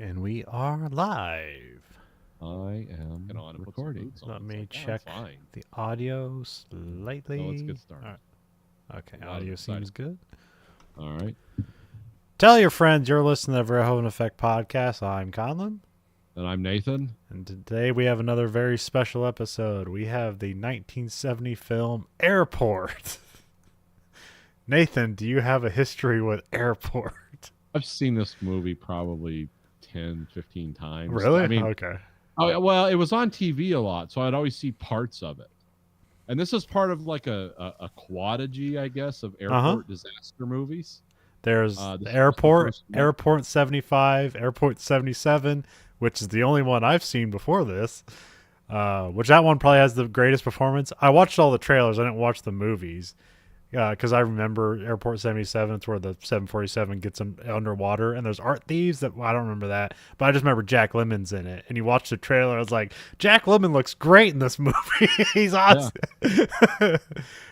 And we are live. I am recording. Let me check the audio slightly. So let's get started. All right. Okay, audio seems good. All right. Tell your friends you're listening to the Verhoeven Effect podcast. I'm Conlon. And I'm Nathan. And today we have another very special episode. We have the 1970 film Airport. Nathan, do you have a history with Airport? I've seen this movie probably 10, 15 times. Really? I mean, okay. Oh, well, it was on TV a lot, so I'd always see parts of it. And this is part of like a quadrilogy, I guess, of airport disaster movies. There's Airport, Airport 75, Airport 77, which is the only one I've seen before this, which that one probably has the greatest performance. I watched all the trailers. I didn't watch the movies because I remember Airport 77. It's where the 747 gets underwater, and there's art thieves. That I don't remember that, but I just remember Jack Lemmon's in it. And you watch the trailer, I was like, Jack Lemmon looks great in this movie. He's awesome. Yeah.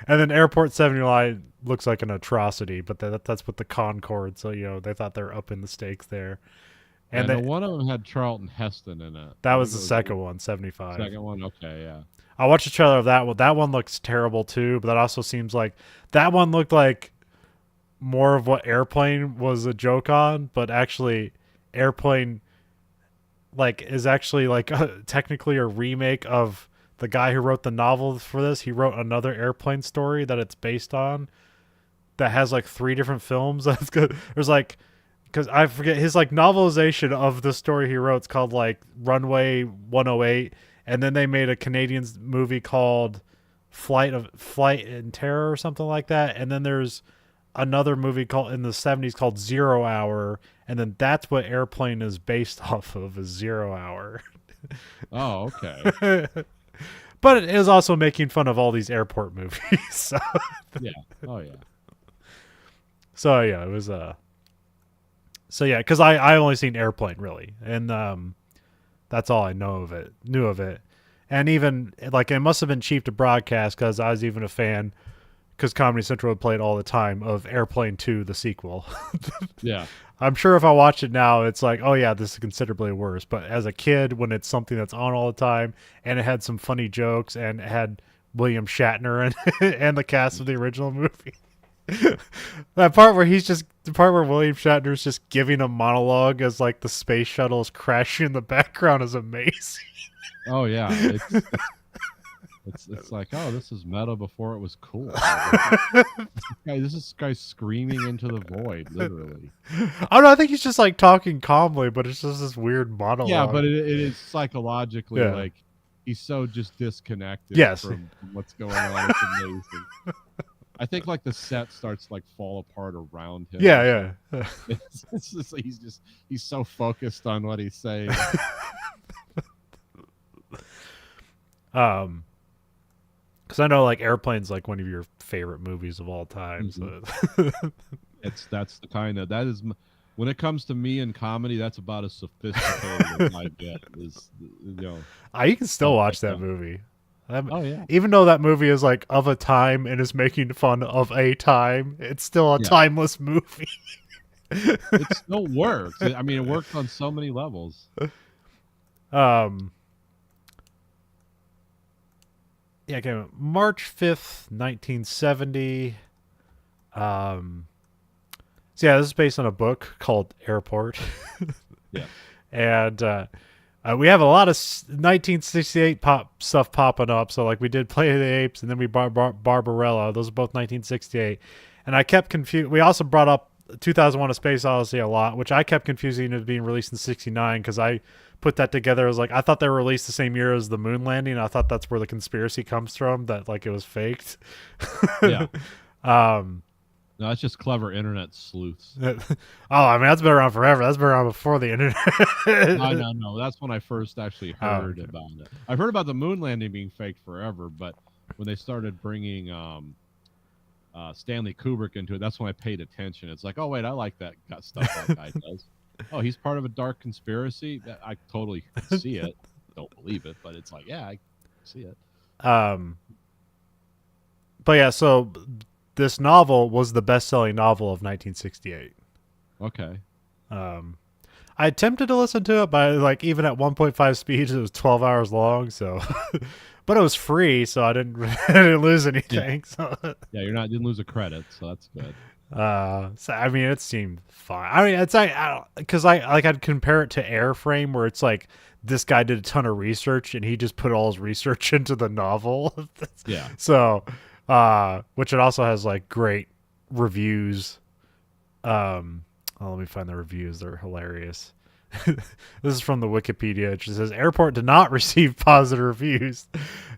And then Airport 79 looks like an atrocity, but that's with the Concorde, so they thought they're up in the stakes there. And one of them had Charlton Heston in it. That was the second one, 75. Second one, okay, yeah. I watched the trailer of that one. That one looks terrible too, but that also seems like that one looked like more of what Airplane was a joke on, but actually Airplane is actually technically a remake of the guy who wrote the novel for this. He wrote another Airplane story that it's based on that has 3 different films. That's good. There's because I forget his novelization of the story he wrote. It's called Runway 108. And then they made a Canadian movie called Flight in Terror or something like that. And then there's another movie called in the 70s called 0 Hour. And then that's what Airplane is based off of, is 0 Hour. Oh, okay. But it is also making fun of all these airport movies. So. Yeah. Oh, yeah. So, yeah, it was So, yeah, because I only seen Airplane, really. And that's all I knew of it. And even, it must have been cheap to broadcast because I was even a fan, because Comedy Central would play it all the time, of Airplane 2, the sequel. Yeah. I'm sure if I watch it now, it's like, oh yeah, this is considerably worse. But as a kid, when it's something that's on all the time, and it had some funny jokes, and it had William Shatner and the cast of the original movie. The part where William Shatner's just giving a monologue as the space shuttle is crashing in the background is amazing. Oh yeah, it's like, oh, this is meta before it was cool. This guy screaming into the void, literally. I don't know. I think he's just talking calmly, but it's just this weird monologue. Yeah, but it is psychologically he's so just disconnected from what's going on. It's amazing. I think the set starts fall apart around him. Yeah. It's just, he's so focused on what he's saying. Because I know Airplane's one of your favorite movies of all time. Mm-hmm. So. That's the kind of, that is, when it comes to me and comedy, that's about as sophisticated as I get. You can still watch that movie. Oh yeah. Even though that movie is of a time and is making fun of a time, it's still a timeless movie. It still works. I mean, it works on so many levels. Yeah, okay. March 5th, 1970. So yeah, this is based on a book called Airport. Yeah. And we have a lot of 1968 pop stuff popping up. So we did Planet of the Apes, and then we Barbarella. Those are both 1968. And I kept confused. We also brought up 2001: A Space Odyssey a lot, which I kept confusing as being released in 69 because I put that together as I thought they were released the same year as the moon landing. I thought that's where the conspiracy comes from, that it was faked. Yeah. No, that's just clever internet sleuths. I mean, that's been around forever. That's been around before the internet. No. That's when I first actually heard about it. I've heard about the moon landing being faked forever, but when they started bringing Stanley Kubrick into it, that's when I paid attention. It's like, oh wait, I like that stuff that guy does. Oh, he's part of a dark conspiracy? I totally see it. Don't believe it, but it's like, yeah, I see it. But yeah, so this novel was the best-selling novel of 1968. Okay. I attempted to listen to it, but like even at 1.5 speeds, it was 12 hours long. So, but it was free, so I didn't I didn't lose Yeah, anything. So, yeah, didn't lose a credit, so that's good. so I mean, it seemed fine. I mean, it's like because I'd compare it to Airframe, where it's like this guy did a ton of research and he just put all his research into the novel. Yeah, So, which it also has like great reviews. Let me find the reviews. They're hilarious. This is from the Wikipedia. It just says Airport did not receive positive reviews.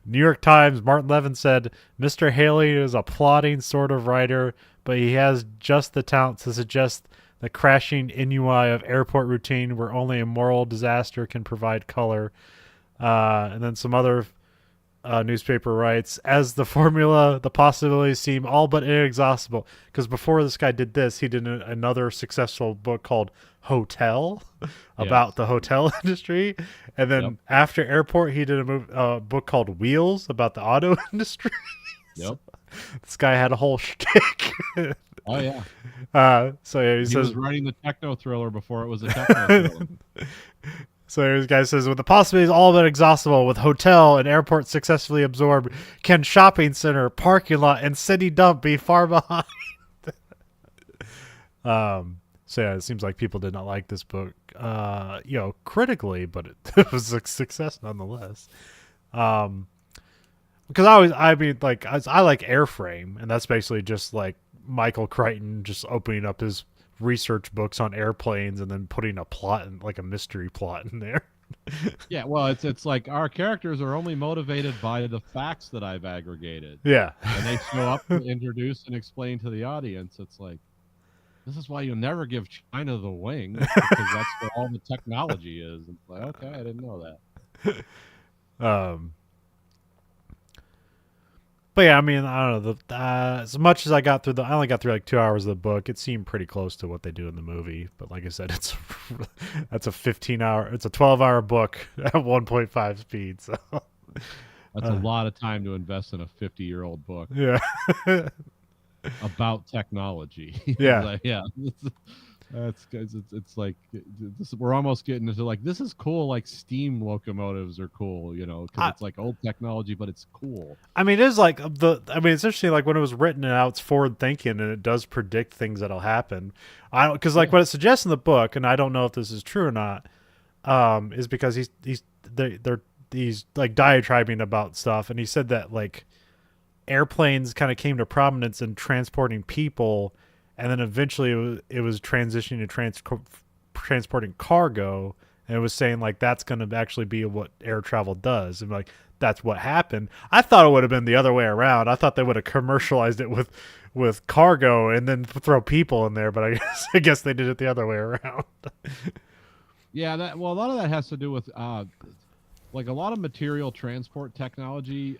New York Times, Martin Levin said, Mr. Haley is a plotting sort of writer, but he has just the talent to suggest the crashing ennui of airport routine where only a moral disaster can provide color. And then some other newspaper writes, as the formula, the possibilities seem all but inexhaustible. Because before this guy did this, he did another successful book called Hotel yes, about the hotel industry. And yep, then after Airport, he did a book called Wheels about the auto industry. So yep. this guy had a whole shtick. Oh yeah, So yeah, he says, was writing the techno thriller before it was a techno thriller. so this guy says, with the possibilities all but exhaustible, with hotel and airport successfully absorbed, can shopping center, parking lot, and city dump be far behind? So yeah, it seems like people did not like this book, critically, but it was a success nonetheless. Because I mean, like, I like Airframe, and that's basically just like Michael Crichton just opening up his research books on airplanes and then putting a plot in, like a mystery plot in there. Yeah, well, it's like our characters are only motivated by the facts that I've aggregated, Yeah. and they show up to introduce and explain to the audience. It's like, this is why you never give China the wings, because that's where all the technology is. It's like, okay, I didn't know that. um, but yeah, I mean, I don't know. As much as I only got through like 2 hours of the book. It seemed pretty close to what they do in the movie. But like I said, that's a it's a 12-hour book at 1.5 speed. So That's a lot of time to invest in a 50-year-old book yeah, about technology. yeah. Like, yeah, it's like we're almost getting into like, this is cool. Like steam locomotives are cool, because it's like old technology, but it's cool. I mean, it is like I mean, it's interesting. Like when it was written out, it's forward thinking, and it does predict things that'll happen. I don't because like Yeah. what it suggests in the book, and I don't know if this is true or not. Is because he's like diatribing about stuff, and he said that like airplanes kind of came to prominence in transporting people, and then eventually it was transitioning to transporting cargo, and it was saying like that's going to actually be what air travel does, and like that's what happened. I thought it would have been the other way around. I thought they would have commercialized it with cargo and then throw people in there, but I guess they did it the other way around. Yeah, a lot of that has to do with like a lot of material transport technology.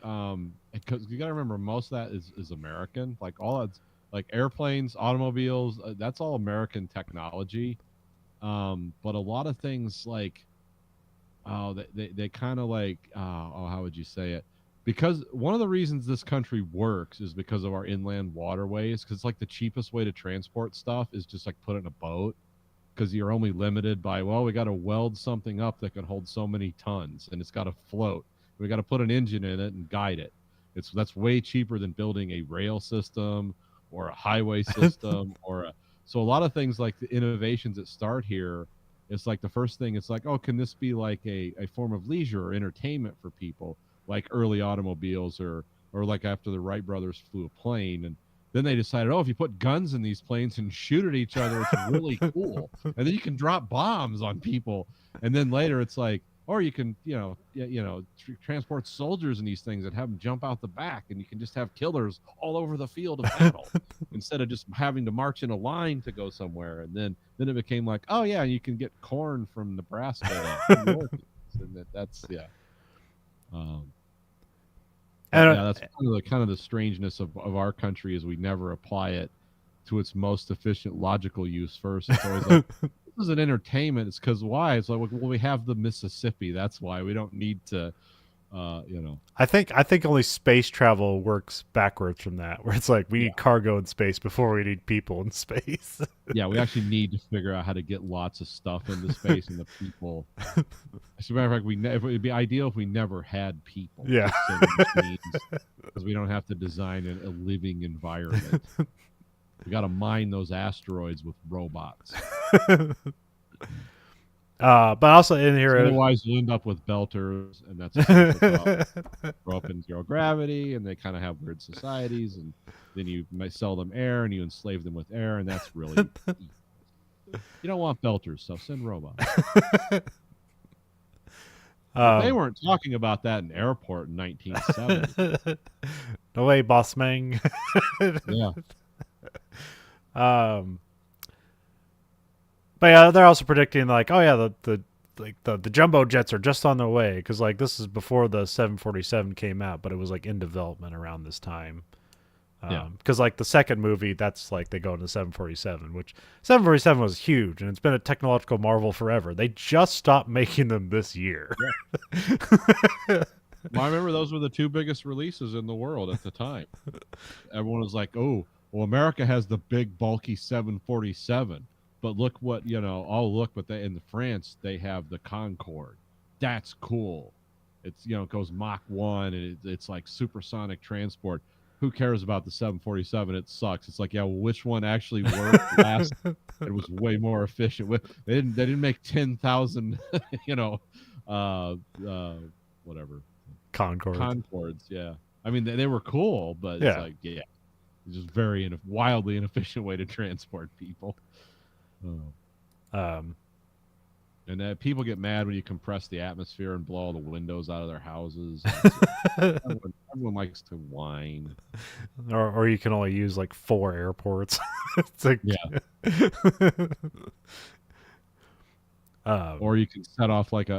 Because you got to remember, most of that is American. Like all that's like airplanes, automobiles. That's all American technology. But a lot of things like, oh, they kind of like, how would you say it? Because one of the reasons this country works is because of our inland waterways. Because like the cheapest way to transport stuff is just like put it in a boat, because you're only limited by, well, we got to weld something up that can hold so many tons, and it's got to float. We got to put an engine in it and guide it. That's way cheaper than building a rail system or a highway system so a lot of things like the innovations that start here, it's like the first thing, it's like, oh, can this be like a form of leisure or entertainment for people, like early automobiles or like after the Wright brothers flew a plane, and then they decided, oh, if you put guns in these planes and shoot at each other, it's really cool. And then you can drop bombs on people. And then later it's like, or you can, transport soldiers in these things and have them jump out the back, and you can just have killers all over the field of battle instead of just having to march in a line to go somewhere. And then it became like, oh yeah, you can get corn from Nebraska to New York. And that's yeah. And Yeah, that's kind of the strangeness of our country, is we never apply it to its most efficient logical use first. It's always like, this is an entertainment. It's because why? It's like, well, we have the Mississippi. That's why we don't need to You know. I think only space travel works backwards from that, where it's like we need cargo in space before we need people in space. Yeah, we actually need to figure out how to get lots of stuff into space and the people. As a matter of fact, it'd be ideal if we never had people. Yeah. Just send machines, because we don't have to design a living environment. We got to mine those asteroids with robots. But also in here, Otherwise, you'll end up with belters, and that's grow up in zero gravity, and they kind of have weird societies, and then you might sell them air, and you enslave them with air, and that's really you don't want belters, so send robots. They weren't talking about that in airport in 1970. No way, boss man. Yeah. But yeah, they're also predicting like, oh yeah, the jumbo jets are just on their way, because like this is before the 747 came out, but it was like in development around this time. Because like the second movie, that's like they go into 747, which 747 was huge, and it's been a technological marvel forever. They just stopped making them this year. Yeah. Well, I remember those were the two biggest releases in the world at the time. Everyone was like, "Oh, well, America has the big, bulky 747, but look what but in France they have the Concorde. That's cool. It's it goes Mach 1, and it's like supersonic transport. Who cares about the 747? It sucks. It's like, yeah, well, which one actually worked last? It was way more efficient. They didn't make 10,000, whatever." Concords, yeah. I mean, they were cool, but it's like, it's just wildly inefficient way to transport people. And people get mad when you compress the atmosphere and blow all the windows out of their houses. Everyone likes to whine. Or you can only use like 4 airports. It's like, or you can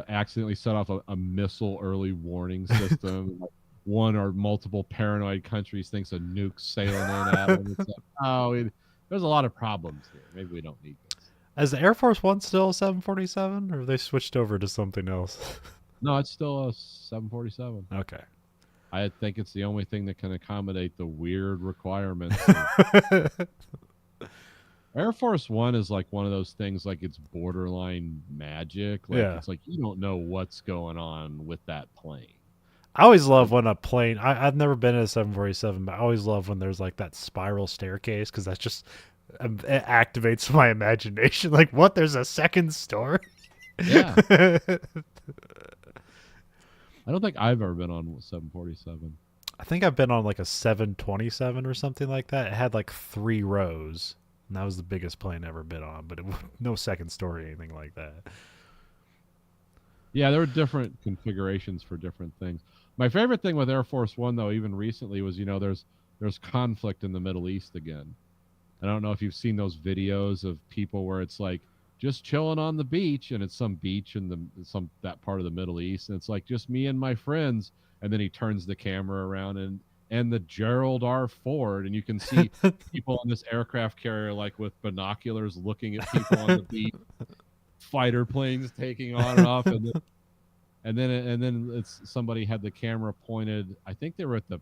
accidentally set off a missile early warning system. Like one or multiple paranoid countries thinks a nuke's sailing in at them. It's like, there's a lot of problems here. Maybe we don't need this. Is the Air Force One still a 747, or have they switched over to something else? No, it's still a 747. Okay. I think it's the only thing that can accommodate the weird requirements. Air Force One is like one of those things, like it's borderline magic. Like it's like you don't know what's going on with that plane. I always love when a plane. I've never been in a 747, but I always love when there's like that spiral staircase, because that's just it activates my imagination. Like, what? There's a second story? Yeah. I don't think I've ever been on 747. I think I've been on like a 727 or something like that. It had like 3 rows, and that was the biggest plane I've ever been on, but no second story or anything like that. Yeah, there were different configurations for different things. My favorite thing with Air Force One, though, even recently, was there's conflict in the Middle East again. I don't know if you've seen those videos of people where it's like just chilling on the beach, and it's some beach in that part of the Middle East, and it's like just me and my friends, and then he turns the camera around and the Gerald R. Ford, and you can see people on this aircraft carrier like with binoculars looking at people on the beach, fighter planes taking on and off, and then it's somebody had the camera pointed. I think they were at the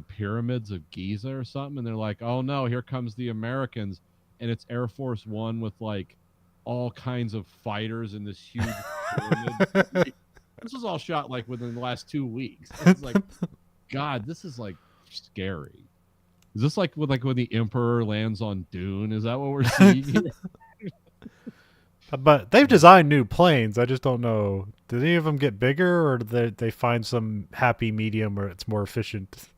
pyramids of Giza or something, and they're like, "Oh no, here comes the Americans," and it's Air Force One with like all kinds of fighters in this huge pyramid. This was all shot like within the last 2 weeks. It's like, God, this is like scary. Is this like when the Emperor lands on Dune? Is that what we're seeing here? But they've designed new planes. I just don't know. Did any of them get bigger, or did they find some happy medium where it's more efficient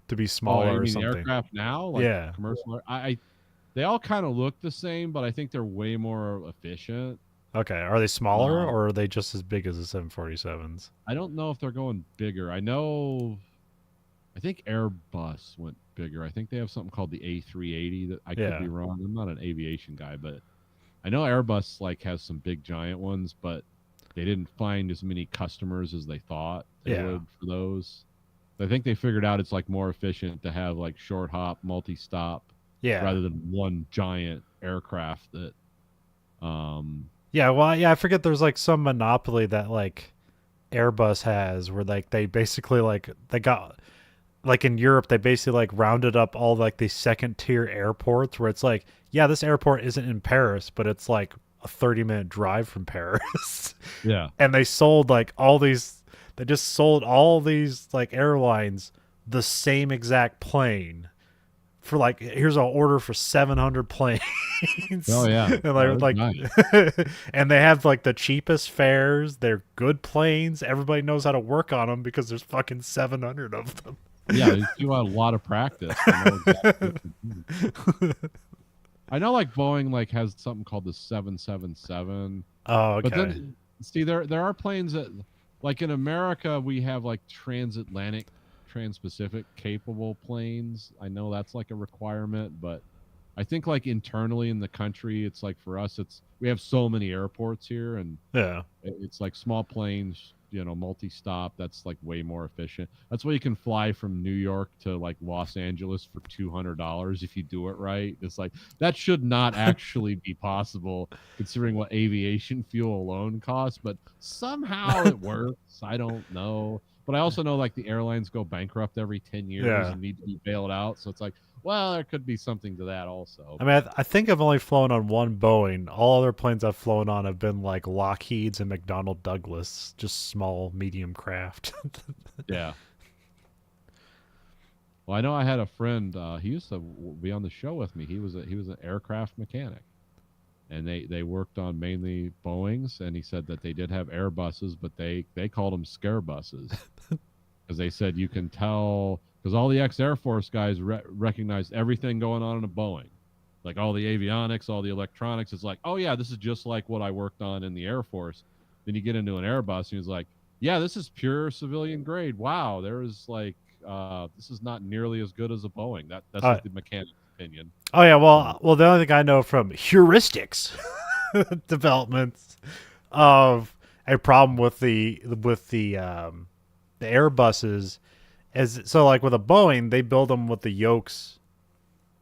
to be smaller or something? The aircraft now, like commercial. They all kind of look the same, but I think they're way more efficient. Okay, are they smaller, or are they just as big as the 747s? I don't know if they're going bigger. I think Airbus went bigger. I think they have something called the A380 that I could be wrong. I'm not an aviation guy, but I know Airbus like has some big giant ones, but they didn't find as many customers as they thought they would for those. I think they figured out it's like more efficient to have like short hop, multi-stop, rather than one giant aircraft that. I forget there's like some monopoly that like Airbus has, where like they basically like they got like in Europe they basically like rounded up all like these second tier airports where it's like, yeah, this airport isn't in Paris, but it's like a 30-minute drive from Paris. Yeah. And they sold like all these, they just sold all these like airlines the same exact plane for like, here's an order for 700 planes. Oh yeah. And Oh, like nice. and they have like the cheapest fares, they're good planes, everybody knows how to work on them because there's fucking 700 of them. Yeah, you do a lot of practice. To know exactly what to do. I know like Boeing like has something called the 777. Oh, okay. But then see there are planes that like in America we have like transatlantic, transpacific capable planes. I know that's like a requirement, but I think like internally in the country it's like for us it's we have so many airports here and Yeah. it's like small planes, you know, multi-stop. That's like way more efficient. That's why you can fly from New York to like Los Angeles for $200 if you do it right. It's like that should not actually be possible considering what aviation fuel alone costs, but somehow it works. I don't know. But I also know like the airlines go bankrupt every 10 years Yeah. and need to be bailed out. So it's like, well, there could be something to that also. I mean, I think I've only flown on one Boeing. All other planes I've flown on have been like Lockheed's and McDonnell Douglas, just small, medium craft. Yeah. Well, I know I had a friend. He used to be on the show with me. He was an aircraft mechanic, and they worked on mainly Boeings. And he said that they did have Airbuses, but they called them scare buses because they said you can tell because all the ex Air Force guys recognized everything going on in a Boeing, like all the avionics, all the electronics. It's like, oh yeah, this is just like what I worked on in the Air Force. Then you get into an Airbus, and he's like, yeah, this is pure civilian grade. Wow, there is like this is not nearly as good as a Boeing. That's just the mechanic's opinion. Oh yeah, well, the only thing I know from heuristics developments of a problem with the Airbuses is so like with a Boeing, they build them with the yokes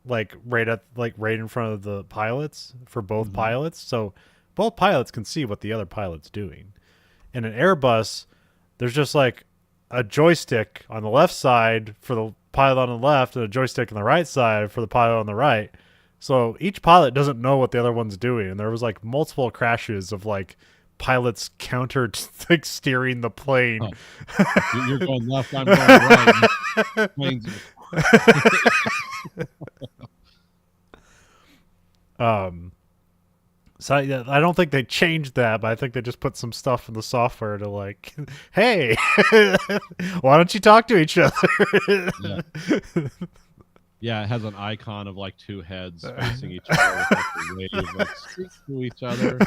like right in front of the pilots for both pilots, so both pilots can see what the other pilot's doing. In an Airbus, there's just like a joystick on the left side for the pilot on the left and a joystick on the right side for the pilot on the right. So each pilot doesn't know what the other one's doing. And there was like multiple crashes of like pilots counter like steering the plane. Oh. You're going left, I'm going right. Planes So I don't think they changed that, but I think they just put some stuff in the software to like, hey, why don't you talk to each other? Yeah. Yeah, it has an icon of like two heads facing each other with like a wave, like speak to each other.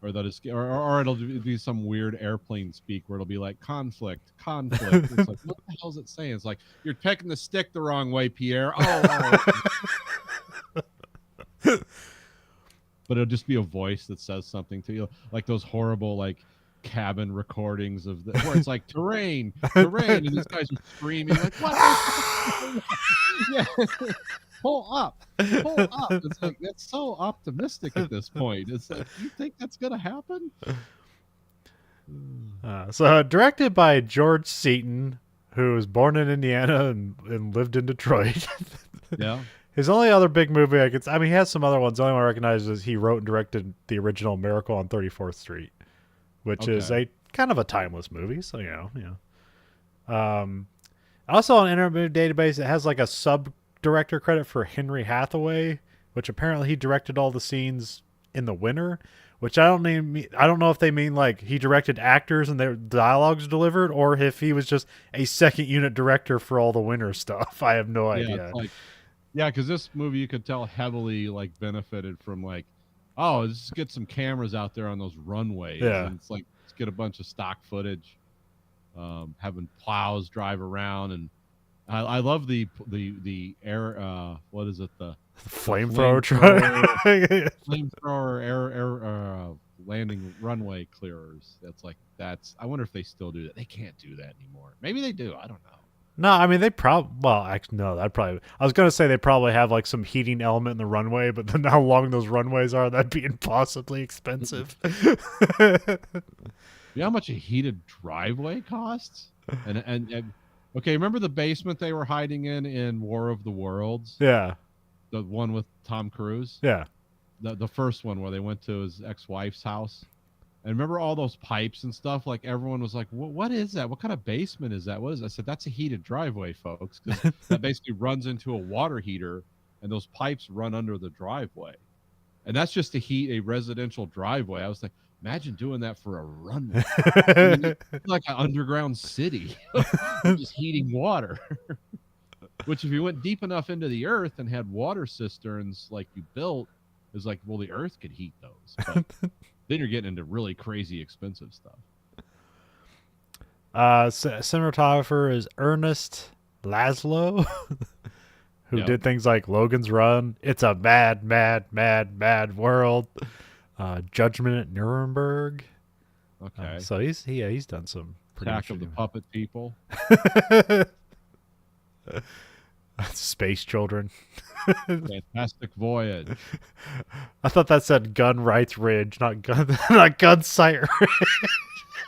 Or that is, or it'll be some weird airplane speak where it'll be like conflict. It's like, what the hell is it saying? It's like you're taking the stick the wrong way, Pierre. Oh. But it'll just be a voice that says something to you, like those horrible like cabin recordings of where it's like terrain, and these guys are screaming like, what? Yeah. Pull up. It's like that's so optimistic at this point. It's like, you think that's gonna happen? So directed by George Seaton, who was born in Indiana and lived in Detroit. Yeah. His only other big movie I mean, he has some other ones. The only one I recognize is he wrote and directed the original Miracle on 34th Street, which is a kind of a timeless movie. So, also on Internet Movie Database, it has like a sub-director credit for Henry Hathaway, which apparently he directed all the scenes in The Winner, which I don't know if they mean like he directed actors and their dialogues delivered, or if he was just a second unit director for all the Winner stuff. I have no idea. Yeah, because this movie you could tell heavily like benefited from like, oh, let's get some cameras out there on those runways. Yeah, and it's like let's get a bunch of stock footage, having plows drive around, and I love the air. What is it? The flamethrower truck, flamethrower air landing runway clearers. I wonder if they still do that. They can't do that anymore. Maybe they do. I don't know. No, I mean they probably. Well, actually, no. I was gonna say they probably have like some heating element in the runway, but then how long those runways are, that'd be impossibly expensive. You know how much a heated driveway costs? And okay, remember the basement they were hiding in War of the Worlds? Yeah. The one with Tom Cruise? Yeah. The first one where they went to his ex-wife's house. And remember all those pipes and stuff? Like everyone was like, what is that? What kind of basement is that? What is it? I said, that's a heated driveway, folks, because that basically runs into a water heater and those pipes run under the driveway. And that's just to heat a residential driveway. I was like, imagine doing that for a runway. I mean, it's like an underground city. You're just heating water. Which if you went deep enough into the earth and had water cisterns like you built, it's like, well, the earth could heat those. But then you're getting into really crazy expensive stuff. Cinematographer is Ernest Laszlo, who did things like Logan's Run, It's a Mad, Mad, Mad, Mad World, Judgment at Nuremberg. Okay. So he's done some pretty Attack of the Puppet People. Space Children. Fantastic Voyage. I thought that said Gun Rights Ridge, not Gun Sight Ridge.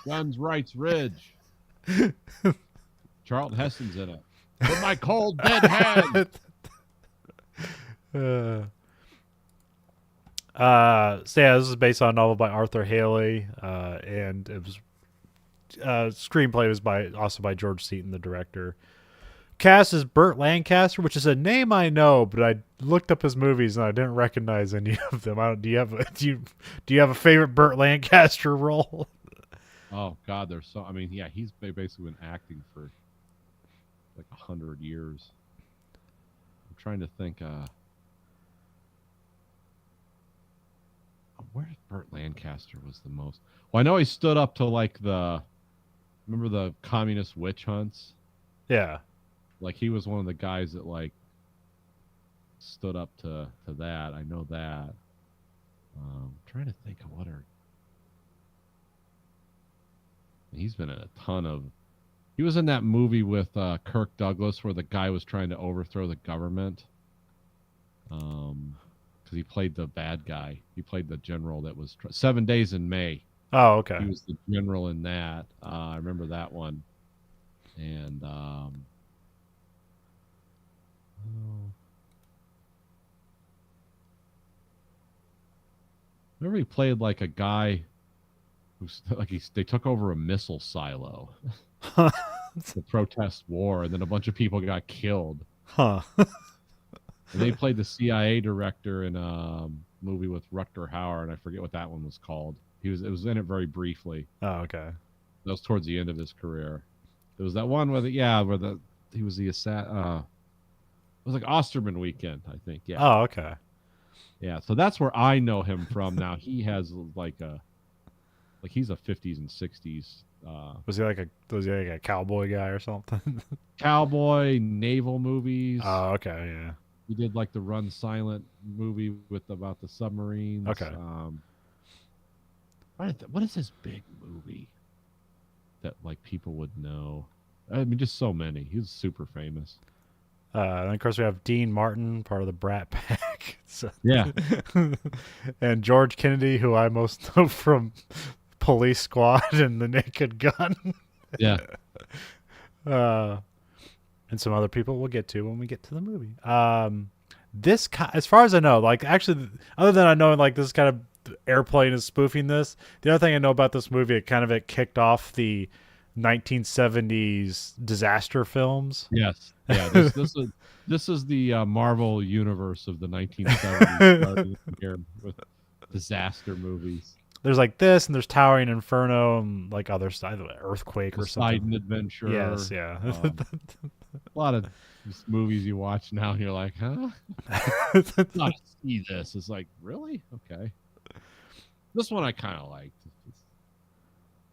Guns Rights Ridge. Charlton Heston's in it. With my cold dead hand. So yeah, this is based on a novel by Arthur Haley, and it was screenplay was also by George Seaton, the director. Cast is Burt Lancaster, which is a name I know, but I looked up his movies and I didn't recognize any of them. Do you have a favorite Burt Lancaster role? Oh God, there's so. I mean, yeah, he's basically been acting for like 100 years. I'm trying to think. Where Burt Lancaster was the most? Well, I know he stood up to like remember the communist witch hunts? Yeah. Like he was one of the guys that like stood up to that. I know that. I'm trying to think of what are. He's been in a ton of. He was in that movie with Kirk Douglas where the guy was trying to overthrow the government. Because he played the bad guy. He played the general that was 7 Days in May. Oh, okay. He was the general in that. I remember that one. And remember he played like a guy who's like they took over a missile silo to protest war, and then a bunch of people got killed. Huh. And they played the CIA director in a movie with Rutger Hauer, and I forget what that one was called. It was in it very briefly. Oh, okay. That was towards the end of his career. There was that one where he was the it was like Osterman Weekend, I think. Yeah. Oh, okay. Yeah, so that's where I know him from. Now he has he's a 50s and 60s. Was he like a cowboy guy or something? Cowboy naval movies. Oh, okay, yeah. He did like the Run Silent movie about the submarines. Okay. What is this big movie that like people would know? I mean, just so many. He's super famous. And of course we have Dean Martin, part of the Brat Pack. Yeah. And George Kennedy, who I most know from Police Squad and The Naked Gun. Yeah. And some other people we'll get to when we get to the movie. As far as I know, like actually, other than I know, like this kind of Airplane is spoofing this. The other thing I know about this movie, it kicked off the 1970s disaster films. Yes. Yeah. This is the Marvel universe of the 1970s here with disaster movies. There's like this, and there's Towering Inferno, and like other stuff, Earthquake or something. Poseidon Adventure. Yes, yeah. A lot of movies you watch now, and you're like, huh? Not see this. It's like, really? Okay. This one I kind of liked.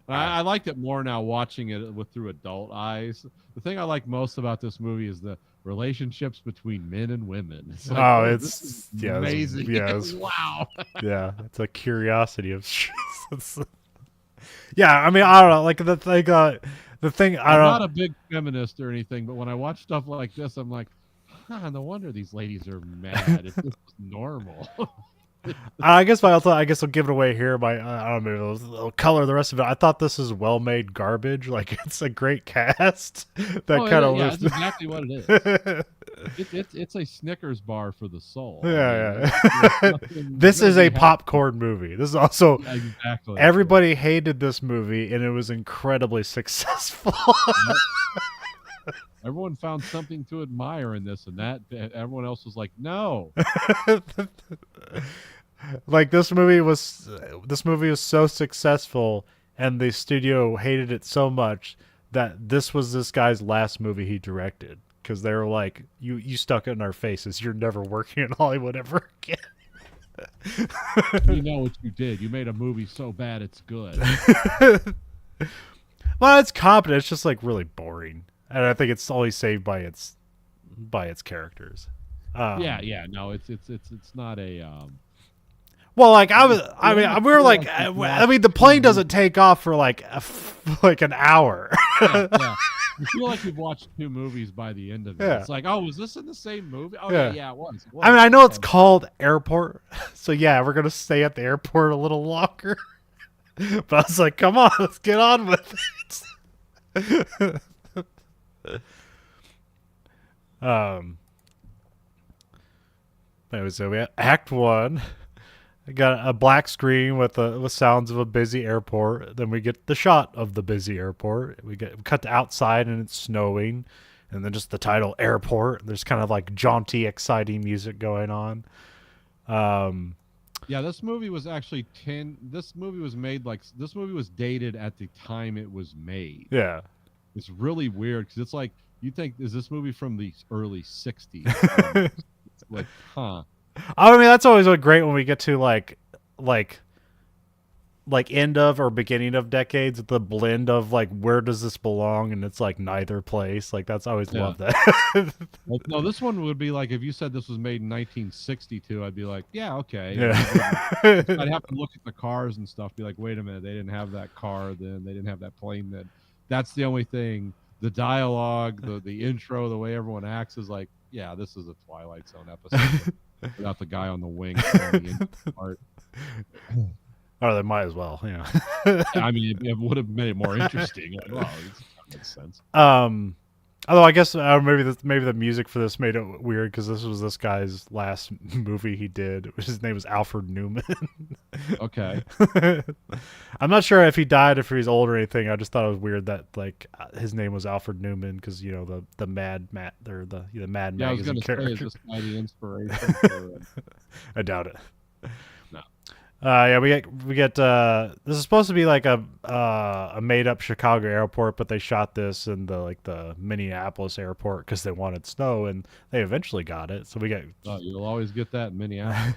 I liked it more now watching it through adult eyes. The thing I like most about this movie is the relationships between men and women. It's like, it's amazing. Wow. Yeah, it's a curiosity of. Yeah, I mean, I don't know. Like the thing. I'm not a big feminist or anything, but when I watch stuff like this, I'm like, no wonder these ladies are mad. It's just normal. I guess I guess I'll give it away here by I don't know, it'll color the rest of it. I thought this is well made garbage. Like it's a great cast that Oh, kind of yeah, lives. that's exactly what it is. It's a Snickers bar for the soul. I mean, Yeah, there's yeah. nothing This is a really happening. popcorn movie. This is also Yeah, exactly. Yeah. everybody hated this movie and it was incredibly successful. Yep. Everyone found something to admire in this and that. Everyone else was like, no. Like this movie was so successful and the studio hated it so much that this was this guy's last movie he directed because they were like, you stuck it in our faces, you're never working in Hollywood ever again. We know what you did. You made a movie so bad it's good. Well, it's competent, it's just like really boring, and I think it's only saved by its characters. Yeah, yeah. No, it's not a Well, like you almost we were feel like, like you've I watched mean, the two plane movies. doesn't take off for like like an hour. Yeah, yeah. You feel like you've watched two movies by the end of it. Yeah. It's like, oh, was this in the same movie? Oh Yeah. yeah, it was. It I mean, was. I know it's Okay. called Airport, so yeah, we're gonna stay at the airport a little longer. But I was like, come on, let's get on with it. um. Anyway, so we have Act One. We got a black screen with sounds of a busy airport. Then we get the shot of the busy airport. We cut to outside and it's snowing, and then just the title Airport. There's kind of like jaunty, exciting music going on. Um, Yeah, this movie was actually 10. This movie was made like this movie was dated at the time it was made. yeah, It's really weird because it's like you think is this movie from the early 60s? Almost. It's like, huh? I mean that's always great when we get to like end of or beginning of decades, the blend of like where does this belong, and it's like neither place. Like that's I always Yeah. love that. Like, no, this one would be like if you said this was made in 1962, I'd be like, yeah, okay. And Yeah. I'd have to look at the cars and stuff, be like, wait a minute, they didn't have that car then, they didn't have that plane then. That's the only thing. The dialogue, the intro, the way everyone acts is like, yeah, this is a Twilight Zone episode without the guy on the wing. The intro part. Or they might as well, yeah. I mean, it would have made it more interesting. Like, well, that makes sense. Although I guess maybe the music for this made it weird because this was this guy's last movie he did. His name was Alfred Newman. Okay. I'm not sure if he died, if he's old or anything. I just thought it was weird that like his name was Alfred Newman because you know the Mad Matt or the Mad Yeah, I was magazine going to say, is character. this guy the inspiration for? I doubt it. No. Yeah, we get this is supposed to be like a made up Chicago airport, but they shot this in the Minneapolis airport because they wanted snow, and they eventually got it. So we get Oh, you'll always get that in Minneapolis.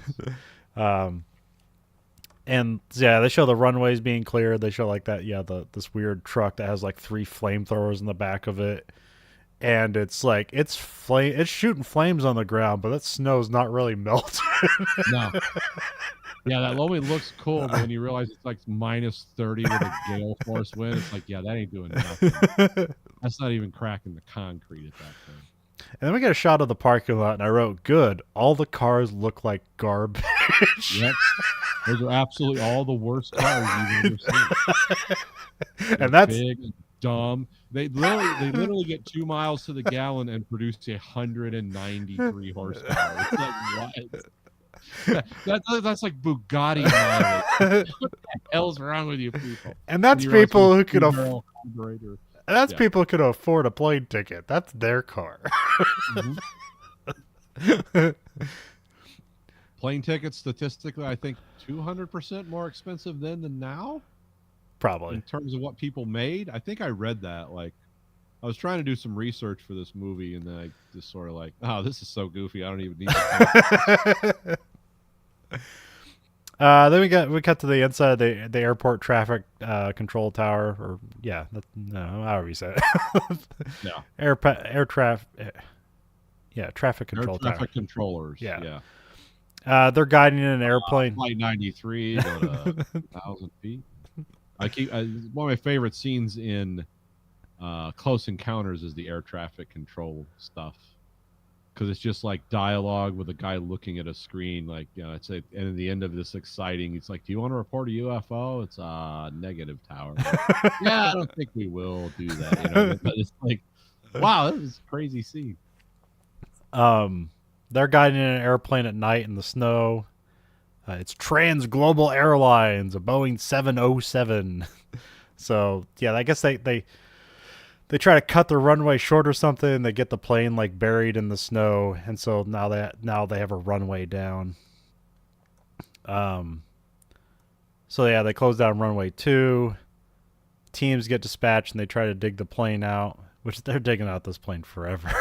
and yeah, they show the runways being cleared. They show like that this weird truck that has like 3 flamethrowers in the back of it, and it's like it's shooting flames on the ground, but that snow's not really melting. No. Yeah, that only looks cool, but when you realize it's like minus 30 with a gale force wind, it's like, yeah, that ain't doing nothing. That's not even cracking the concrete at that point. And then we get a shot of the parking lot, and I wrote, "Good. All the cars look like garbage." Yep. Those are absolutely all the worst cars you've ever seen. And that's big, and dumb. They literally get 2 miles to the gallon and produce 193 horsepower. It's like what? That's like Bugatti mileage. What the hell's wrong with you people? and that's You realize people who it's could two-barrel carburetor. that's Yeah. people who could afford a plane ticket. That's their car. Mhm. Plane tickets statistically, I think 200% more expensive then than now Probably. in terms of what people made. I think I read that. Like, I was trying to do some research for this movie, and then I just sort of like, oh, this is so goofy. I don't even need to. Then we cut to the inside of the airport traffic control tower, or no, however you say it. Yeah. Air traffic. Yeah, traffic Air control tower. traffic controllers. Yeah. Yeah. They're guiding an airplane. Flight 93, go to 1,000 feet. One of my favorite scenes in Close Encounters is the air traffic control stuff. because it's just like dialogue with a guy looking at a screen. Like, it's and at the end of this exciting, it's like, do you want to report a UFO? It's negative, tower. Like, yeah, I don't think we will do that. But it's like, wow, this is a crazy scene. They're guiding an airplane at night in the snow. It's Trans Global Airlines, a Boeing 707. So yeah, I guess they try to cut the runway short or something. They get the plane like buried in the snow, and so now they have a runway down. So yeah, they close down runway 2. Teams get dispatched and they try to dig the plane out, which they're digging out this plane forever.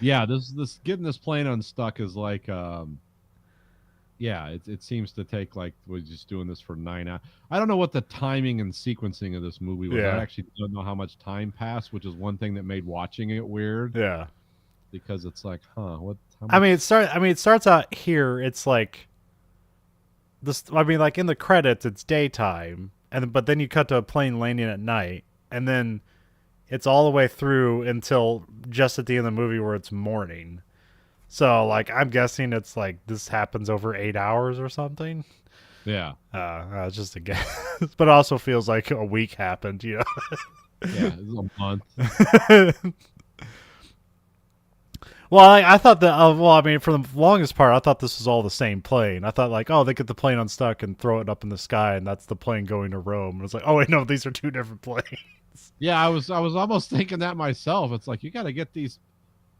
Yeah, this getting this plane unstuck is like it seems to take like we're just doing this for 9 hours. I don't know what the timing and sequencing of this movie was. Yeah. I actually don't know how much time passed, which is one thing that made watching it weird. Yeah, because it's like, what? I mean, it starts out here. It's like this. I mean, like in the credits, it's daytime, but then you cut to a plane landing at night, and then it's all the way through until just at the end of the movie where it's morning. So, like, I'm guessing it's like this happens over 8 hours or something. Yeah. It's just a guess, but it also feels like a week happened. Yeah, it's a month. Well, I thought that. I mean, for the longest part, I thought this was all the same plane. I thought like, oh, they get the plane unstuck and throw it up in the sky, and that's the plane going to Rome. And it's like, oh wait, no, these are 2 different planes. Yeah, I was almost thinking that myself. It's like, you got to get these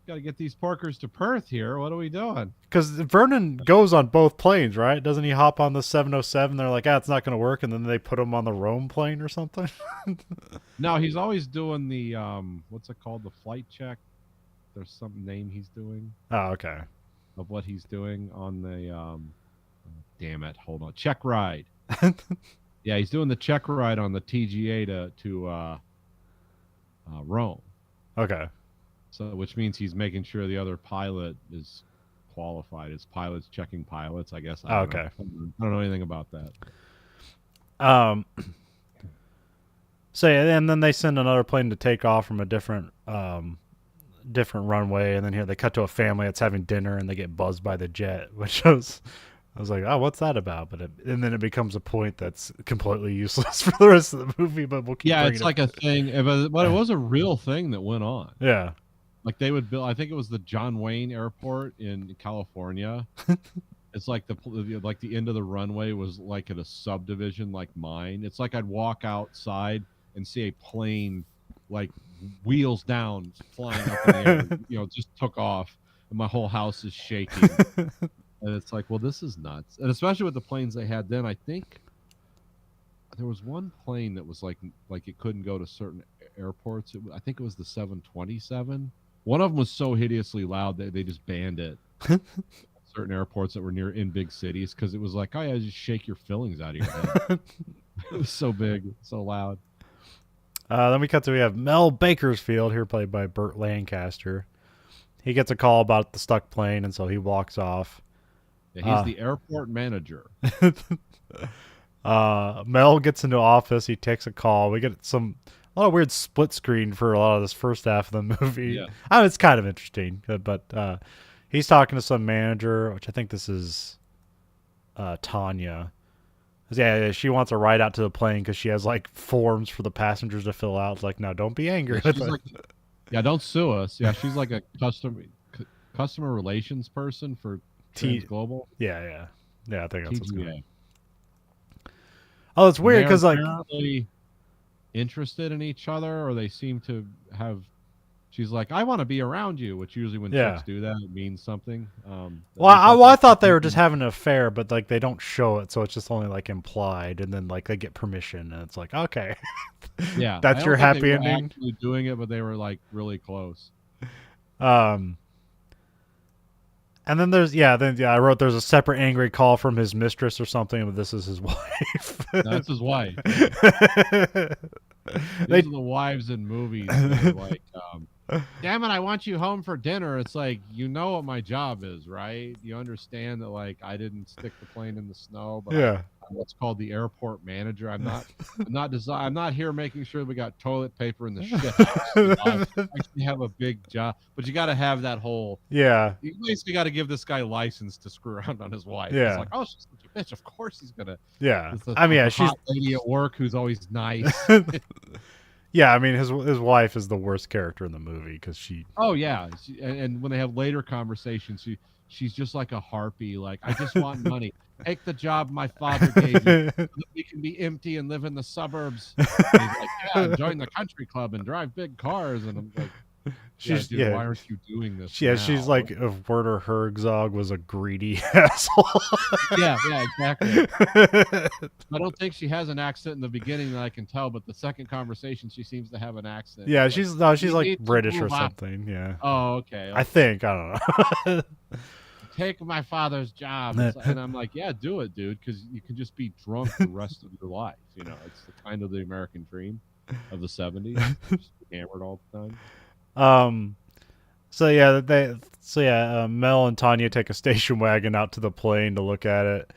porkers to Perth here. What are we doing? Because Vernon goes on both planes, right? Doesn't he hop on the 707? They're like, it's not going to work, and then they put him on the Rome plane or something. No, he's always doing the what's it called? The flight check. There's some name he's doing. Oh, okay. Of what he's doing on the damn it, hold on. Check ride. Yeah, he's doing the check ride on the TGA to Rome. Okay. So, which means he's making sure the other pilot is qualified. His pilot's checking pilots, I guess. I don't know anything about that. So yeah, and then they send another plane to take off from a different runway, and then here they cut to a family that's having dinner, and they get buzzed by the jet, which I was like, oh, what's that about? And then it becomes a point that's completely useless for the rest of the movie. But we'll keep. Yeah, it's like a thing, but it was a real thing that went on. Yeah. Like they would build. I think it was the John Wayne Airport in California. It's like the end of the runway was like at a subdivision like mine. It's like I'd walk outside and see a plane like wheels down flying up in the air, just took off, and my whole house is shaking. And it's like, well, this is nuts. And especially with the planes they had then, I think there was one plane that was like it couldn't go to certain airports. I think it was the 727. One of them was so hideously loud that they just banned it. Certain airports that were in big cities, because it was like, oh yeah, just shake your fillings out of your head. It was so big, so loud. Then we have Mel Bakersfield, here played by Burt Lancaster. He gets a call about the stuck plane, and so he walks off. Yeah, he's the airport manager. Mel gets into office. He takes a call. We get a lot of weird split screen for a lot of this first half of the movie. Yeah. I mean, it's kind of interesting, but he's talking to some manager, which I think this is Tanya. Yeah, she wants a ride out to the plane because she has like forms for the passengers to fill out. It's like, no, don't be angry. Yeah, like, don't sue us. Yeah, she's like a customer relations person for Trans Global. Yeah. I think that's what's going on. Oh, it's weird because like interested in each other, or they seem to have. She's like, I want to be around you, which usually when chicks do that, it means something. I thought they were just having an affair, but like they don't show it, so it's just only like implied, and then like they get permission, and it's like, okay, yeah, that's your happy ending. Actually doing it, but they were like really close. And then I wrote there's a separate angry call from his mistress or something, but this is his wife. That's his wife. These are the wives in movies. Like, damn it, I want you home for dinner. It's like, you know what my job is, right? You understand that, like, I didn't stick the plane in the snow, but yeah. I what's called the airport manager. I'm not here making sure we got toilet paper in the shit house. I actually have a big job, but you got to have that whole. Yeah, You basically got to give this guy license to screw around on his wife. It's yeah, like, oh, she's such a bitch. Of course he's gonna. yeah. It's a, I mean, like yeah, a she's hot lady at work who's always nice. yeah. I mean, his wife is the worst character in the movie because she. Oh yeah, and when they have later conversations, she's just like a harpy. Like, I just want money. Take the job my father gave you. So that we can be empty and live in the suburbs. And he's like, yeah, join the country club and drive big cars. And I'm like, yeah, She's dude, yeah. why aren't you doing this? Yeah, now? she's like if Werner Herzog was a greedy asshole. Yeah, exactly. I don't think she has an accent in the beginning that I can tell, but the second conversation she seems to have an accent. Yeah, Like, she's "You like need to British or move up." something. Yeah, Oh, okay. I think I don't know. Take my father's job. And I'm like, yeah, do it, dude, because you can just be drunk the rest of your life. You know, it's the kind of the American dream of the 70s. Just hammered all the time. So yeah, Mel and Tanya take a station wagon out to the plane to look at it.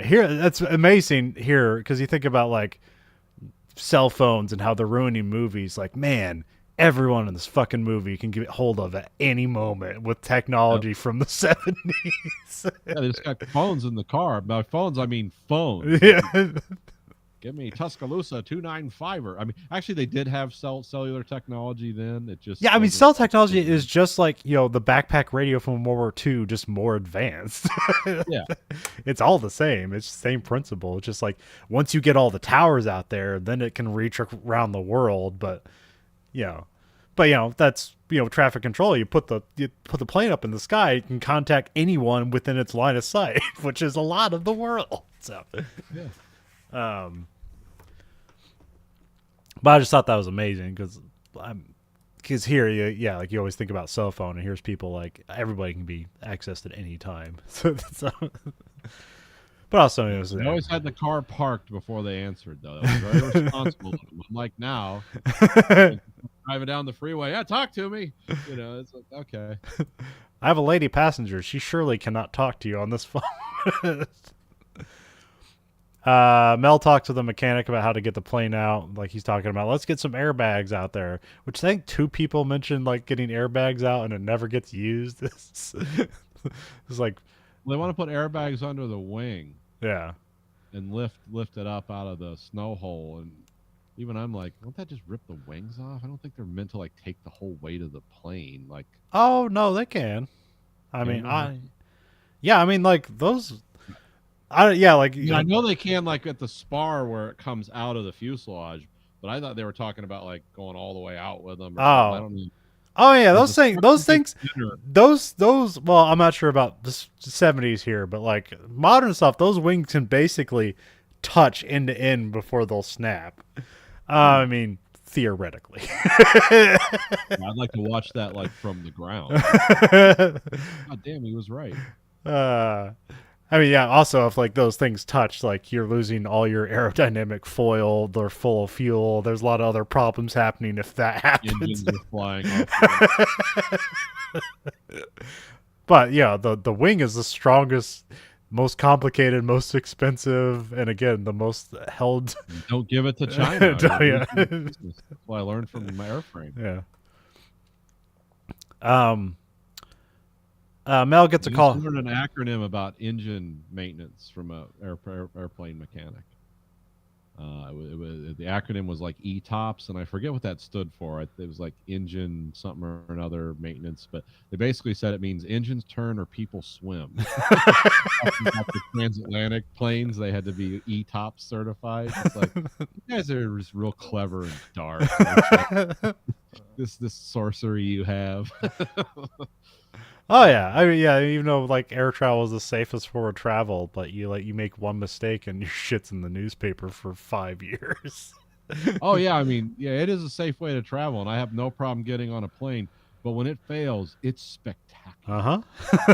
Here, that's amazing here because you think about like cell phones and how they're ruining movies. Like, man, everyone in this fucking movie can get hold of at any moment with technology from the 70s. Yeah, they just got phones in the car. By phones, I mean phones. Yeah. Give me Tuscaloosa 295er. I mean, actually, they did have cellular technology then. It just Yeah, I mean, cell technology is just like, the backpack radio from World War II, just more advanced. Yeah. It's all the same. It's the same principle. It's just like once you get all the towers out there, then it can reach around the world. But that's traffic control. You put the plane up in the sky, you can contact anyone within its line of sight, which is a lot of the world. So yeah. But I just thought that was amazing because here, like you always think about cell phone, and here's people like everybody can be accessed at any time. But also, it was, They always had the car parked before they answered, though. That was very responsible. Unlike now, driving down the freeway, yeah, talk to me. It's like, okay. I have a lady passenger. She surely cannot talk to you on this phone. Mel talked to the mechanic about how to get the plane out. Like he's talking about, let's get some airbags out there, which I think 2 people mentioned like getting airbags out and it never gets used. It's like, well, they want to put airbags under the wing. Yeah. And lift it up out of the snow hole. And even I'm like, won't that just rip the wings off? I don't think they're meant to like take the whole weight of the plane. Like, oh no, they can. I mean, like those. I know they can like at the spar where it comes out of the fuselage, but I thought they were talking about like going all the way out with them. I don't know. Oh yeah, those things. Well, I'm not sure about the 70s here, but like modern stuff, those wings can basically touch end to end before they'll snap. I mean, theoretically. I'd like to watch that like from the ground. God damn, he was right. I mean, yeah, also, if, like, those things touch, like, you're losing all your aerodynamic foil, they're full of fuel, there's a lot of other problems happening if that happens. Engines are flying off. But, yeah, the wing is the strongest, most complicated, most expensive, and, again, the most held... Don't give it to China. Yeah. That's what I learned from my airframe. Yeah. Mel gets a call. I learned an acronym about engine maintenance from a airplane mechanic. The acronym was like ETOPS, and I forget what that stood for. It was like engine something or another maintenance, but they basically said it means engines turn or people swim. The transatlantic planes, they had to be ETOPS certified. It's like, you guys are just real clever and dark. This sorcery you have. Oh yeah, I mean, yeah. Even though like air travel is the safest form of travel, but you make one mistake and your shit's in the newspaper for 5 years. Oh yeah, I mean, yeah, it is a safe way to travel, and I have no problem getting on a plane. But when it fails, it's spectacular.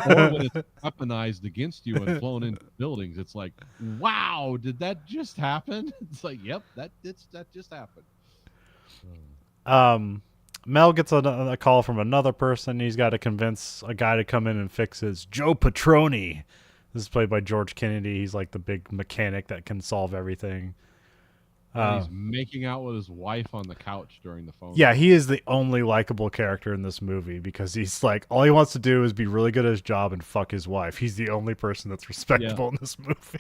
Or when it's weaponized against you and flown into buildings, it's like, wow, did that just happen? It's like, yep, that just happened. Mel gets a call from another person. He's got to convince a guy to come in and fix his Joe Petroni This is played by George Kennedy. He's like the big mechanic that can solve everything. And Uh, he's making out with his wife on the couch during the phone yeah, he call. is the only likable character in this movie because he's like all he wants to do is be really good at his job and fuck his wife. He's the only person that's Yeah. respectable in this movie.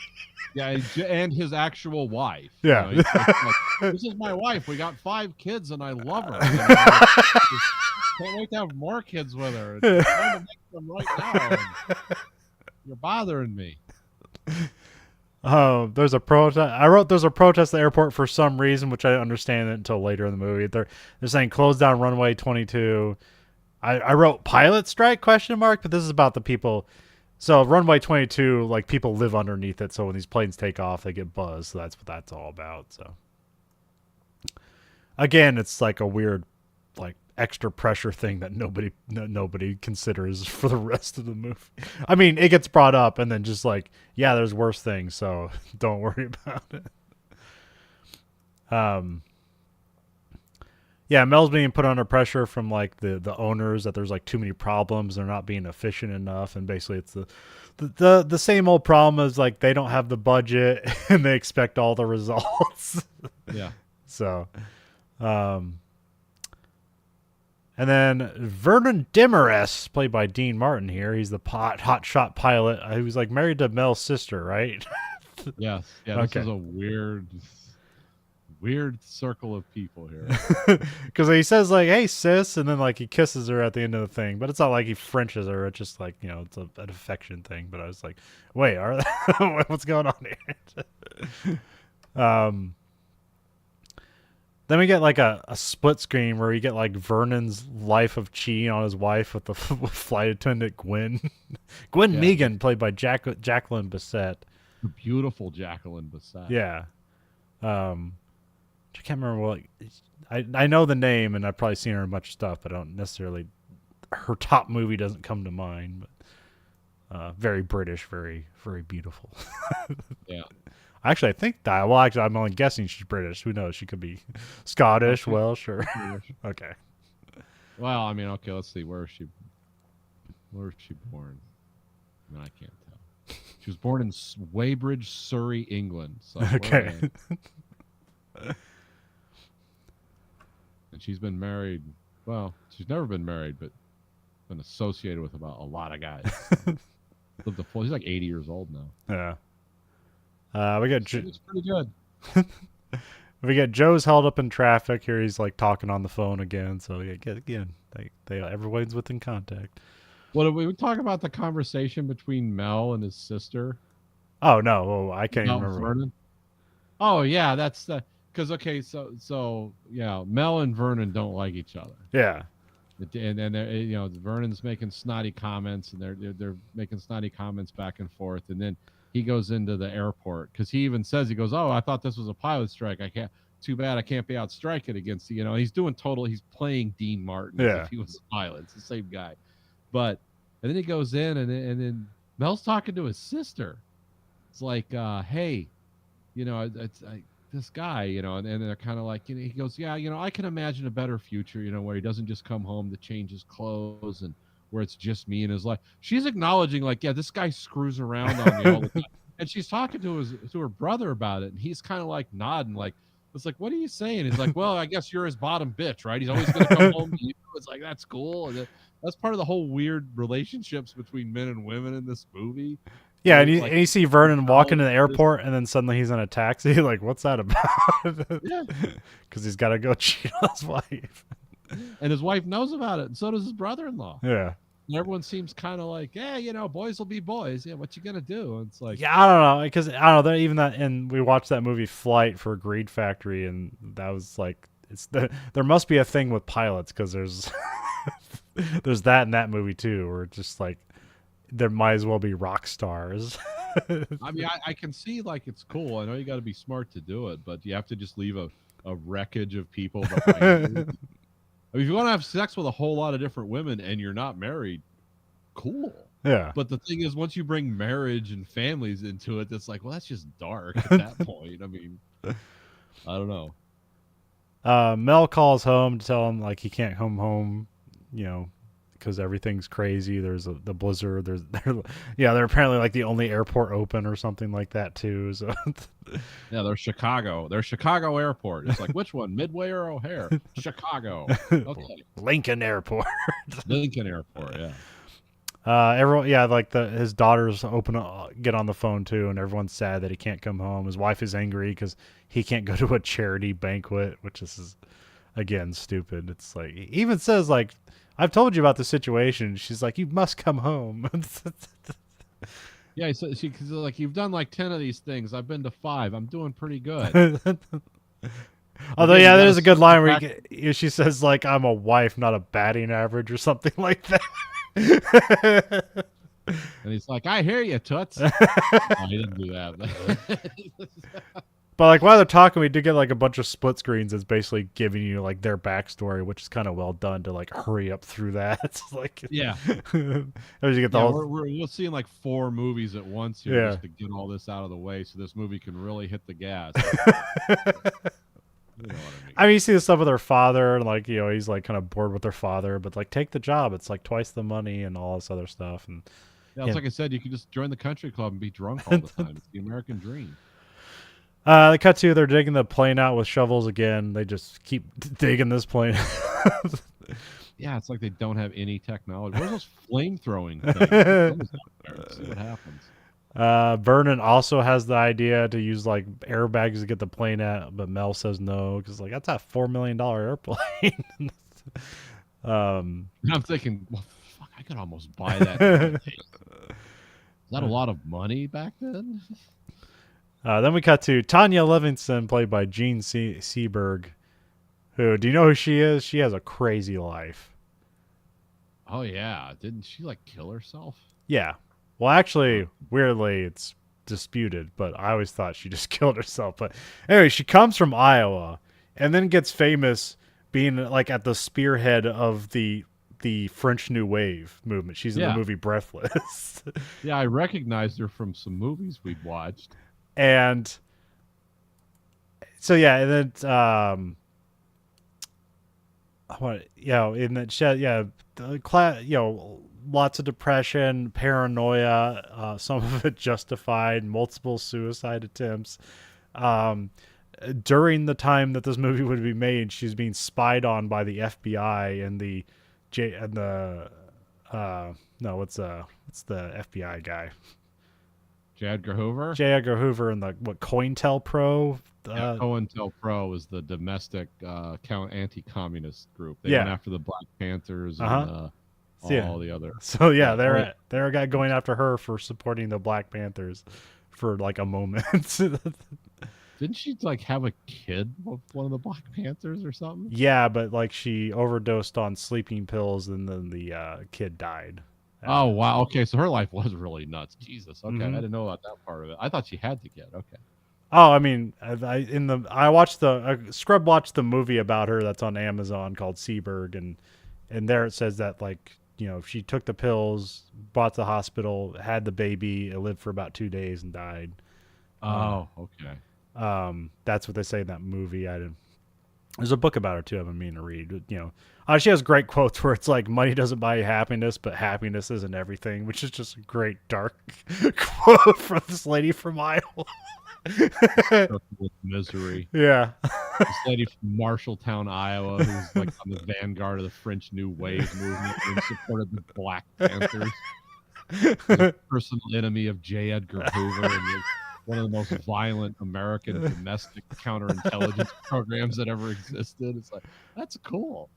Yeah, and his actual wife. You know, Yeah. it's like, this is my wife. We got 5 kids, and I love her. You know, I just can't wait to have more kids with her. I'm trying to make them right now. And you're bothering me. There's a protest. I wrote there's a protest at the airport for some reason, which I didn't understand until later in the movie. They're saying close down runway 22. I wrote pilot strike question mark, but this is about the people. So runway 22, like people live underneath it. So when these planes take off, they get buzzed. So that's what that's all about. So again, it's like a weird, like extra pressure thing that nobody considers for the rest of the movie. I mean, it gets brought up and then just like, yeah, there's worse things, so don't worry about it. Um, yeah, Mel's being put under pressure from like the owners that there's like too many problems, they're not being efficient enough, and basically it's the same old problem as like they don't have the budget and they expect all the results. Yeah. So, um, and then Vernon Demarest, played by Dean Martin here. He's the hotshot pilot who's like married to Mel's sister, right? Yes. Yeah. This Okay. is a weird circle of people here. Because he says like, "Hey sis," and then like he kisses her at the end of the thing, but it's not like he Frenches her. It's just like it's an affection thing. But I was like, wait, what's going on here? Then we get like a split screen where you get like Vernon's life of cheating on his wife with the flight attendant Gwen. Gwen Yeah. Megan, played by Jacqueline Bisset. The beautiful Jacqueline Bisset. Yeah. I can't remember what. I know the name and I've probably seen her in much stuff, but I don't necessarily. Her top movie doesn't come to mind, but very British, very very beautiful. Yeah. Actually, I think that. Well, actually, I'm only guessing she's British. Who knows? She could be Scottish, Okay. Welsh, or okay. Well, I mean, okay. Let's see. Where is she born? No, I can't tell. She was born in Weybridge, Surrey, England. So Okay. And she's been married. Well, she's never been married, but been associated with about a lot of guys. Lived a full. She's like 80 years old now. Yeah. We got It's pretty good. we get Joe's held up in traffic here. He's like talking on the phone again. So again, they everyone's within contact. What did we talk about the conversation between Mel and his sister? Oh no, I can't Mel remember. Vernon. Oh yeah, that's the because okay, so yeah, Mel and Vernon don't like each other. Yeah. And they're, Vernon's making snotty comments, and they're making snotty comments back and forth, and then he goes into the airport because he even says he goes, "Oh, I thought this was a pilot strike. I can't. Too bad I can't be out striking against He's doing total. He's playing Dean Martin as Yeah. if he was a pilot. It's the same guy, and then he goes in, and then Mel's talking to his sister. It's like, hey, this guy, and they're kind of like, he goes, yeah, I can imagine a better future, where he doesn't just come home to change his clothes and where it's just me and his life. She's acknowledging like, yeah, this guy screws around on me all the time. And she's talking to her brother about it. And he's kind of like nodding, like, it's like, what are you saying? He's like, well, I guess you're his bottom bitch, right? He's always going to come home to you. It's like, that's cool. And that's part of the whole weird relationships between men and women in this movie. Yeah, and you see Vernon walk into the airport, and then suddenly he's in a taxi. Like, what's that about? Yeah, because he's got to go cheat on his wife. And his wife knows about it, and so does his brother-in-law. Yeah. And everyone seems kind of like, yeah, boys will be boys. Yeah, what you gonna do? And it's like, Yeah, I don't know, because I don't know. Even that, and we watched that movie Flight for Greed Factory, and that was like, there must be a thing with pilots because there's there's that in that movie too, where it's just like there might as well be rock stars. I mean, I can see like it's cool. I know you got to be smart to do it, but you have to just leave a wreckage of people behind you. I mean, if you want to have sex with a whole lot of different women and you're not married, cool. Yeah. But the thing is, once you bring marriage and families into it, that's like, well, that's just dark at that point. I mean, I don't know. Mel calls home to tell him like he can't come home, because everything's crazy. There's the blizzard. They're apparently like the only airport open or something like that too. So Yeah, they're Chicago. They're Chicago Airport. It's like, which one, Midway or O'Hare? Chicago. Okay. Lincoln Airport. Lincoln Airport. Yeah. Everyone, yeah, like his daughters get on the phone too, and everyone's sad that he can't come home. His wife is angry because he can't go to a charity banquet, which is again stupid. It's like he even says like, "I've told you about the situation." She's like, "You must come home." Yeah, so she's like, you've done like 10 of these things. I've been to 5. I'm doing pretty good. Although, yeah, there's a good line where she says like, "I'm a wife, not a batting average," or something like that. And he's like, I hear you, Toots. No, he didn't do that. But like while they're talking, we do get like a bunch of split screens that's basically giving you like their backstory, which is kind of well done to like hurry up through that. It's like yeah, you get the whole... we're seeing like 4 movies at once here just to get all this out of the way, so this movie can really hit the gas. You know what I mean, you see the stuff with her father, and like he's like kind of bored with her father, but like take the job. It's like twice the money and all this other stuff. And yeah, it's like I said, you can just join the country club and be drunk all the time. It's the American dream. They cut to they're digging the plane out with shovels again. They just keep digging this plane. Yeah, it's like they don't have any technology. Where's those flame throwing things? Let's see what happens. Vernon also has the idea to use like airbags to get the plane out, but Mel says no because like that's a $4 million airplane. I'm thinking, well, fuck, I could almost buy that. Is that a lot of money back then? Then we cut to Tanya Livingston, played by Jean Seberg. Who, do you know who she is? She has a crazy life. Oh yeah, didn't she like kill herself? Yeah. Well, actually, weirdly, it's disputed, but I always thought she just killed herself. But anyway, she comes from Iowa and then gets famous being like at the spearhead of the French New Wave movement. She's in the movie Breathless. Yeah, I recognized her from some movies we'd watched. And so yeah, and then in that lots of depression, paranoia, some of it justified, multiple suicide attempts. During the time that this movie would be made, she's being spied on by the FBI and the what's the FBI guy? J. Edgar Hoover? J. Edgar Hoover and the COINTELPRO. COINTELPRO is the domestic anti-communist group. They went after the Black Panthers and all the other. So yeah, they're got going after her for supporting the Black Panthers for like a moment. Didn't she like have a kid with one of the Black Panthers or something? Yeah, but like she overdosed on sleeping pills and then the kid died. Oh wow! Okay, so her life was really nuts. Jesus. Okay, I didn't know about that part of it. I thought she had the kid. Okay. Oh, I mean, I watched Scrub watched the movie about her that's on Amazon called Seberg, and there it says that like she took the pills, bought the hospital, had the baby, it lived for about 2 days and died. Oh, okay. That's what they say in that movie. There's a book about her too. I've been meaning to read. She has great quotes where it's like, "Money doesn't buy you happiness, but happiness isn't everything," which is just a great dark quote from this lady from Iowa. With misery. Yeah. This lady from Marshalltown, Iowa, who's like on the vanguard of the French New Wave movement and supported the Black Panthers. The personal enemy of J. Edgar Hoover and one of the most violent American domestic counterintelligence programs that ever existed. It's like, that's cool.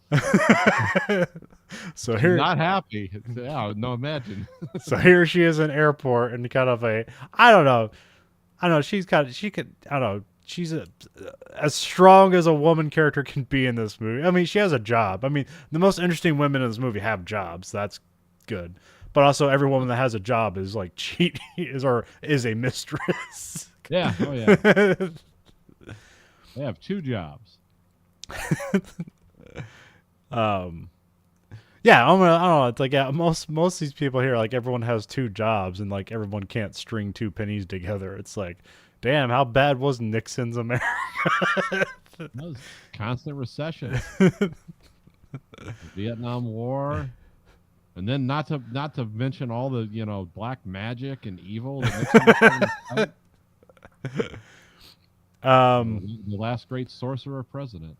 So here, not happy. Yeah, no, imagine. So here she is in airport and kind of I don't know. She's as strong as a woman character can be in this movie. I mean, she has a job. I mean, the most interesting women in this movie have jobs. That's good. But also, every woman that has a job is like is a mistress. Yeah. Oh yeah. They have 2 jobs. Yeah, I don't know. It's like most of these people here, like everyone has 2 jobs, and like everyone can't string 2 pennies together. It's like, damn, how bad was Nixon's America? That was constant recession. Vietnam War. And then not to mention all the black magic and evil that makes him the um, the last great sorcerer president.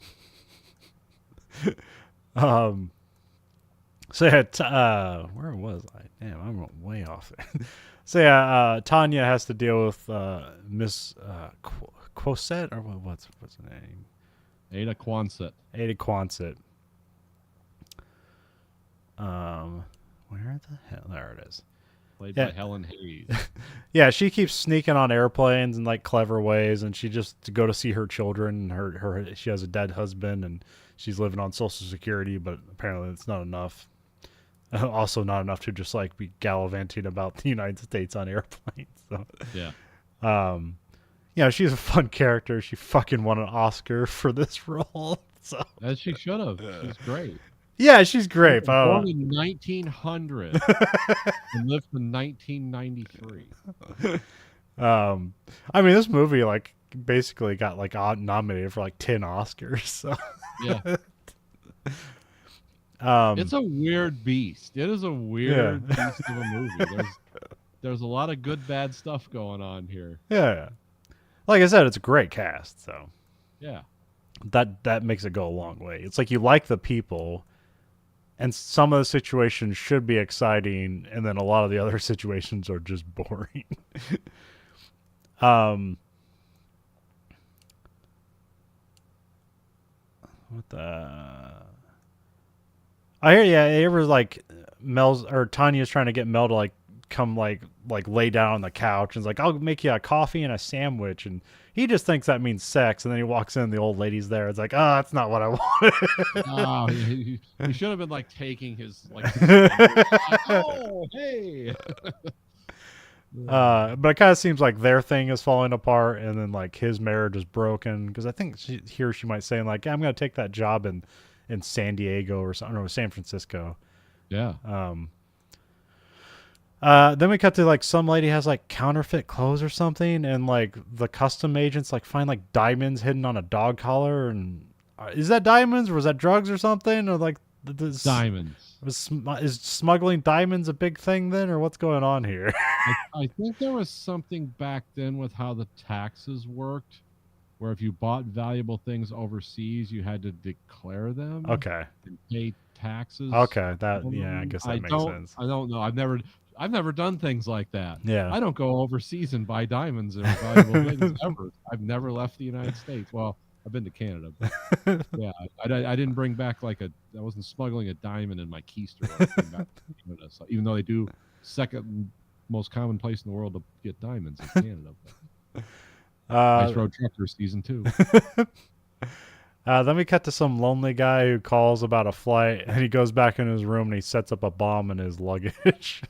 So yeah, where was I? Damn, I'm way off. So yeah, Tanya has to deal with Miss Quosette, or what's her name? Ada Quonset. Ada Quonset. Where the hell? There it is. Played by Helen Hayes. Yeah, she keeps sneaking on airplanes in like clever ways, and she just to go to see her children. She has a dead husband, and she's living on Social Security, but apparently it's not enough. Also, not enough to just like be gallivanting about the United States on airplanes. So, yeah, she's a fun character. She fucking won an Oscar for this role. So as she should have. She's great. Yeah, she's great. Born in 1900 and lived in 1993. I mean, this movie like basically got like nominated for like 10 Oscars. So yeah. It's a weird beast. It is a weird beast of a movie. There's a lot of good, bad stuff going on here. Yeah. Like I said, it's a great cast, so yeah. That makes it go a long way. It's like you like the people, and some of the situations should be exciting, and then a lot of the other situations are just boring. What the? I hear, yeah, it was like Mel's or Tanya's trying to get Mel to like come like lay down on the couch and is like, I'll make you a coffee and a sandwich, and he just thinks that means sex, and then he walks in, the old lady's there. It's like, oh, that's not what I wanted. Oh, he should have been like taking his like oh, hey. But it kind of seems like their thing is falling apart, and then like his marriage is broken, because I think she might say like, I'm gonna take that job in San Diego or something, or San Francisco. Yeah. Then we cut to like some lady has like counterfeit clothes or something, and like the custom agents like find like diamonds hidden on a dog collar, and is that diamonds or was that drugs or something, or like diamonds? Is smuggling diamonds a big thing then, or what's going on here? I think there was something back then with how the taxes worked, where if you bought valuable things overseas, you had to declare them. Okay. And pay taxes. Okay, I guess that makes sense. I don't know. I've never done things like that. Yeah. I don't go overseas and buy diamonds or valuable things ever. I've never left the United States. Well, I've been to Canada, but yeah, I didn't bring back I wasn't smuggling a diamond in my keister when I came back to Canada. So even though they do second most common place in the world to get diamonds in Canada. Ice Road Trucker season 2. Then we cut to some lonely guy who calls about a flight, and he goes back in his room and he sets up a bomb in his luggage.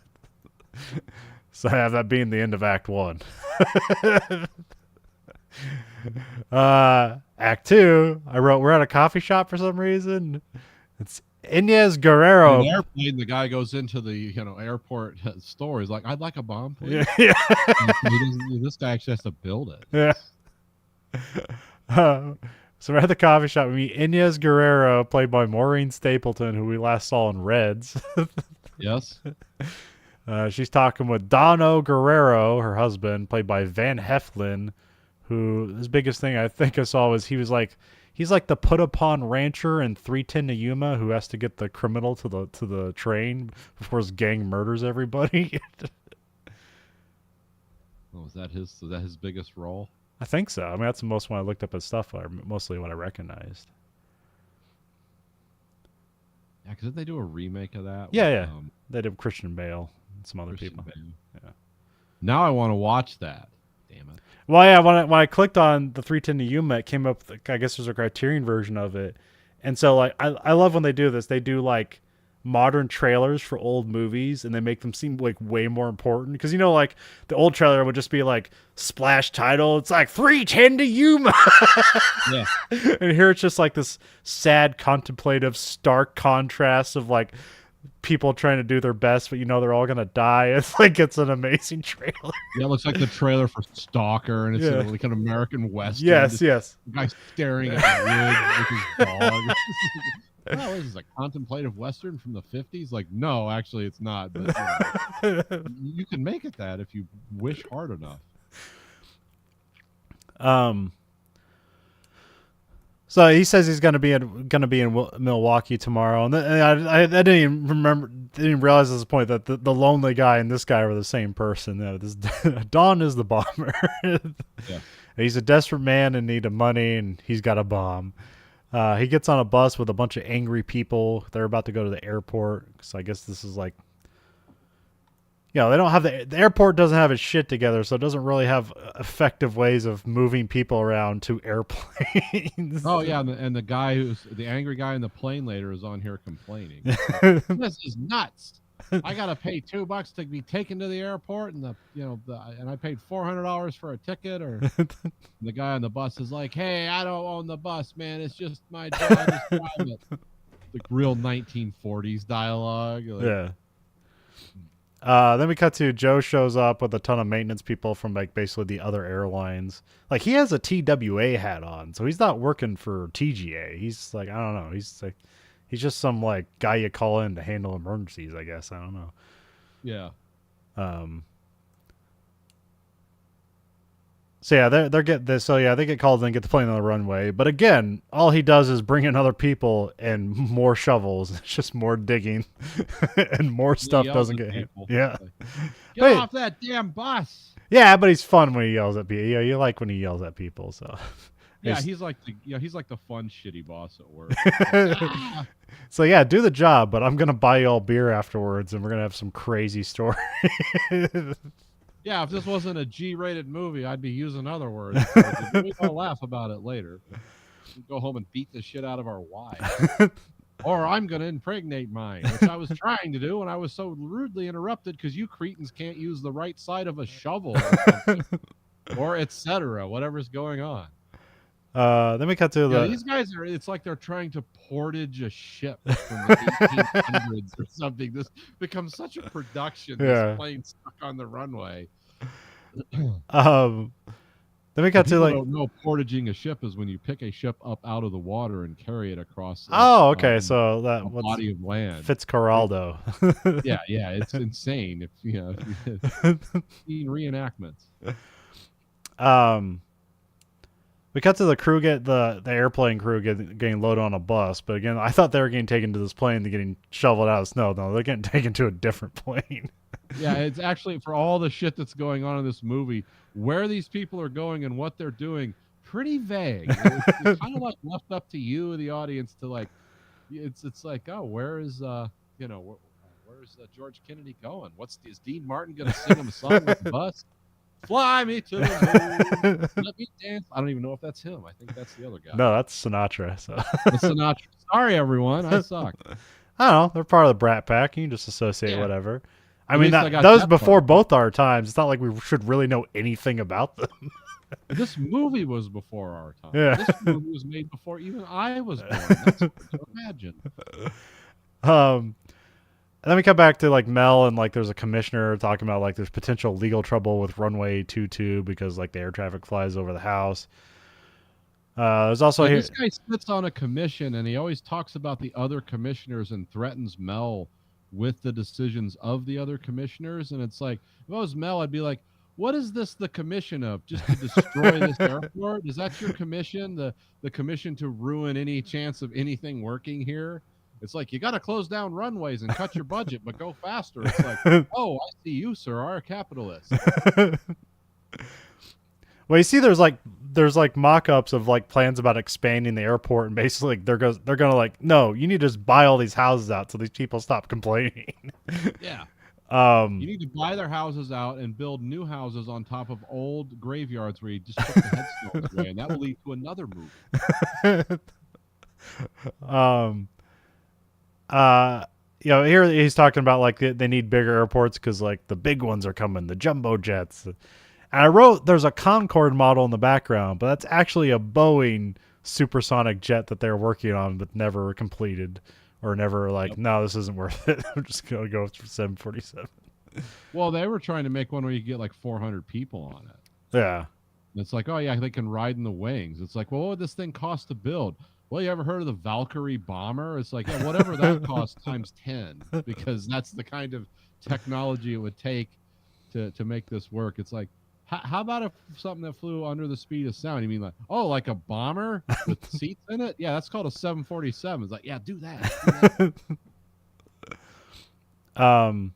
So have that being the end of Act 1. Act 2, I wrote, we're at a coffee shop for some reason. It's Inez Guerrero. In the airplane, the guy goes into the airport store. He's like, I'd like a bomb, please. Yeah. This guy actually has to build it. Yeah. So we're at the coffee shop. We meet Inez Guerrero, played by Maureen Stapleton, who we last saw in Reds. Yes. She's talking with Dono Guerrero, her husband, played by Van Heflin, who his biggest thing I think I saw was he's like the put upon rancher in 310 to Yuma who has to get the criminal to the train before his gang murders everybody. Oh, is that his biggest role? I think so. I mean, that's the most when I looked up his stuff, mostly what I recognized. Yeah, because didn't they do a remake of that? Yeah. They did Christian Bale and some other people. Bale. Yeah. Now I want to watch that. Damn it. Well, yeah, when I clicked on the 310 to Yuma, it came up, I guess there's a Criterion version of it. And so, like, I love when they do this. They do, like, modern trailers for old movies, and they make them seem, like, way more important. Because, like, the old trailer would just be, like, splash title. It's like, 310 to Yuma! Yeah. And here it's just, like, this sad, contemplative, stark contrast of, like, people trying to do their best, but they're all gonna die. It's an amazing trailer. Yeah, it looks like the trailer for Stalker, and it's like an American Western. Yes. The guy staring at wood with his dog. oh, is this a contemplative Western from the 50s? Like, no, actually it's not. But you can make it that if you wish hard enough. So he says he's gonna be in Milwaukee tomorrow, and I didn't even realize at this point that the lonely guy and this guy were the same person. Don is the bomber. Yeah. He's a desperate man in need of money, and he's got a bomb. He gets on a bus with a bunch of angry people. They're about to go to the airport, so I guess this is like, they don't have the airport doesn't have its shit together, so it doesn't really have effective ways of moving people around to airplanes. Oh yeah, and the guy who's the angry guy in the plane later is on here complaining. Like, this is nuts. I gotta pay $2 to be taken to the airport, and and I paid $400 for a ticket. Or the guy on the bus is like, "Hey, I don't own the bus, man. It's just my job. Just drive it." Like real 1940s dialogue. Like, yeah. Then we cut to Joe shows up with a ton of maintenance people from like basically the other airlines. Like he has a TWA hat on, so he's not working for TGA. He's like, I don't know. He's just some like guy you call in to handle emergencies, I guess. I don't know. Yeah. So yeah, they get called in and get the plane on the runway. But again, all he does is bring in other people and more shovels. It's just more digging, and more stuff doesn't get hit. Yeah, get off that damn bus. Yeah, but he's fun when he yells at people. Yeah, you like when he yells at people. So yeah, he's like the fun shitty boss at work. So yeah, do the job, but I'm gonna buy you all beer afterwards, and we're gonna have some crazy story. Yeah, if this wasn't a G-rated movie, I'd be using other words. We'll laugh about it later. We'll go home and beat the shit out of our wives. Or I'm going to impregnate mine, which I was trying to do, and I was so rudely interrupted because you cretins can't use the right side of a shovel or etc., whatever's going on. Then we cut to these guys it's like they're trying to portage a ship from the 1800s or something. This becomes such a production. This plane stuck on the runway. Then we got to like, don't know, portaging a ship is when you pick a ship up out of the water and carry it across. So that a body of land. Fitzcarraldo. yeah, it's insane. If seen reenactments. We cut to the crew the airplane crew getting loaded on a bus, but again, I thought they were getting taken to this plane and getting shoveled out of snow. No, they're getting taken to a different plane. Yeah, it's actually, for all the shit that's going on in this movie, where these people are going and what they're doing, pretty vague. It's kind of like left up to you, the audience, to like, it's like, oh, where's George Kennedy going? Is Dean Martin going to sing him a song with the bus? Fly me to the moon, let me dance. I don't even know if that's him. I think that's the other guy. No, that's Sinatra. So it's Sinatra. Sorry, everyone. I suck. I don't know. They're part of the Brat Pack. You can just associate whatever. I mean, that was before both our times. It's not like we should really know anything about them. This movie was before our time. Yeah. This movie was made before even I was born. That's hard to imagine. And then we come back to like Mel, and like there's a commissioner talking about like there's potential legal trouble with runway 22 because like the air traffic flies over the house. There's also this guy sits on a commission, and he always talks about the other commissioners and threatens Mel with the decisions of the other commissioners. And it's like, if I was Mel, I'd be like, what is this the commission of? Just to destroy this airport? Is that your commission? The commission to ruin any chance of anything working here? It's like, you got to close down runways and cut your budget, but go faster. It's like, oh, I see you, sir, are a capitalist. Well, you see, there's like mock-ups of like plans about expanding the airport, and basically they're gonna like, no, you need to just buy all these houses out so these people stop complaining. Yeah. You need to buy their houses out and build new houses on top of old graveyards where you just put the headstones away, and that will lead to another movie. Here he's talking about like they need bigger airports because like the big ones are coming, the jumbo jets. And I wrote there's a Concorde model in the background, but that's actually a Boeing supersonic jet that they're working on but never completed, or never like, no, this isn't worth it. I'm just going to go for 747. Well, they were trying to make one where you get like 400 people on it. Yeah. And it's like, oh, yeah, they can ride in the wings. It's like, well, what would this thing cost to build? well, you ever heard of the Valkyrie bomber? It's like, yeah, whatever that costs times 10, because that's the kind of technology it would take to make this work. It's like, how about if something that flew under the speed of sound? You mean like, oh, like a bomber with seats in it? Yeah, that's called a 747. It's like, yeah, do that. Um,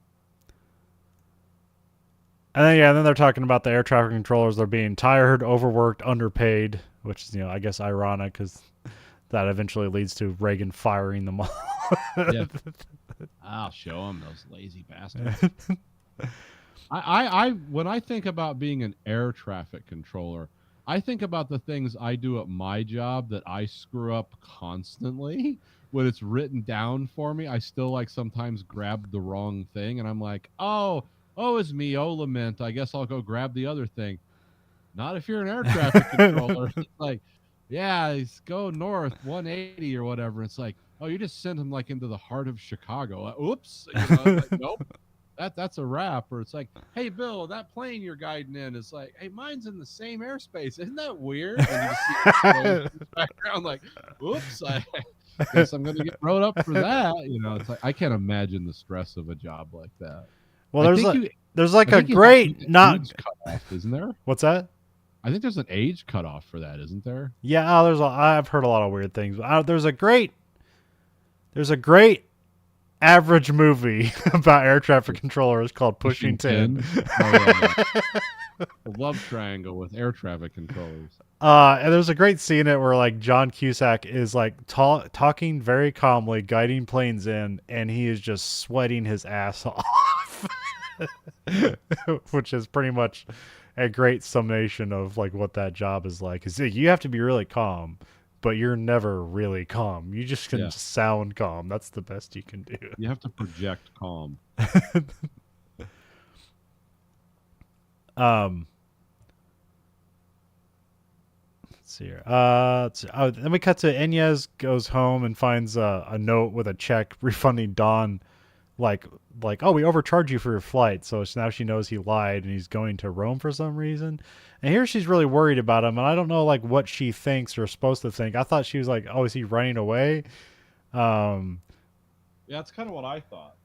and then then they're talking about the air traffic controllers. They're being tired, overworked, underpaid, which is I guess ironic because that eventually leads to Reagan firing them all. Yeah. I'll show them, those lazy bastards. I when I think about being an air traffic controller, I think about the things I do at my job that I screw up constantly. When it's written down for me, I still like sometimes grab the wrong thing, and I'm like, oh, it's me, oh lament. I guess I'll go grab the other thing. Not if you're an air traffic controller. It's like, yeah, he's go north 180 or whatever. It's like, oh, you just sent him like into the heart of Chicago. Oops. Like, nope. That's a wrap. Or it's like, hey Bill, that plane you're guiding in is like, hey, mine's in the same airspace. Isn't that weird? And you just see in the background like, oops, I guess I'm gonna get wrote up for that. It's like I can't imagine the stress of a job like that. Well, there's like a great not cutoff, isn't there? What's that? I think there's an age cutoff for that, isn't there? Yeah, I've heard a lot of weird things. There's a great average movie about air traffic controllers called Pushing Tin. Oh, yeah. A love triangle with air traffic controllers. And there's a great scene in it where like John Cusack is like talking very calmly, guiding planes in, and he is just sweating his ass off, which is pretty much a great summation of like what that job is like. Is you have to be really calm, but you're never really calm. You just can sound calm. That's the best you can do. You have to project calm. Let's see here. Then we cut to Inez goes home and finds a note with a check refunding Don, like, oh, we overcharged you for your flight. So now she knows he lied and he's going to Rome for some reason. And here she's really worried about him, and I don't know like what she thinks or supposed to think. I thought she was like, oh, is he running away? Yeah, that's kind of what I thought.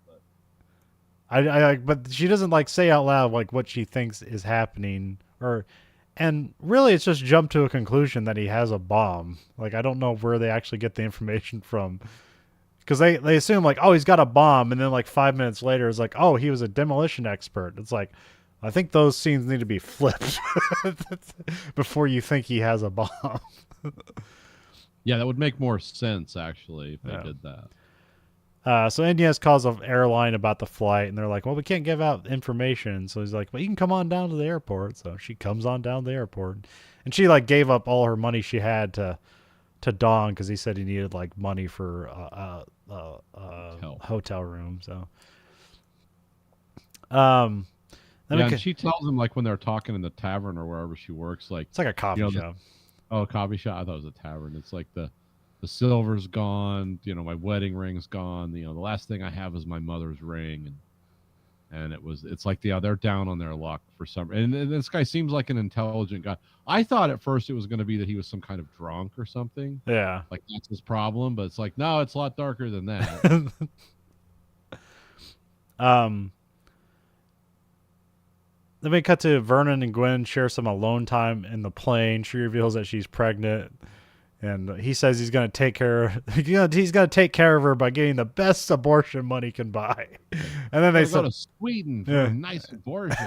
But she doesn't like say out loud like what she thinks is happening, and really it's just jumped to a conclusion that he has a bomb. Like I don't know where they actually get the information from, because they assume like, oh, he's got a bomb, and then like 5 minutes later it's like, oh, he was a demolition expert. It's like, I think those scenes need to be flipped before you think he has a bomb. Yeah, that would make more sense actually if they did that. So Inez calls an airline about the flight, and they're like, well, we can't give out information. So he's like, well, you can come on down to the airport. So she comes on down to the airport, and she like gave up all her money she had to Don because he said he needed like money for hotel room. So and she tells him like when they're talking in the tavern or wherever she works, like it's like a coffee shop. A coffee shop. I thought it was a tavern. It's like the silver's gone, my wedding ring's gone, the last thing I have is my mother's ring, and it's like they're down on their luck for some, and this guy seems like an intelligent guy. I thought at first it was going to be that he was some kind of drunk or something, like that's his problem, but it's like, no, it's a lot darker than that. Then we cut to Vernon and Gwen share some alone time in the plane. She reveals that she's pregnant. And he says he's going to take care. He's going to take care of her by getting the best abortion money can buy. And then they go to Sweden for a nice abortion.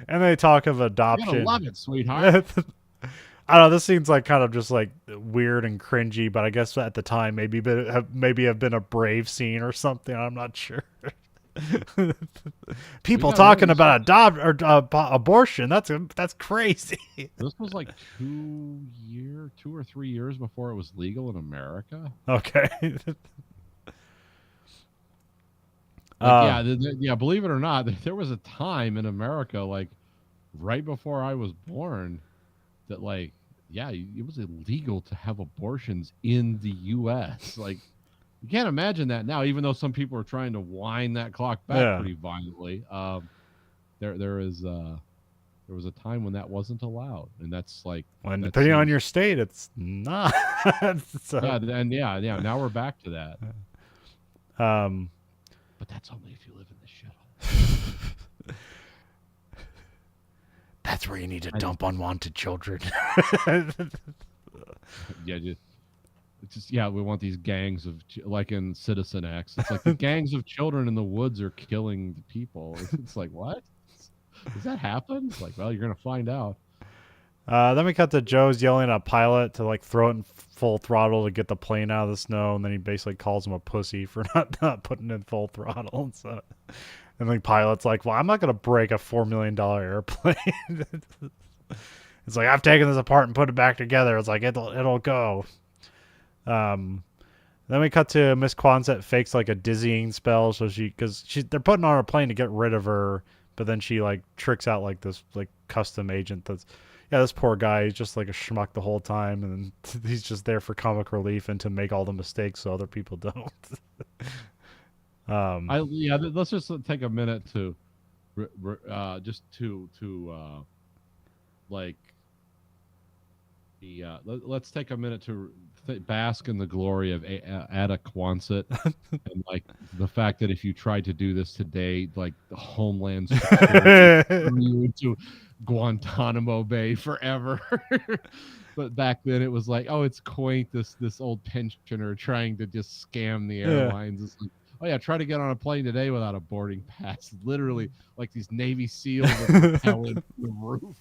And they talk of adoption. You're gonna love it, sweetheart. I don't know. This seems like kind of just like weird and cringy, but I guess at the time maybe have been a brave scene or something. I'm not sure. People talking about abortion. That's crazy. This was like 2 or 3 years before it was legal in America. Okay. Believe it or not, there was a time in America, like right before I was born, that it was illegal to have abortions in the U.S. Like, you can't imagine that now, even though some people are trying to wind that clock back pretty violently. There is There was a time when that wasn't allowed, and that's like When that depending on seems your state, it's not. So, yeah, and yeah. Now we're back to that, um, but that's only if you live in the shithole. that's where you need to I dump unwanted children. Yeah, just yeah, we want these gangs of like in Citizen X. It's like the gangs of children in the woods are killing the people. It's like what? Does that happen? It's like, well, you're gonna find out. Then we cut to Joe's yelling at a pilot to like throw it in full throttle to get the plane out of the snow, and then he basically calls him a pussy for not putting in full throttle. And so, and the pilot's like, "Well, I'm not gonna break a $4 million airplane." It's like, I've taken this apart and put it back together. It's like it'll go. Um, then we cut to Miss Quonset fakes like a dizzying spell, so they're putting on a plane to get rid of her, but then she like tricks out like this like custom agent that's this poor guy. He's just like a schmuck the whole time, and he's just there for comic relief and to make all the mistakes so other people don't. Let's just take a minute to just to like let's take a minute to bask in the glory of Ada Quonset and like the fact that if you tried to do this today, like the Homeland Security threw you into Guantanamo Bay forever. But back then it was like, oh, it's quaint, this old pensioner trying to just scam the airlines. It's like, oh yeah, try to get on a plane today without a boarding pass. Literally like these Navy SEALs rappelling the roof.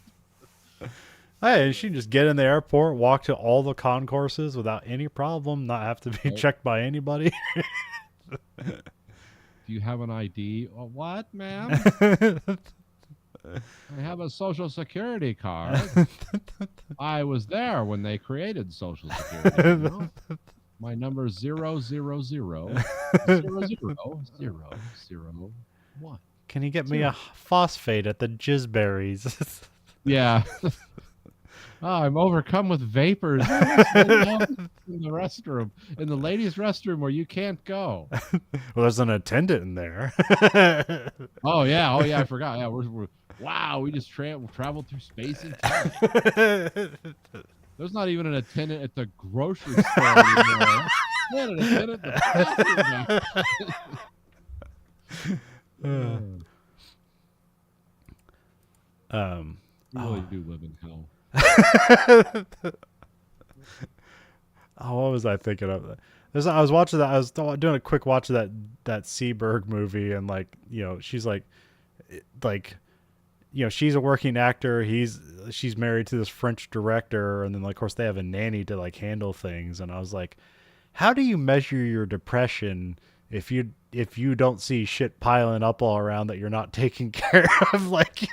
Hey, and she can just get in the airport, walk to all the concourses without any problem, not have to be checked by anybody. Do you have an ID? Oh, what, ma'am? I have a social security card. I was there when they created social security. You know? My number is 000000001. Can you get me a phosphate at the Jizzberries? Yeah. Oh, I'm overcome with vapors in the restroom, in the ladies' restroom where you can't go. Well, there's an attendant in there. Oh yeah, I forgot. Yeah, wow, we just traveled through space and time. There's not even an attendant at the grocery store anymore. We had an attendant at the bathroom. We really do live in hell. What was I thinking of? I was watching that. I was doing a quick watch of that Seberg movie, and like, you know, she's like, you know, she's a working actor. She's married to this French director, and then like, of course they have a nanny to like handle things. And I was like, how do you measure your depression if you don't see shit piling up all around that you're not taking care of? Like,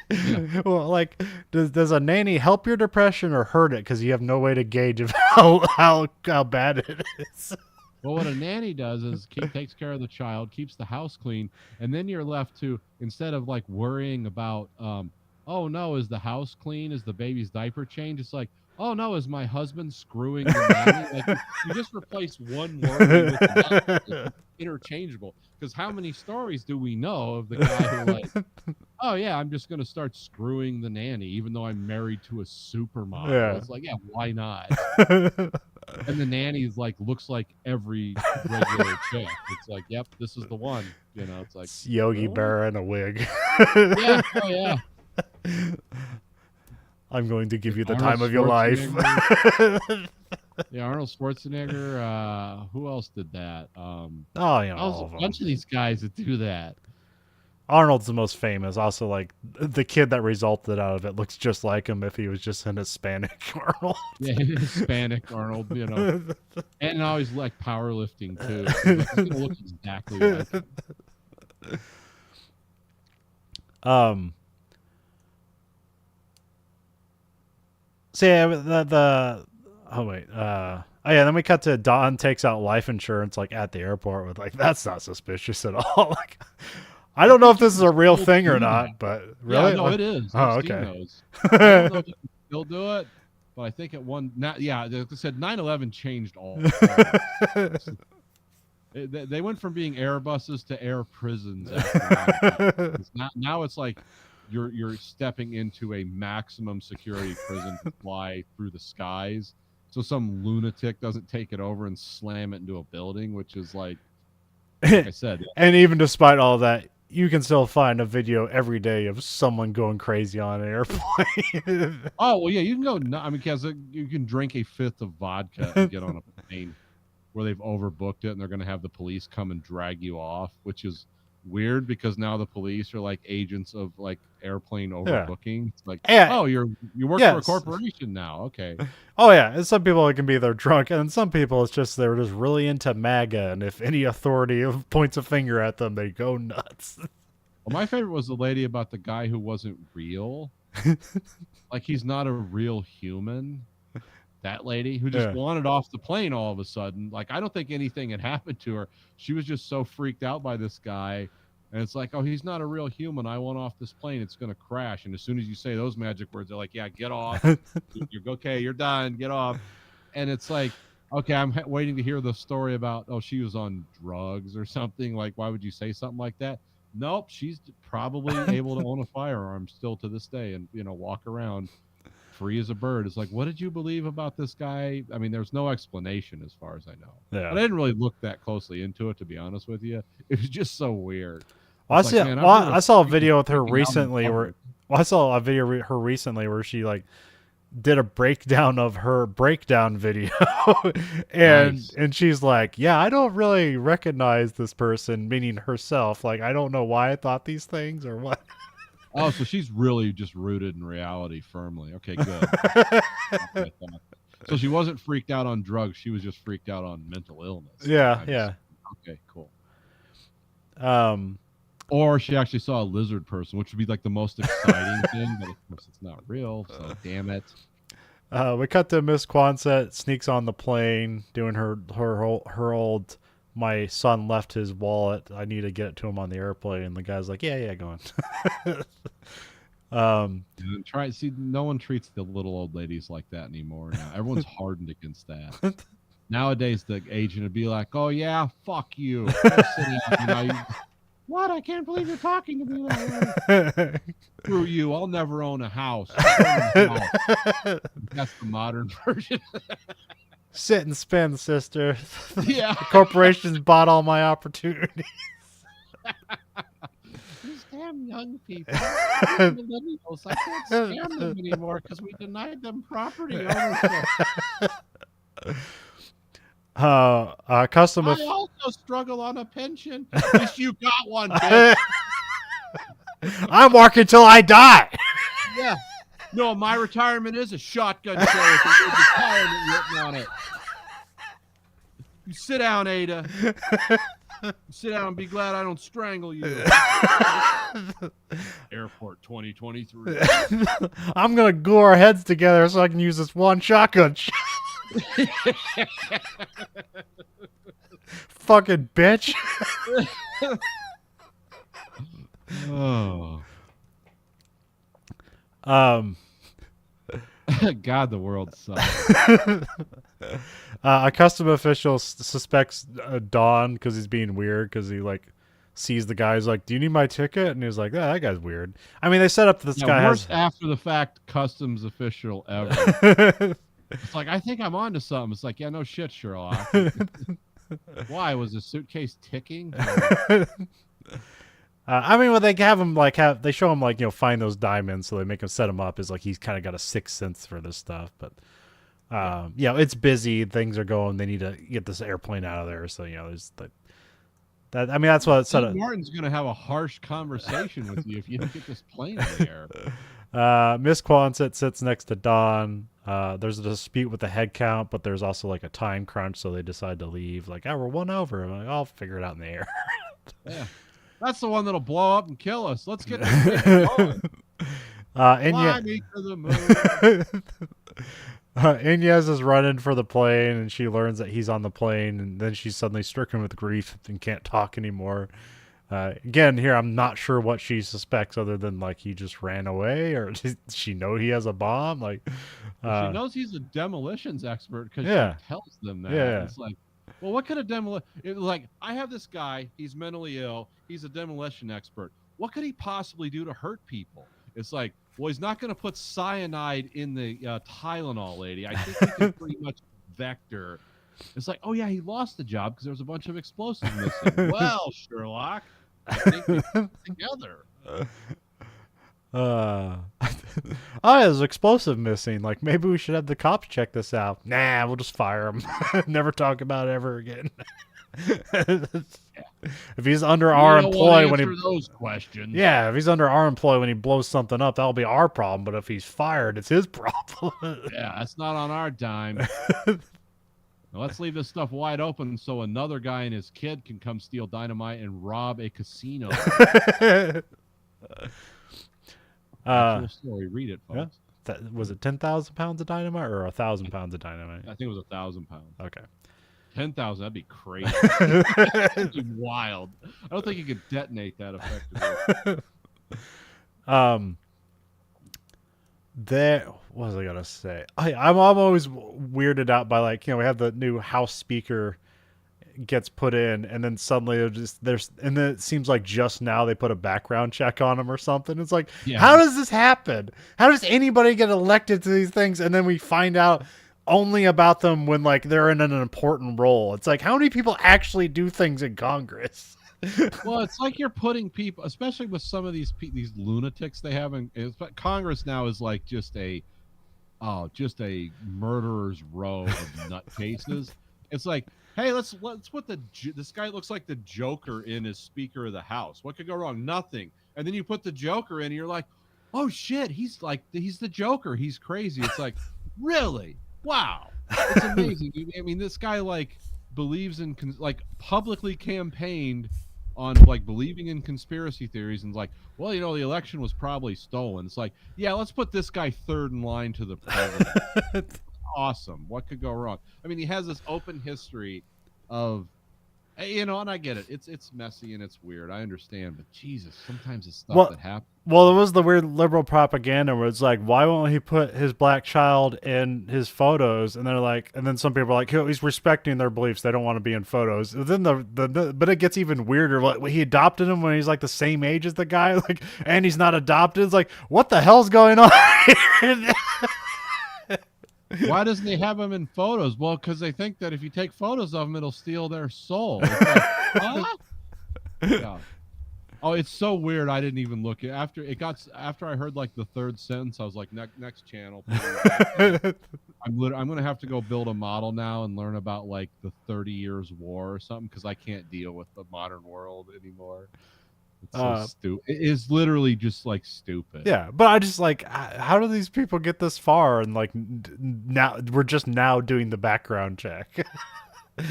well, like does a nanny help your depression or hurt it because you have no way to gauge of how bad it is? Well, what a nanny does is takes care of the child, keeps the house clean, and then you're left to, instead of like worrying about, oh no, is the house clean? Is the baby's diaper changed? It's like, oh no, is my husband screwing the nanny? Like you just replace one worry with another. Interchangeable. Because how many stories do we know of the guy who like, oh yeah, I'm just gonna start screwing the nanny even though I'm married to a supermodel. Yeah. It's like, yeah, why not? And the nanny's like looks like every regular chick. It's like, yep, this is the one. You know, it's like it's Yogi Berra in a wig. Yeah, oh yeah. I'm going to give you the time of your life. Yeah, Arnold Schwarzenegger. Who else did that? You know, a bunch of these guys that do that. Arnold's the most famous. Also, like the kid that resulted out of it looks just like him if he was just an Hispanic Arnold. Yeah, Hispanic Arnold, you know, and now he's like powerlifting too. So he's gonna look exactly like him. So yeah, then we cut to Don takes out life insurance like at the airport with like, that's not suspicious at all. Like, I don't know if this is a real thing or not, but really, yeah, no, it is. Oh, okay. Knows. I don't know if you can still do it, but I think like I said, 9/11 changed all. They went from being Airbuses to air prisons. Now it's like, you're stepping into a maximum security prison to fly through the skies, so some lunatic doesn't take it over and slam it into a building, which is like I said. And even despite all that, you can still find a video every day of someone going crazy on an airplane. Oh well, yeah, you can go. I mean, because you can drink a fifth of vodka and get on a plane where they've overbooked it, and they're going to have the police come and drag you off, which is weird because now the police are like agents of like airplane Yeah. overbooking. It's like, Yeah. oh, you work for a Yes. corporation now. Okay. Oh yeah, and some people it can be they're drunk, and some people it's just they're just really into MAGA, and if any authority points a finger at them, they go nuts. Well, my favorite was the lady about the guy who wasn't real. Like he's not a real human. That lady who just Yeah. wanted off the plane all of a sudden. Like I don't think anything had happened to her. She was just so freaked out by this guy. And it's like, oh, he's not a real human. I want off this plane. It's going to crash. And as soon as you say those magic words, they're like, yeah, get off. You're okay. You're done. Get off. And it's like, okay, I'm waiting to hear the story about, oh, she was on drugs or something. Like, why would you say something like that? Nope. She's probably able to own a firearm still to this day and, walk around free as a bird. It's like, what did you believe about this guy? I mean, there's no explanation as far as I know. Yeah. But I didn't really look that closely into it, to be honest with you. It was just so weird. Well, It's like, man, I've heard I of saw a people video with her freaking out in recently public. I saw a video her recently where she like did a breakdown of her breakdown video, and Nice. and she's like, yeah, I don't really recognize this person, meaning herself. Like, I don't know why I thought these things or what. Oh, so she's really just rooted in reality firmly. Okay, good. That's what I thought. So she wasn't freaked out on drugs. She was just freaked out on mental illness. Yeah, I'm yeah. Okay, cool. Um, Or she actually saw a lizard person, which would be like the most exciting thing, but of course it's not real, so damn it. we cut to Miss Quonset sneaks on the plane, doing her old. My son left his wallet. I need to get it to him on the airplane. And the guy's like, yeah, go on. And see, no one treats the little old ladies like that anymore now. Everyone's hardened against that. Nowadays, the agent would be like, "Oh yeah, fuck you." Go sit down. What? I can't believe you're talking to me that way. Screw you. I'll never own a house. That's the modern version. Sit and spin, sister. Yeah. The corporations bought all my opportunities. These damn young people. Millennials. I can't scam them anymore because we denied them property ownership. Custom. I also struggle on a pension. Wish you got one, bitch. I'm working till I die. Yeah. No, my retirement is a shotgun show with the word retirement written on it. You sit down, Ada. You sit down and be glad I don't strangle you. Airport 2023. I'm gonna glue our heads together so I can use this one shotgun shot. Fucking bitch. Oh. God, the world sucks. A custom official suspects Don because he's being weird because he like sees the guy's like, "Do you need my ticket?" And he's like, "Yeah, that guy's weird." I mean, they set up this guy worst has after the fact customs official ever. It's like, I think I'm onto something. It's like, yeah, no shit, Sherlock. Why was the suitcase ticking? I mean, when they have him they show him find those diamonds, so they make him set him up as like he's kind of got a sixth sense for this stuff. But it's busy, things are going. They need to get this airplane out of there. So there's that. I mean, that's what it said. Martin's gonna have a harsh conversation with you if you don't get this plane in the air. Miss Quonset sits next to Don. There's a dispute with the head count, but there's also like a time crunch, so they decide to leave. Like, we're one over. I'm like, I'll figure it out in the air. Yeah. That's the one that'll blow up and kill us. Let's get this thing going. Fly me to the moon. Inez is running for the plane, and she learns that he's on the plane, and then she's suddenly stricken with grief and can't talk anymore. Again, here I'm not sure what she suspects, other than like he just ran away, or does she know he has a bomb? Like, she knows he's a demolitions expert because she tells them that. Yeah. It's like, well, what could a demolition? Like, I have this guy. He's mentally ill. He's a demolition expert. What could he possibly do to hurt people? It's like, well, he's not going to put cyanide in the Tylenol, lady. I think he can pretty much vector. It's like, oh yeah, he lost the job because there was a bunch of explosives missing. Well, Sherlock, I think we put it together. Oh, there's explosive missing. Like, maybe we should have the cops check this out. Nah, we'll just fire him. Never talk about it ever again. If he's under our don't want employ to when he, answer those questions. yeah, if he's under our employ when he blows something up, that'll be our problem. But if he's fired, it's his problem. Yeah, that's not on our dime. Now, let's leave this stuff wide open so another guy and his kid can come steal dynamite and rob a casino. Actual story. Read it, folks. Yeah. Was it 10,000 pounds of dynamite or 1,000 pounds of dynamite? I think it was 1,000 pounds. Okay. 10,000. That'd be crazy. That'd be wild. I don't think you could detonate that effectively. There, what was I gonna say? I'm always weirded out by, like, we have the new House Speaker gets put in, and then suddenly and then it seems like just now they put a background check on him or something. It's like, Yeah. How does this happen? How does anybody get elected to these things, and then we find out only about them when, like, they're in an important role? It's like, how many people actually do things in Congress? Well, it's like you're putting people, especially with some of these lunatics they have in Congress now, is like just a murderer's row of nutcases. It's like, hey, let's put this guy looks like the Joker in as Speaker of the House. What could go wrong? Nothing. And then you put the Joker in, and you're like, oh shit, he's the Joker. He's crazy. It's like, really? Wow, it's amazing. I mean, this guy like believes in publicly campaigned on like believing in conspiracy theories, and like, well, the election was probably stolen. It's like, yeah, let's put this guy third in line to the president. Awesome. What could go wrong? I mean, he has this open history of, and I get it. It's messy and it's weird. I understand, but Jesus, sometimes it's stuff that happens. Well, it was the weird liberal propaganda where it's like, why won't he put his black child in his photos? And they're like, and then some people are like, he's respecting their beliefs. They don't want to be in photos. And then but it gets even weirder. Like, he adopted him when he's like the same age as the guy, like, and he's not adopted. It's like, what the hell's going on here? Why doesn't he have him in photos? Well, because they think that if you take photos of him, it'll steal their soul. It's like, huh? Yeah. Oh, it's so weird. I didn't even look after I heard like the third sentence. I was like, next channel. I'm gonna have to go build a model now and learn about like the 30 Years War or something, because I can't deal with the modern world anymore. It's so stupid. It is literally just like stupid. Yeah, but I just like, how do these people get this far? And like, now we're just now doing the background check.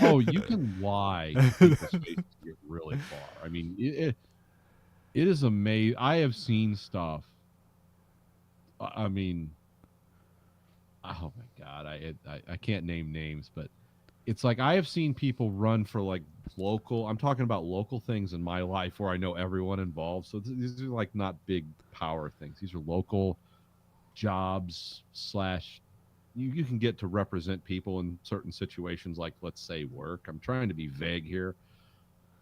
Oh, you can lie to people's faces to get really far. I mean, it is amazing. I have seen stuff. I mean, oh my God, I can't name names, but it's like I have seen people run for like local. I'm talking about local things in my life where I know everyone involved. So these are like not big power things. These are local jobs / you can get to represent people in certain situations, like let's say work. I'm trying to be vague here,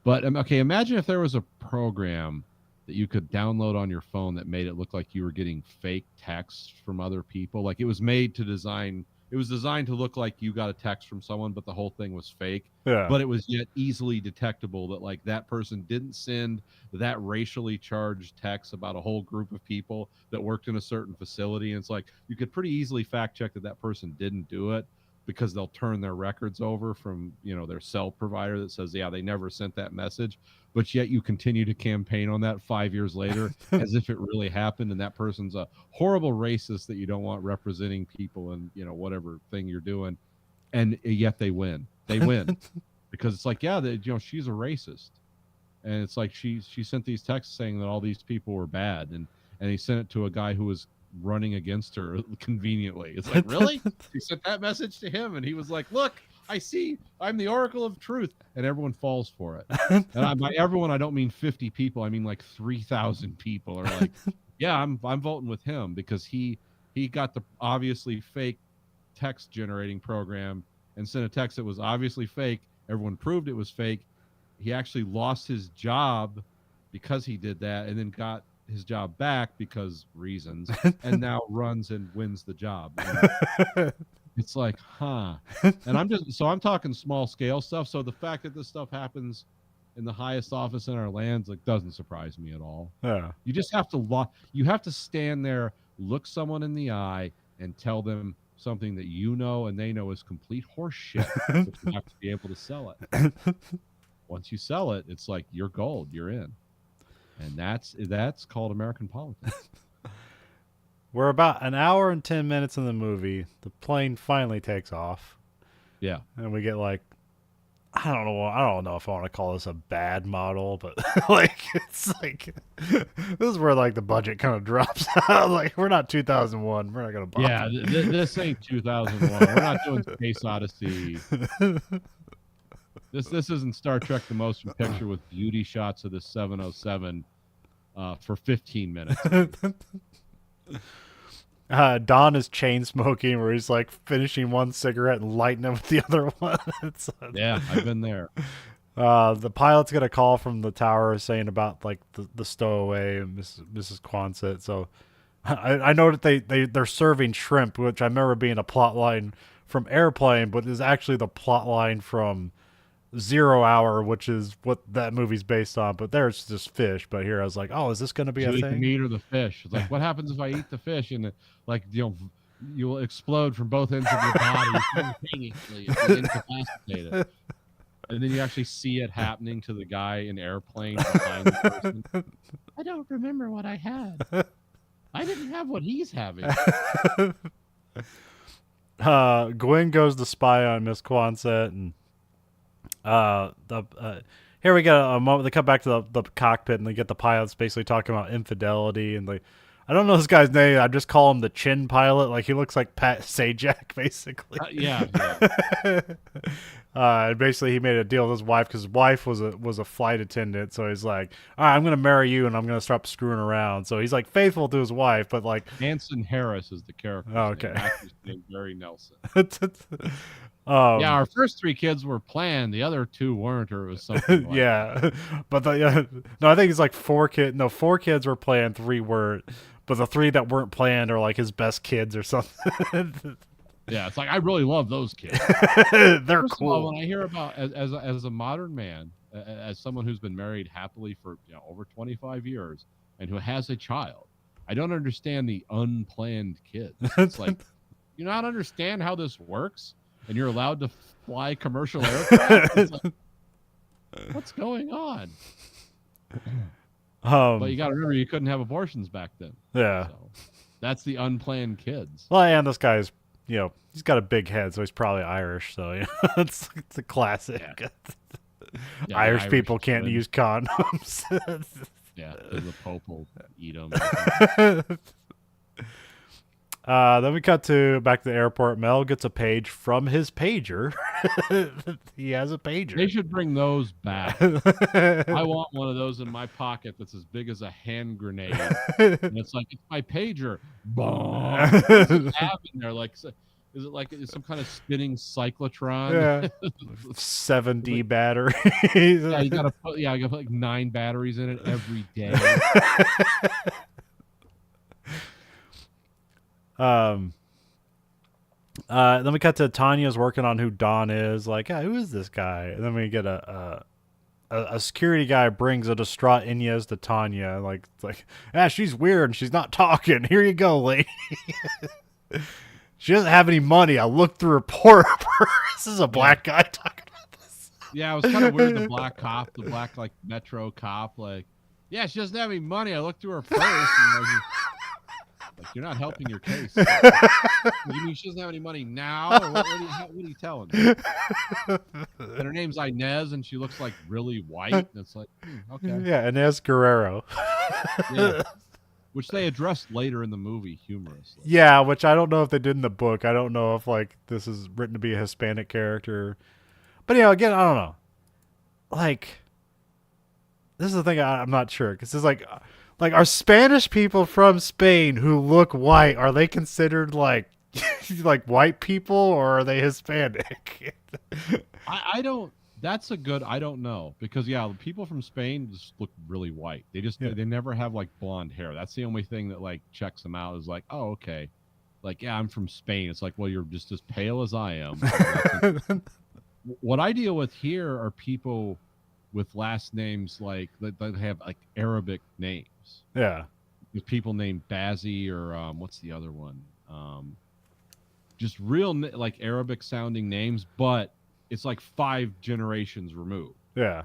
but okay. Imagine if there was a program that you could download on your phone that made it look like you were getting fake texts from other people. Like it was designed to look like you got a text from someone, but the whole thing was fake. Yeah. But it was yet easily detectable that like that person didn't send that racially charged text about a whole group of people that worked in a certain facility. And it's like, you could pretty easily fact check that person didn't do it, because they'll turn their records over from, their cell provider that says, yeah, they never sent that message. But yet you continue to campaign on that 5 years later as if it really happened, and that person's a horrible racist that you don't want representing people in, whatever thing you're doing. And yet they win. They win because it's like, yeah, she's a racist. And it's like she sent these texts saying that all these people were bad, and he sent it to a guy who was running against her conveniently. It's like, really? She sent that message to him, and he was like, look, I see, I'm the oracle of truth, and everyone falls for it. And by everyone, I don't mean 50 people. I mean like 3,000 people are like, yeah, I'm voting with him, because he got the obviously fake text generating program and sent a text that was obviously fake. Everyone proved it was fake. He actually lost his job because he did that, and then got his job back because reasons, and now runs and wins the job. It's like, huh? And I'm talking small scale stuff. So the fact that this stuff happens in the highest office in our lands like doesn't surprise me at all. Yeah. You just have to you have to stand there, look someone in the eye, and tell them something that you know and they know is complete horse shit. But you have to be able to sell it. Once you sell it, it's like you're gold, you're in. And that's called American politics. We're about an hour and 10 minutes in the movie. The plane finally takes off. Yeah. And we get like, I don't know if I want to call this a bad model, but like it's like this is where like the budget kind of drops out. Like we're not 2001. We're not gonna bother. Yeah, this ain't 2001. We're not doing Space Odyssey. This isn't Star Trek: The Motion Picture with beauty shots of the 707 for 15 minutes. Don is chain smoking, where he's like finishing one cigarette and lighting it with the other one. Yeah, I've been there. The pilot's get a call from the tower saying about like the stowaway and Mrs. Quonset. So I know that they're serving shrimp, which I remember being a plot line from Airplane, but is actually the plot line from 0 Hour, which is what that movie's based on. But there's just fish. But here I was like, oh, is this going to be a eat thing? The meat or the fish? It's like, what happens if I eat the fish and like you will explode from both ends of your body simultaneously if you're incapacitated. And then you actually see it happening to the guy in Airplane behind the person. I don't remember what I had. I didn't have what he's having. Gwen goes to spy on Miss Quonset, and here we get a moment. They come back to the cockpit, and they get the pilots basically talking about infidelity, and I don't know this guy's name. I just call him the Chin pilot. Like he looks like Pat Sajak, basically. Yeah. And basically, he made a deal with his wife because his wife was a flight attendant. So he's like, "All right, I'm gonna marry you, and I'm gonna stop screwing around." So he's like faithful to his wife, but like Anson Harris is the character. Oh, okay. Named Barry Nelson. Yeah, our first 3 kids were planned. The other 2 weren't, or it was something like yeah. But no, I think it's like 4 kids. No, 4 kids were planned, 3 weren't. But the 3 that weren't planned are like his best kids or something. Yeah, it's like I really love those kids. They're First cool. of all, when I hear about as a modern man, as someone who's been married happily for over 25 years and who has a child, I don't understand the unplanned kids. It's like you not understand how this works, and you're allowed to fly commercial aircraft. It's like, what's going on? But you got to remember, you couldn't have abortions back then. Yeah, so that's the unplanned kids. Well, and this guy's, he's got a big head, so he's probably Irish. So it's a classic. Yeah, Irish people can't use condoms. Yeah, the Pope will eat them. Then we cut back to the airport. Mel gets a page from his pager. He has a pager. They should bring those back. I want one of those in my pocket that's as big as a hand grenade. And it's like, it's my pager. Boom. What does it have in there? Like, is it like some kind of spinning cyclotron? Yeah. 7D battery. Yeah, you gotta put like 9 batteries in it every day. Then we cut to Tanya's working on who Don is. Like, who is this guy? And then we get a security guy brings a distraught Inez to Tanya. Like, it's like, she's weird and she's not talking. Here you go, lady. She doesn't have any money. I looked through her purse. This is a black guy talking about this. Yeah, it was kind of weird. The black like metro cop. Like, yeah, she doesn't have any money. I looked through her purse. And like, you're not helping your case. You mean she doesn't have any money now? Or what are you telling me? And her name's Inez, and she looks like really white. And it's like, okay. Yeah, Inez Guerrero. Yeah. Which they addressed later in the movie humorously. Yeah, which I don't know if they did in the book. I don't know if like this is written to be a Hispanic character. But again, I don't know. Like, this is the thing I'm not sure. Because it's like are Spanish people from Spain who look white, are they considered like like white people, or are they Hispanic? I don't That's a good. I don't know because yeah, the people from Spain just look really white. Yeah. They never have like blonde hair. That's the only thing that like checks them out. Is like, oh okay, like yeah, I'm from Spain. It's like, well, you're just as pale as I am. So what I deal with here are people with last names like that have like Arabic names. Yeah. There's people named Bazzi or what's the other one? Just real like Arabic sounding names, but it's like 5 generations removed. Yeah.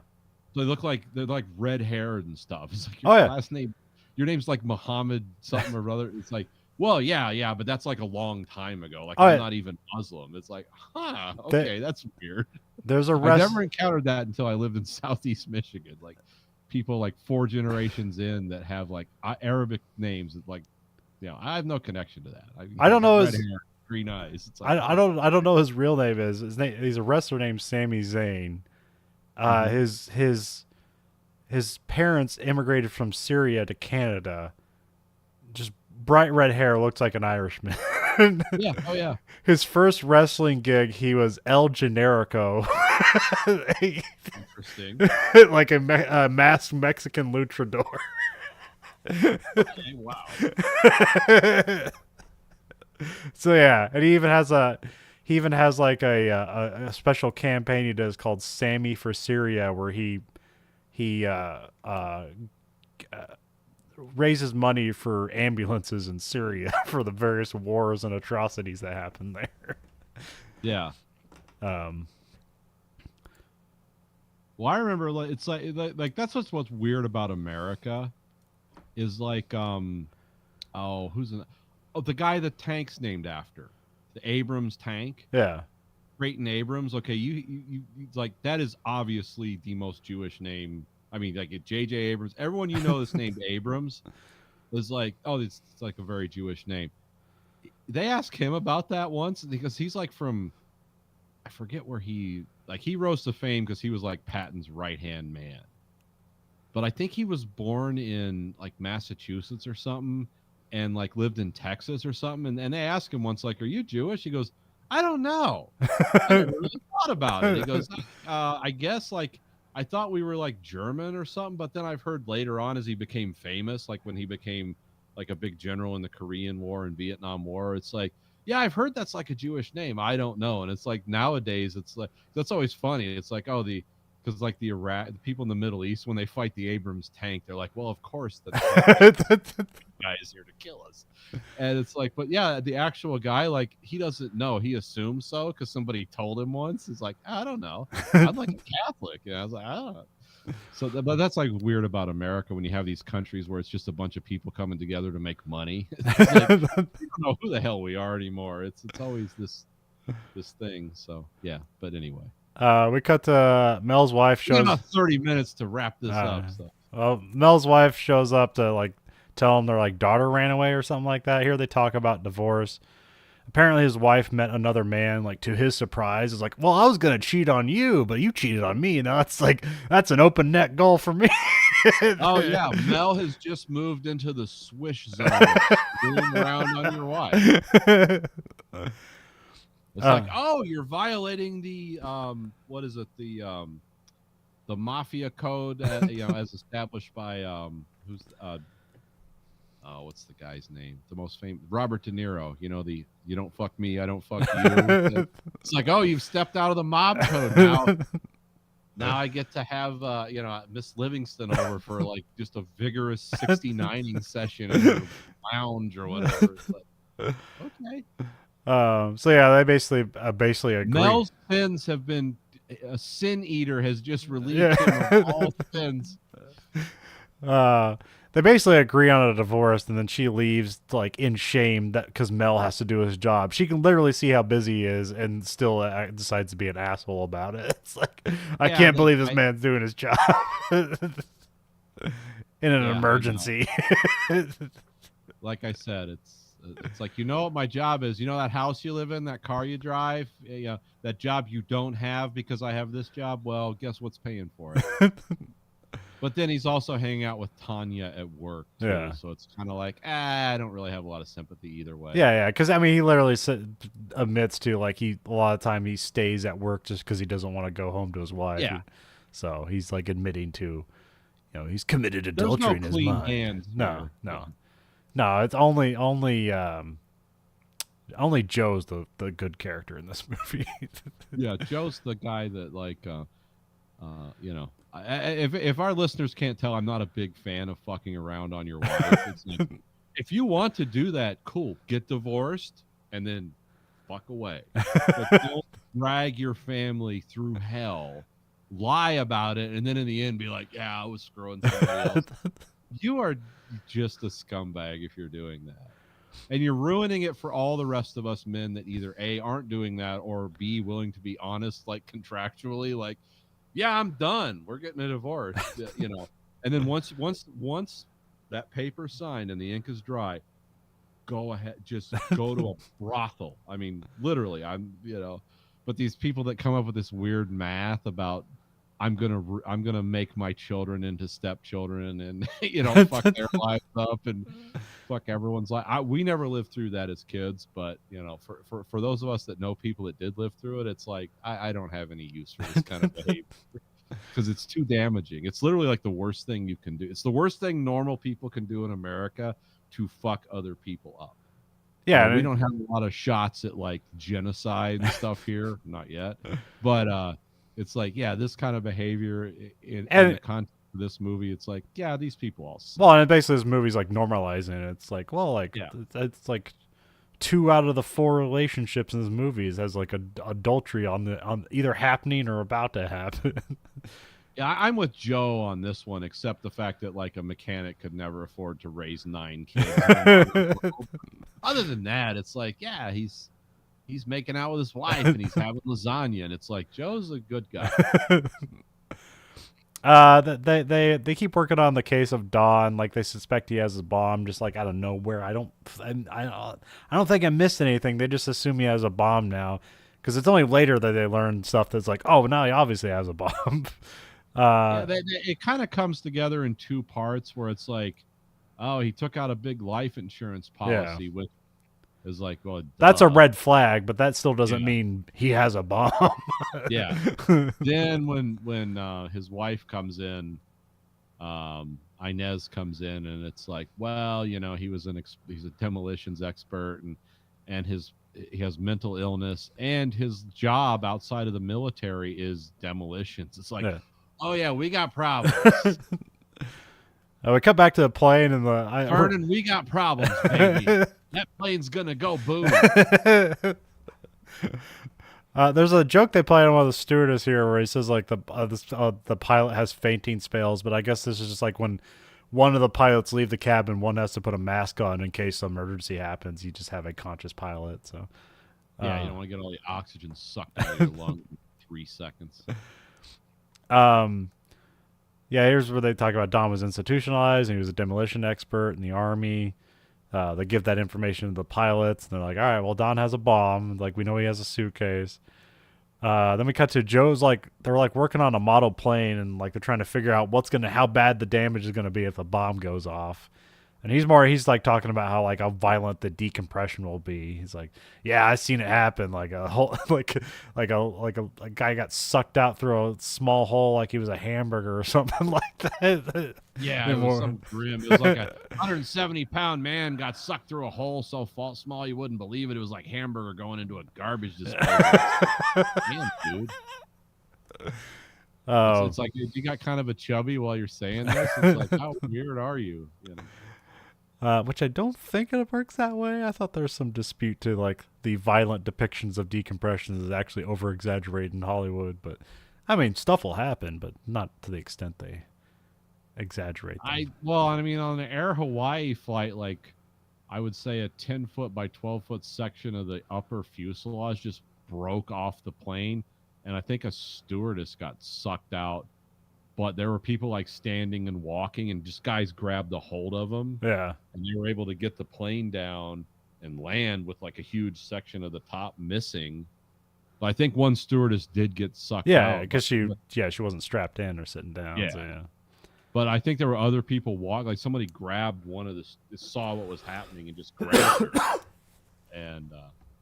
So they're like red haired and stuff. It's like Oh your yeah. last name, your name's like Muhammad something or other. It's like, well, yeah, but that's like a long time ago. Like Oh, I'm yeah. not even Muslim. It's like, There- okay, that's weird. There's a I've rest. never encountered that until I lived in Southeast Michigan. Like people like 4 generations in that have like Arabic names. Like, I have no connection to that. I don't got know red his. hair, green eyes. It's like, I don't know his real name is. His name. He's a wrestler named Sami Zayn. Mhm. His parents immigrated from Syria to Canada. Just bright red hair, looks like an Irishman. Yeah. Oh yeah. His first wrestling gig, he was El Generico, Interesting. like a masked Mexican luchador. Okay, wow. So yeah, and he even has like a special campaign he does called Sammy for Syria, where he raises money for ambulances in Syria for the various wars and atrocities that happen there. Yeah. Um, Well, I remember like it's like that's what's weird about America is like the guy the tank's named after, the Abrams tank, yeah, Creighton Abrams. Okay, like that is obviously the most Jewish name. I mean, like J.J. Abrams. Everyone you know that's named Abrams is like, oh, it's like a very Jewish name. They asked him about that once because he's like from, I forget where he rose to fame because he was like Patton's right hand man. But I think he was born in like Massachusetts or something and like lived in Texas or something. And they asked him once, like, are you Jewish? He goes, I don't know. I never really thought about it. He goes, I guess like I thought we were like German or something, but then I've heard later on as he became famous, like when he became like a big general in the Korean War and Vietnam War, it's like, yeah, I've heard that's like a Jewish name. I don't know. And it's like nowadays, it's like that's always funny. It's like, oh, because like the people in the Middle East, when they fight the Abrams tank, they're like, well, of course the guy is here to kill us. And it's like, but yeah, the actual guy, like he doesn't know. He assumes so because somebody told him once. It's like, I don't know. I'm like a Catholic. I was like, I don't know. So, but that's like weird about America when you have these countries where it's just a bunch of people coming together to make money. It's like, we don't know who the hell we are anymore. It's always this thing. So yeah, but anyway, we cut to Mel's wife we got shows. about 30 minutes to wrap this up. So Well, Mel's wife shows up to like tell him their like daughter ran away or something like that. Here they talk about divorce. Apparently his wife met another man, like to his surprise. It's like, well, I was gonna cheat on you, but you cheated on me. Now it's like that's an open net goal for me. oh yeah, Mel has just moved into the swish zone, screwing around on your wife. It's like, oh, you're violating the what is it, the mafia code, as established by what's the guy's name? The most famous, Robert De Niro. You know, the you don't fuck me, I don't fuck you. It's like, oh, you've stepped out of the mob code now. Now I get to have Miss Livingston over for like just a vigorous 69ing session in the lounge or whatever. It's like, okay. So yeah, they basically agree. Mel's sins have been a sin eater has just relieved him of all sins. They basically agree on a divorce, and then she leaves like in shame that because Mel has to do his job. She can literally see how busy he is, and still decides to be an asshole about it. It's like I can't believe this man's doing his job in an emergency. Like I said, it's like, you know what my job is. You know that house you live in, that car you drive, that job you don't have because I have this job. Well, guess what's paying for it? But then he's also hanging out with Tanya at work too, Yeah. so it's kind of like, I don't really have a lot of sympathy either way. Yeah, yeah, because I mean, he literally admits to like he a lot of time he stays at work just because he doesn't want to go home to his wife. Yeah, So he's like admitting to, he's committed there's no adultery in his clean mind. hands No, here. Yeah. no, no. It's only Joe's the good character in this movie. Yeah, Joe's the guy that if our listeners can't tell, I'm not a big fan of fucking around on your wife. It's like, if you want to do that, cool, get divorced and then fuck away. But don't drag your family through hell, lie about it, and then in the end be like, yeah, I was screwing somebody else. You are just a scumbag if you're doing that. And you're ruining it for all the rest of us men that either A, aren't doing that, or B, willing to be honest, like contractually, like, yeah, I'm done. We're getting a divorce, And then once that paper's signed and the ink is dry, go ahead, just go to a brothel. I mean, literally, but these people that come up with this weird math about I'm gonna make my children into stepchildren and fuck their lives up and fuck everyone's life. We never lived through that as kids, but for those of us that know people that did live through it, it's like I don't have any use for this kind of behavior because it's too damaging. It's literally like the worst thing you can do. It's the worst thing normal people can do in America to fuck other people up. Yeah, we don't have a lot of shots at like genocide and stuff here, not yet, but it's like, yeah, this kind of behavior in the context of this movie, it's like, yeah, these people all suck. Well, and basically this movie's like normalizing it. It's like, well, like it's like 2 out of the 4 relationships in this movie has like adultery on either happening or about to happen. Yeah, I'm with Joe on this one, except the fact that like a mechanic could never afford to raise 9 kids. Other than that, it's like, yeah, he's making out with his wife and he's having lasagna, and it's like, Joe's a good guy. They keep working on the case of Don. Like they suspect he has a bomb, just like out of nowhere. I don't think I missed anything. They just assume he has a bomb now, because it's only later that they learn stuff that's like, oh, now he obviously has a bomb. It kind of comes together in 2 parts where it's like, oh, he took out a big life insurance policy, which is like, well, that's a red flag, but that still doesn't mean he has a bomb. Yeah. Then when his wife comes in, Inez comes in, and it's like, well, he's a demolitions expert, and he has mental illness, and his job outside of the military is demolitions. It's like, oh yeah, we got problems. We cut back to the plane and Vernon, we got problems, baby. That plane's gonna go boom. There's a joke they play on one of the stewardess here where he says like the pilot has fainting spells, but I guess this is just like when one of the pilots leave the cabin, one has to put a mask on in case some emergency happens. You just have a conscious pilot, so you don't want to get all the oxygen sucked out of your lungs in 3 seconds. Yeah, here's where they talk about Don was institutionalized and he was a demolition expert in the Army. They give that information to the pilots, and they're like, all right, well, Don has a bomb. Like, we know he has a suitcase. Then we cut to Joe's, like, they're, like, working on a model plane, and, like, they're trying to figure out how bad the damage is going to be if the bomb goes off. And he's like talking about how violent the decompression will be. He's like, yeah, I seen it happen. Like a whole, like a guy got sucked out through a small hole, like he was a hamburger or something like that. Yeah, it was some grim. It was like a 170-pound man got sucked through a hole so small you wouldn't believe it. It was like hamburger going into a garbage disposal. Damn, dude. Oh, it's like you got kind of a chubby while you're saying this. It's like, how weird are you? Which I don't think it works that way. I thought there was some dispute to like the violent depictions of decompression is actually over exaggerated in Hollywood, but I mean stuff will happen, but not to the extent they exaggerate them. I mean on the Air Hawaii flight, like I would say a 10-foot by 12-foot section of the upper fuselage just broke off the plane, and I think a stewardess got sucked out. But there were people like standing and walking, and just guys grabbed a hold of them. Yeah. And they were able to get the plane down and land with like a huge section of the top missing. But I think one stewardess did get sucked out. Yeah, because she wasn't strapped in or sitting down. Yeah. So, yeah. But I think there were other people like somebody grabbed one of this, saw what was happening and just grabbed her. And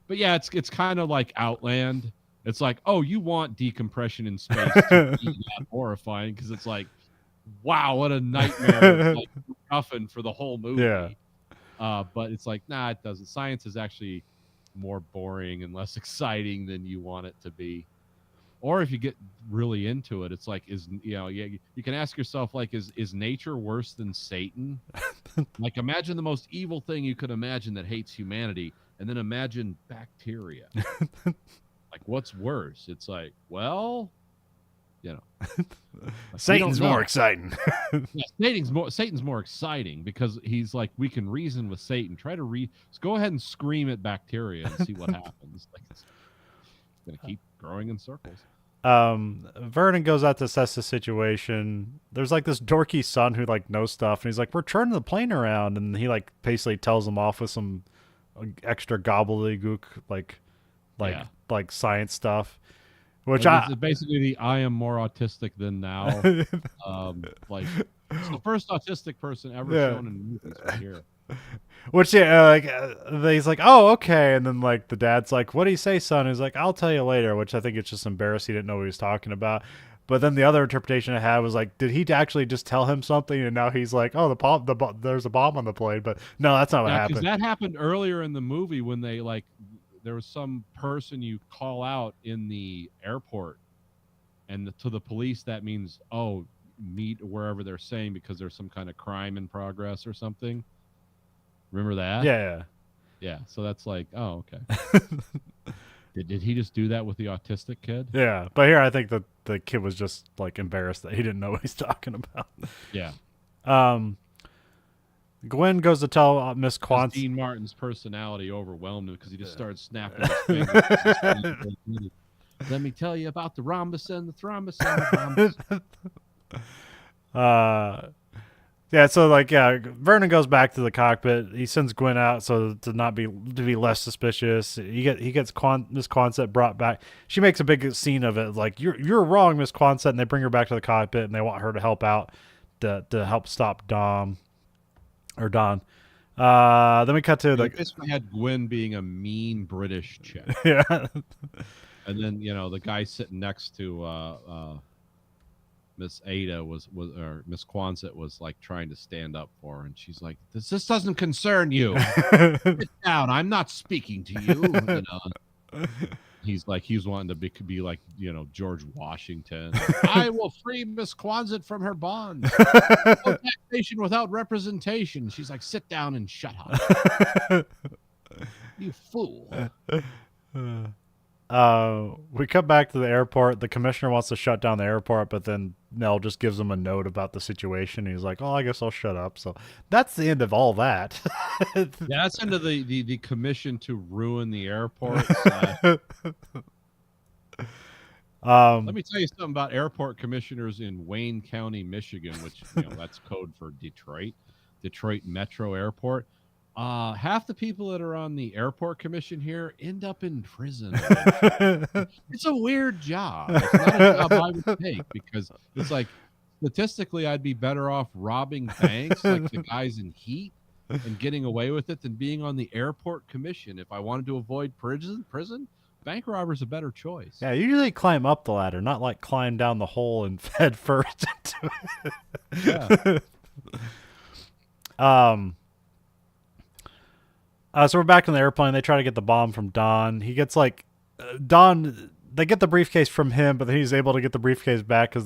but yeah, it's kind of like Outland. It's like, oh, you want decompression in space to be that horrifying, because it's like, wow, what a nightmare, like MacGuffin for the whole movie. Yeah. But it's like, nah, it doesn't. Science is actually more boring and less exciting than you want it to be. Or if you get really into it, it's like, you can ask yourself, like, is nature worse than Satan? Like, imagine the most evil thing you could imagine that hates humanity, and then imagine bacteria. Like, what's worse? It's like, well, like, Satan's more exciting. Yeah, Satan's more exciting, because he's like, we can reason with Satan. Just go ahead and scream at bacteria and see what happens. Like, it's gonna keep growing in circles. Vernon goes out to assess the situation. There's like this dorky son who like knows stuff, and he's like, we're turning the plane around, and he like basically tells him off with some extra gobbledygook like science stuff, which it's basically the I am more autistic than now. Like, it's the first autistic person ever shown in movies right here. Which he's like, oh, okay, and then like the dad's like, what do you say, son? He's like, I'll tell you later, which I think it's just embarrassing. He didn't know what he was talking about. But then the other interpretation I had was like, did he actually just tell him something, and now he's like, oh, there's a bomb on the plane? But no, that's not what happened. Because that happened earlier in the movie when they there was some person you call out in the airport, and to the police that means, oh, meet wherever they're saying, because there's some kind of crime in progress or something. Remember that? Yeah. So that's like, oh, okay. Did he just do that with the autistic kid? Yeah, but here I think that the kid was just like embarrassed that he didn't know what he's talking about. Yeah. Gwen goes to tell Miss Quantz. Dean Martin's personality overwhelmed him, because he just started snapping his fingers. Let me tell you about the rhombus and the thrombus and the rhombus. Yeah, so Vernon goes back to the cockpit. He sends Gwen out to be less suspicious. He gets Miss Quonset brought back. She makes a big scene of it, like, you're wrong, Miss Quonset, and they bring her back to the cockpit, and they want her to help out to help stop Don. Then we cut to basically had Gwen being a mean British chick. Yeah. And then the guy sitting next to Miss Ada or Miss Quonset was like trying to stand up for her, and she's like, this doesn't concern you. Sit down, I'm not speaking to you. He's wanting to be like George Washington. I will free Miss Quonset from her bonds. No taxation without representation. She's like, sit down and shut up. You fool. We come back to the airport. The commissioner wants to shut down the airport, but then Nell just gives him a note about the situation. He's like, oh, I guess I'll shut up. So that's the end of all that. Yeah, that's into the commission to ruin the airport. Let me tell you something about airport commissioners in Wayne County, Michigan, which that's code for Detroit Metro Airport. Half the people that are on the airport commission here end up in prison. It's a weird job. It's not a job I would take, because it's like, statistically, I'd be better off robbing banks like the guys in Heat and getting away with it than being on the airport commission. If I wanted to avoid prison, bank robber's a better choice. Yeah, usually climb up the ladder, not like climb down the hole and head first into it. Yeah. So we're back in the airplane. They try to get the bomb from Don. He gets Don. They get the briefcase from him, but then he's able to get the briefcase back because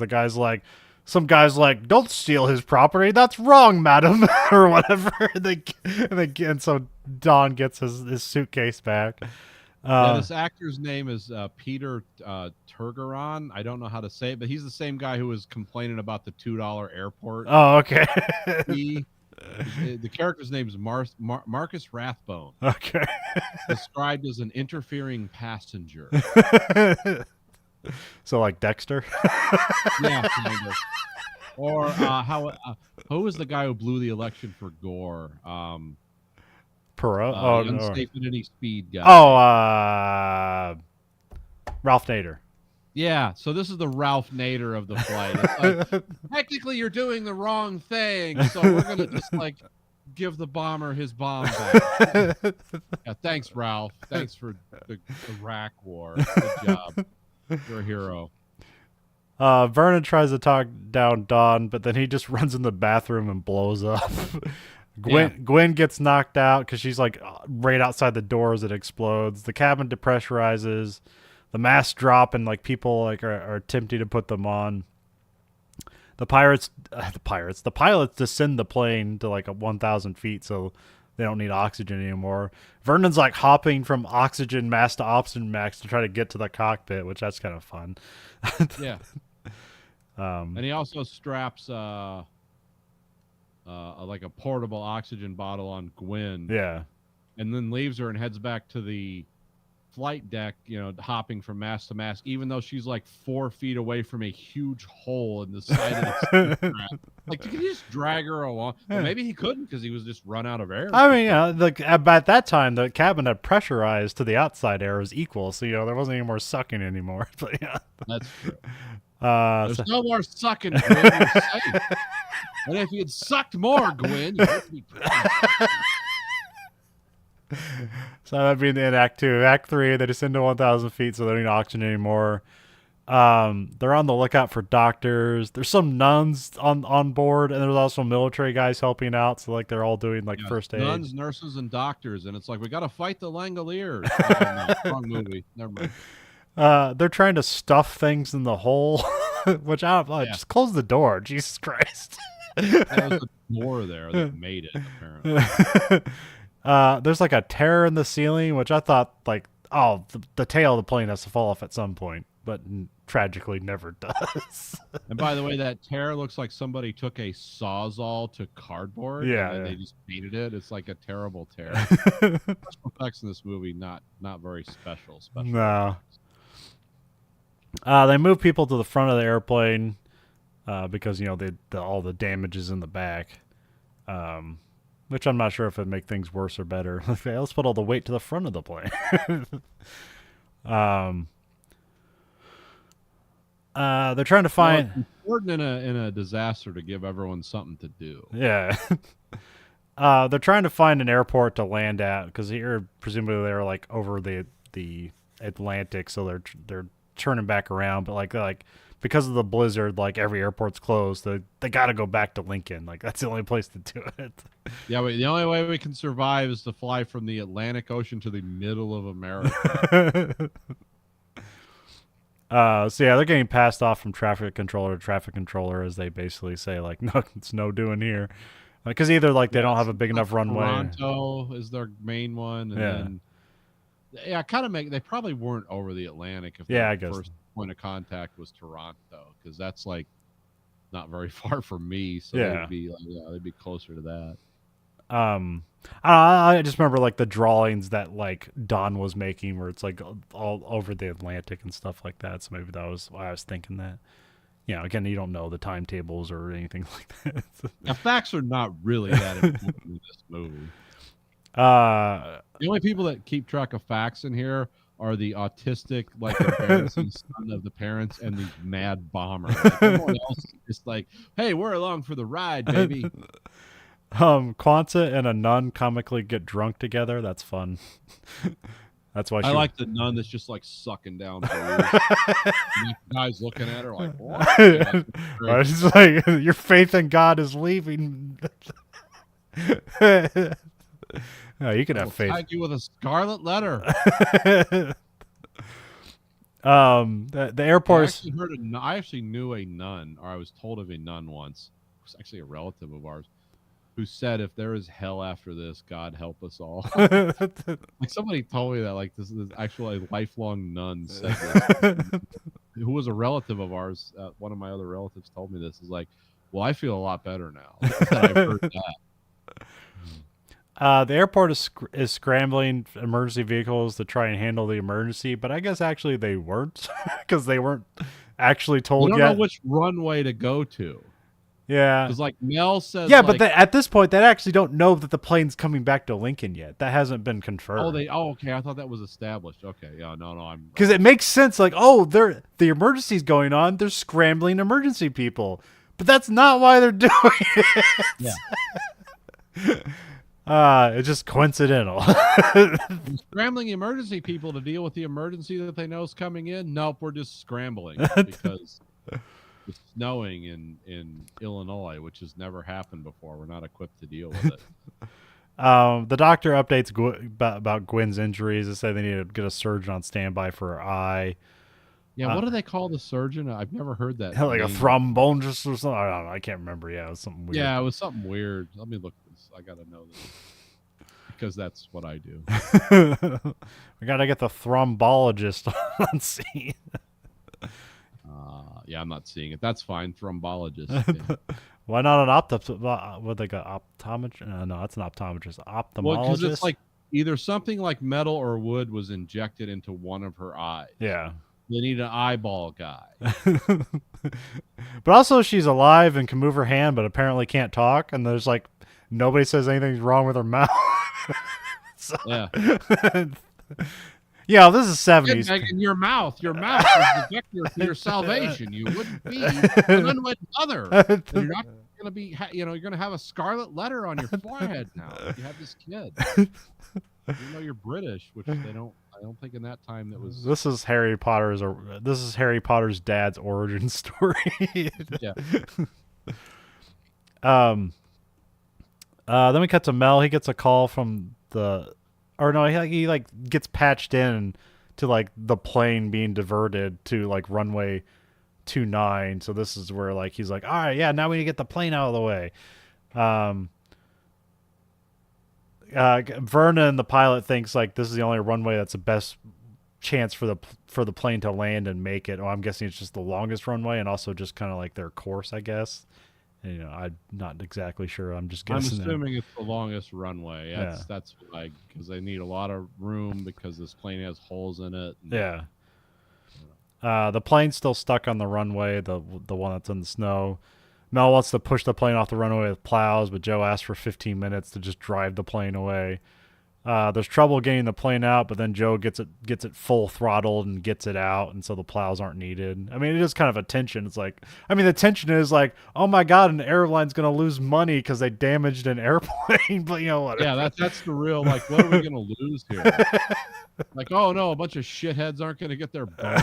some guy's like, don't steal his property. That's wrong, madam, or whatever. And so Don gets his suitcase back. This actor's name is Peter Turgeron. I don't know how to say it, but he's the same guy who was complaining about the $2 airport. Oh, okay. The character's name is Marcus Rathbone. Okay. Described as an interfering passenger. So like Dexter? Yeah, kind of. Or who was the guy who blew the election for Gore? Perot? Unsafe at any speed guy. Oh, Ralph Nader. Yeah, so this is the Ralph Nader of the flight. It's like, technically you're doing the wrong thing, so we're gonna just like give the bomber his bomb back. Yeah, thanks, Ralph. Thanks for the Iraq War. Good job. You're a hero. Vernon tries to talk down Dawn, but then he just runs in the bathroom and blows up. Gwen gets knocked out because she's like right outside the door as it explodes. The cabin depressurizes. The masks drop and like people like are attempting to put them on. The pilots descend the plane to like 1,000 feet, so they don't need oxygen anymore. Vernon's like hopping from oxygen mask to oxygen mask to try to get to the cockpit, which that's kind of fun. Yeah. And he also straps like a portable oxygen bottle on Gwen. Yeah. And then leaves her and heads back to the flight deck, hopping from mast to mast, even though she's like 4 feet away from a huge hole in the side of the strap. Like, could you just drag her along? Well, maybe he couldn't because he was just run out of air. I mean, at that time, the cabin had pressurized to the outside air was equal, so there wasn't any more sucking anymore. But yeah, that's true. There's no more sucking, Gwen. You're safe. And if you'd sucked more, Gwen, you'd be So that'd be in Act 2. Act 3, they descend to 1,000 feet, so they don't need oxygen anymore. They're on the lookout for doctors. There's some nuns on board, and there's also military guys helping out. So like they're all doing like first aid. Nuns, nurses, and doctors, and it's like we got to fight the Langoliers. No, wrong movie. Never mind. They're trying to stuff things in the hole, which just close the door. Jesus Christ. There was a door there that made it, apparently. There's like a tear in the ceiling, which I thought like, the tail of the plane has to fall off at some point, but tragically never does. And by the way, that tear looks like somebody took a Sawzall to cardboard. And they just painted it. It's like a terrible tear. Special effects in this movie, not very special. No. They move people to the front of the airplane because all the damage is in the back. Which I'm not sure if it'd make things worse or better. Let's put all the weight to the front of the plane. They're trying to find. It's important in a disaster to give everyone something to do. Yeah. They're trying to find an airport to land at because here presumably they're like over the Atlantic, so they're turning back around. But like because of the blizzard, like every airport's closed. They got to go back to Lincoln. Like that's the only place to do it. Yeah, the only way we can survive is to fly from the Atlantic Ocean to the middle of America. So yeah, they're getting passed off from traffic controller to traffic controller as they basically say like, no, it's no doing here, because either like they don't have a big enough runway. Toronto is their main one, and then kind of they probably weren't over the Atlantic if I their guess first point of contact was Toronto, because that's like not very far from me, so they'd be closer to that. I just remember like the drawings that like Don was making where it's like all over the Atlantic and stuff like that. So maybe that was why I was thinking that. Again, you don't know the timetables or anything like that. Now, facts are not really that important in this movie. The only people that keep track of facts in here are the autistic, like embarrassing son of the parents and the mad bomber. Like, everyone else is just like, hey, we're along for the ride, baby. Kwanzaa and a nun comically get drunk together. That's fun. That's why I like the nun that's just like sucking down booze. The guy's looking at her like, what? It's like your faith in God is leaving. No, you can have faith. Tag you with a scarlet letter. The airport. I actually knew a nun, or I was told of a nun once. It was actually a relative of ours, who said, if there is hell after this, God help us all. Like somebody told me that, like this is actually a lifelong nun said this. Who was a relative of ours. One of my other relatives told me this. Is like, well, I feel a lot better now that I've heard that. The airport is scrambling emergency vehicles to try and handle the emergency, but I guess actually they weren't because they weren't actually told We don't yet. know which runway to go to. Yeah. Because like Mel says, Yeah, like, but at this point, they actually don't know that the plane's coming back to Lincoln yet. That hasn't been confirmed. okay, I thought that was established. Okay, yeah, no, Because it makes sense, like, oh, the emergency's going on. They're scrambling emergency people, but that's not why they're doing it. yeah. It's just coincidental. Scrambling emergency people to deal with the emergency that they know is coming in. Nope, we're just scrambling because it's snowing in Illinois, which has never happened before. We're not equipped to deal with it. The doctor updates about Gwen's injuries. They say they need to get a surgeon on standby for her eye. Yeah, what do they call the surgeon? I've never heard that. Like a name. thrombologist or something. I don't know. I can't remember. Yeah, it was something weird. Yeah, it was something weird. Let me look this. I gotta know this because that's what I do. We gotta get the thrombologist on scene. Yeah, I'm not seeing it. That's fine. Thrombologist. Yeah. Why not an what they got? Optometrist? No, that's an optometrist. Ophthalmologist. Well, because it's like either something like metal or wood was injected into one of her eyes. Yeah. They need an eyeball guy. But also, she's alive and can move her hand, but apparently can't talk. And there's like nobody says anything's wrong with her mouth. Yeah. Yeah, this is 70s. Megan, your mouth is the vector for your salvation. You wouldn't be an unwed mother. You're not going to be, you're going to have a scarlet letter on your forehead now. If you have this kid. You know you're British, which they don't. I don't think in that time that was. This is Harry Potter's dad's origin story. Yeah. Then we cut to Mel. He gets a call from he like gets patched in to like the plane being diverted to like runway 29. So this is where like he's like, all right, yeah, now we need to get the plane out of the way. Vernon, the pilot, thinks like this is the only runway that's the best chance for the plane to land and make it. Oh, I'm guessing it's just the longest runway and also just kind of like their course, I guess. And, I'm not exactly sure. I'm just guessing. I'm assuming it's the longest runway. That's like because they need a lot of room because this plane has holes in it. Yeah. The plane's still stuck on the runway, the one that's in the snow. Mel wants to push the plane off the runway with plows, but Joe asks for 15 minutes to just drive the plane away. There's trouble getting the plane out, but then Joe gets it full throttled and gets it out, and so the plows aren't needed. I mean, it is kind of a tension. It's like, I mean, the tension is like, oh my god, an airline's gonna lose money because they damaged an airplane. But you know what? Yeah, that's the real like, what are we gonna lose here? Like, oh no, a bunch of shitheads aren't gonna get their bonus.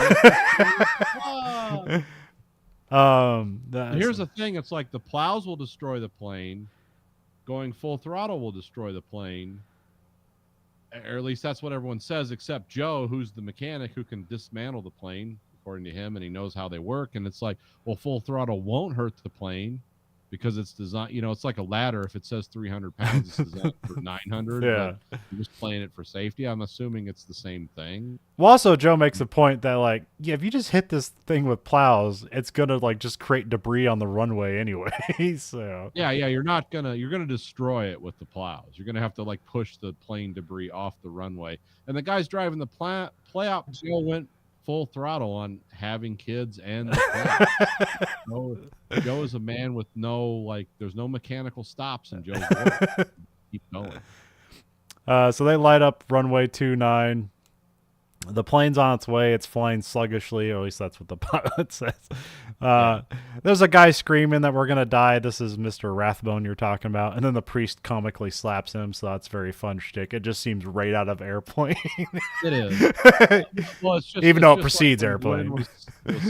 Here's the thing: it's like the plows will destroy the plane, going full throttle will destroy the plane. Or at least that's what everyone says, except Joe, who's the mechanic who can dismantle the plane, according to him, and he knows how they work. And it's like, well, full throttle won't hurt the plane because it's designed, it's like a ladder. If it says 300 pounds, it's designed for 900. Yeah. You're just playing it for safety. I'm assuming it's the same thing. Well, also, Joe makes a point that, like, yeah, if you just hit this thing with plows, it's going to, like, just create debris on the runway anyway. So Yeah, you're going to destroy it with the plows. You're going to have to, like, push the plane debris off the runway. And the guys driving the playout, Joe went full throttle on having kids and Joe is a man with there's no mechanical stops in Joe's work. Keep going. So they light up runway 29. The plane's on its way. It's flying sluggishly, or at least that's what the pilot says. There's a guy screaming that we're going to die. This is Mr. Rathbone you're talking about. And then the priest comically slaps him, so that's very fun shtick. It just seems right out of Airplane. It is. Well, Even though it precedes like Airplane. Was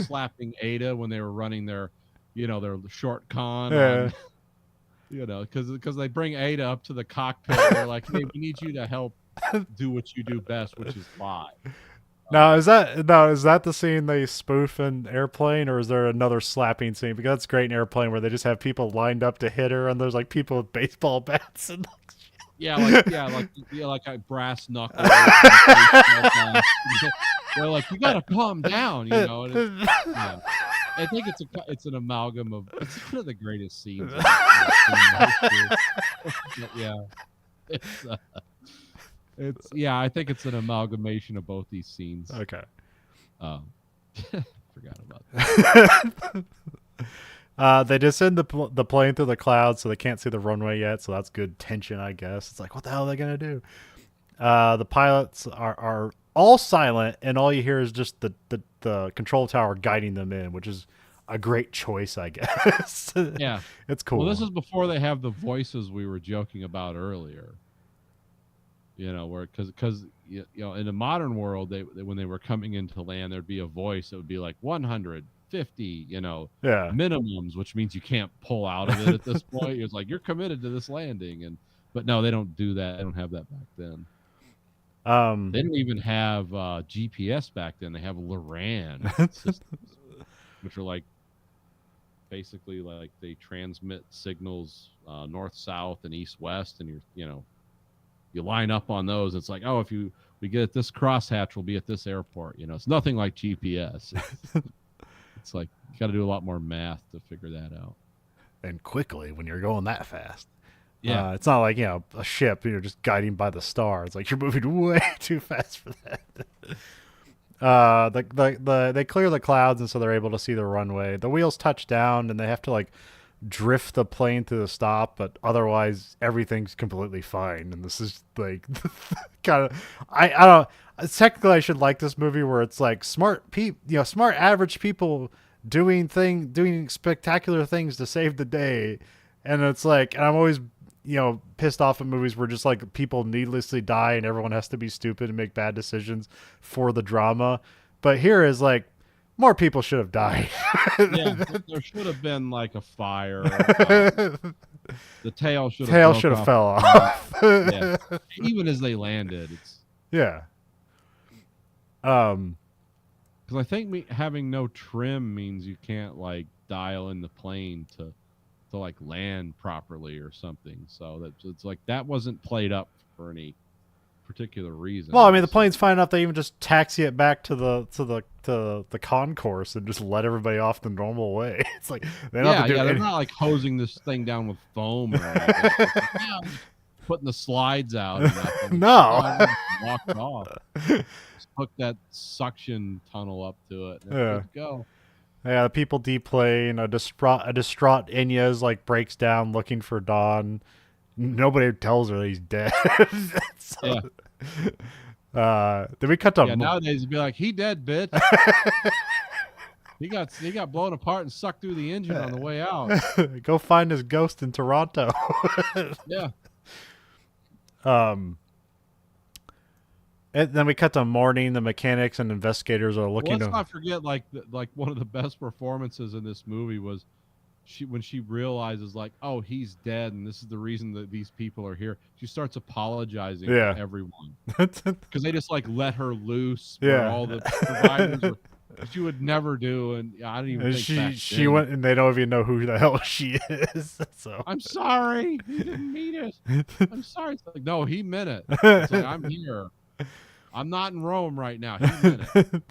slapping Ada when they were running their short con. Yeah. Because they bring Ada up to the cockpit. They're like, hey, we need you to help do what you do best, which is fly. Now, is that the scene they spoof in Airplane, or is there another slapping scene? Because that's great in Airplane where they just have people lined up to hit her, and there's like people with baseball bats and like brass knuckles. They're like, you gotta calm down, And I think it's an amalgam of it's one of the greatest scenes. I think it's an amalgamation of both these scenes. Okay. forgot about that. They just send the plane through the clouds, so they can't see the runway yet. So that's good tension, I guess. It's like, what the hell are they gonna do? The pilots are all silent, and all you hear is just the control tower guiding them in, which is a great choice, I guess. Yeah. It's cool. Well, this is before they have the voices we were joking about earlier. Where because in the modern world, they when they were coming into land, there'd be a voice that would be like 150, yeah. minimums, which means you can't pull out of it at this point. It's like you're committed to this landing, but no, they don't do that. They don't have that back then. They didn't even have GPS back then. They have LORAN systems, which are like basically like they transmit signals north, south, and east, west, and you line up on those. It's like, oh, if we get at this crosshatch, we'll be at this airport. It's nothing like GPS. It's like you got to do a lot more math to figure that out. And quickly when you're going that fast. Yeah, it's not like a ship. You're just guiding by the star. It's like you're moving way too fast for that. They clear the clouds, and so they're able to see the runway. The wheels touch down, and they have to like drift the plane to the stop, but otherwise everything's completely fine. And this is like kind of I don't. Technically, I should like this movie where it's like smart average people doing spectacular things to save the day, and it's like, and I'm always pissed off at movies where just like people needlessly die and everyone has to be stupid and make bad decisions for the drama. But here is like more people should have died. Yeah, there should have been like a fire. The tail should have fell off. Yeah, even as they landed, it's yeah. Because I think having no trim means you can't like dial in the plane to like land properly or something. So it's like that wasn't played up for any particular reason. Well, I mean, the plane's fine enough. They even just taxi it back to the concourse and just let everybody off the normal way. It's like they don't have to do they're not like hosing this thing down with foam or anything. Putting the slides out. No, walked off. Just hook that suction tunnel up to it. And good to go. Yeah, the people deplane. A distraught Inez like breaks down looking for Don. Nobody tells her that he's dead. So, then we cut to nowadays it'd be like, he dead, bitch. He got blown apart and sucked through the engine on the way out. Go find his ghost in Toronto. Yeah. And then we cut to morning. The mechanics and investigators are looking. Let's not forget, like one of the best performances in this movie was when she realizes, like, oh, he's dead, and this is the reason that these people are here. She starts apologizing to everyone because they just like let her loose. Yeah, all the providers she would never do, and I don't even think she went, and they don't even know who the hell she is. So I'm sorry, he didn't mean it. I'm sorry. It's like, no, he meant it. It's like, I'm here. I'm not in Rome right now. He meant it.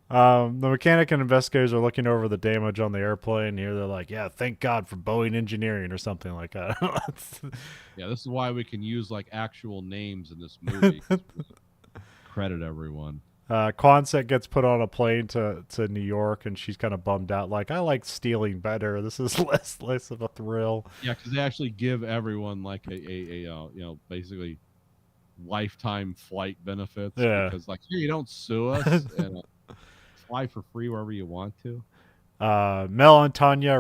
The mechanic and investigators are looking over the damage on the airplane. Here they're like, yeah, thank God for Boeing engineering or something like that. Yeah, this is why we can use like actual names in this movie. Credit everyone. Quonset gets put on a plane to New York, and she's kind of bummed out. Like, I like stealing better. This is less of a thrill. Yeah, because they actually give everyone like a basically lifetime flight benefits. Yeah. Because like, here, you don't sue us and fly for free wherever you want to. Mel and Tanya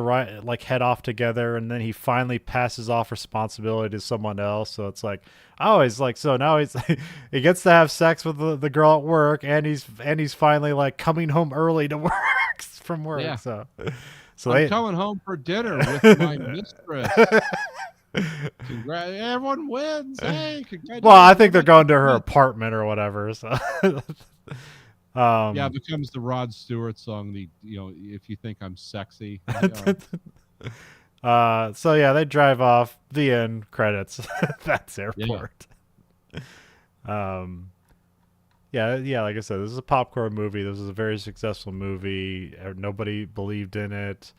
head off together, and then he finally passes off responsibility to someone else. So it's like, oh, he's like, so now he gets to have sex with the girl at work, and he's finally like coming home early to work from work. Yeah. So I'm coming home for dinner with my mistress. Everyone wins. Hey, congratulations. Well, I think they're going to her apartment or whatever. So. Yeah, it becomes the Rod Stewart song. If you think I'm sexy. So yeah, they drive off. The end credits. That's airport. Yeah. Like I said, this is a popcorn movie. This is a very successful movie. Nobody believed in it.